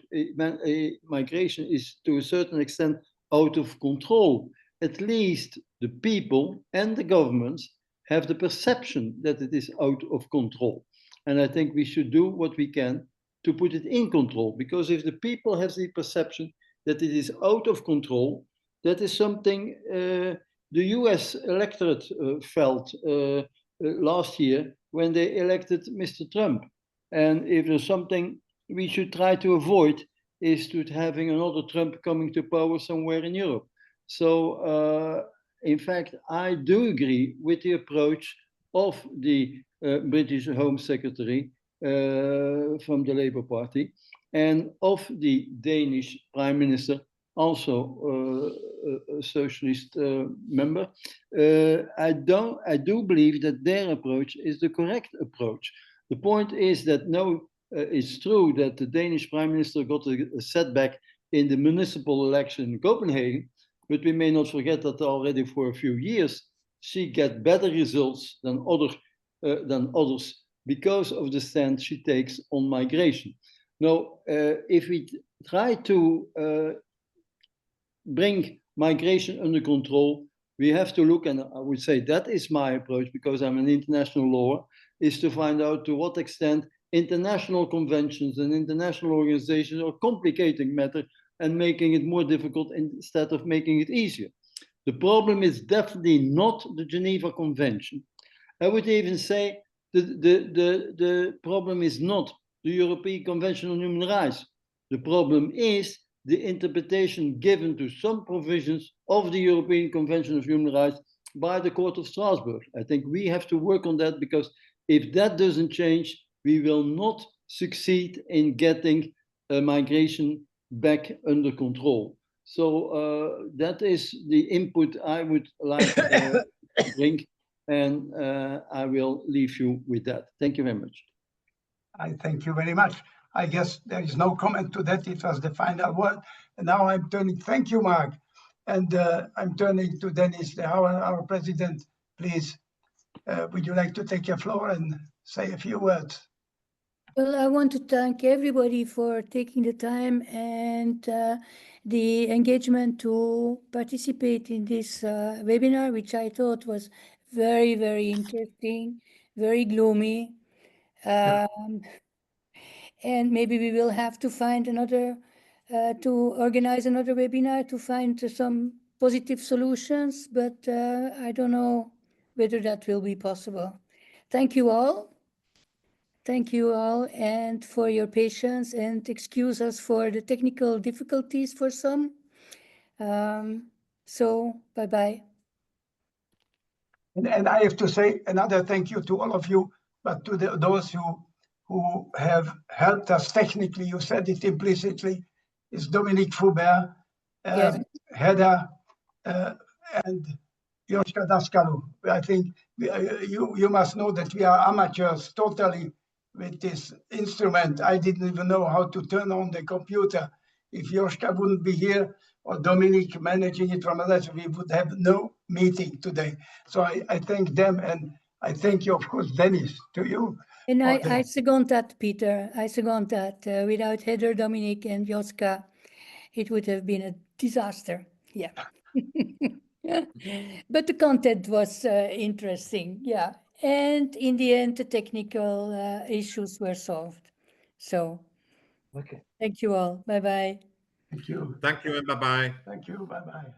migration is to a certain extent out of control. At least the people and the governments have the perception that it is out of control. And I think we should do what we can to put it in control, because if the people have the perception that it is out of control, that is something the US electorate felt last year when they elected Mr. Trump. And if there's something we should try to avoid, is to having another Trump coming to power somewhere in Europe. So, in fact, I do agree with the approach of the British Home Secretary from the Labour Party, and of the Danish Prime Minister, also a socialist member. I do believe that their approach is the correct approach. The point is that it's true that the Danish Prime Minister got a setback in the municipal election in Copenhagen, but we may not forget that already for a few years she got better results than others because of the stand she takes on migration. Now, if we try to bring migration under control, we have to look, and I would say that is my approach because I'm an international lawyer, is to find out to what extent international conventions and international organizations are complicating matter and making it more difficult instead of making it easier. The problem is definitely not the Geneva Convention. I would even say the problem is not the European Convention on Human Rights. The problem is the interpretation given to some provisions of the European Convention of Human Rights by the Court of Strasbourg. I think we have to work on that, because if that doesn't change, we will not succeed in getting migration back under control. So that is the input I would like to bring, and I will leave you with that. Thank you very much. I thank you very much. I guess there is no comment to that. It was the final word. And now I'm turning, thank you, Mark. And I'm turning to Dennis, our president. Please, would you like to take your floor and say a few words? Well, I want to thank everybody for taking the time and the engagement to participate in this webinar, which I thought was very, very interesting, very gloomy. And maybe we will have to find another, to organize another webinar to find some positive solutions, but I don't know whether that will be possible. Thank you all. Thank you all, and for your patience, and excuse us for the technical difficulties for some. So bye-bye. And I have to say another thank you to all of you, but to those who have helped us technically. You said it implicitly. It's Dominique Foubert, Yes. Hedda, and Joska Daskalu. I think you must know that we are amateurs totally with this instrument. I didn't even know how to turn on the computer. If Joska wouldn't be here, or Dominique managing it from others, we would have no meeting today. So I thank them, and I thank you, of course, Dennis, to you. And I second that, Peter. I second that. Without Heather, Dominique, and Joska, it would have been a disaster. Yeah. But the content was interesting. Yeah. And in the end, the technical issues were solved. So, okay. Thank you all. Bye-bye. Thank you. Thank you and bye-bye. Thank you. Bye-bye.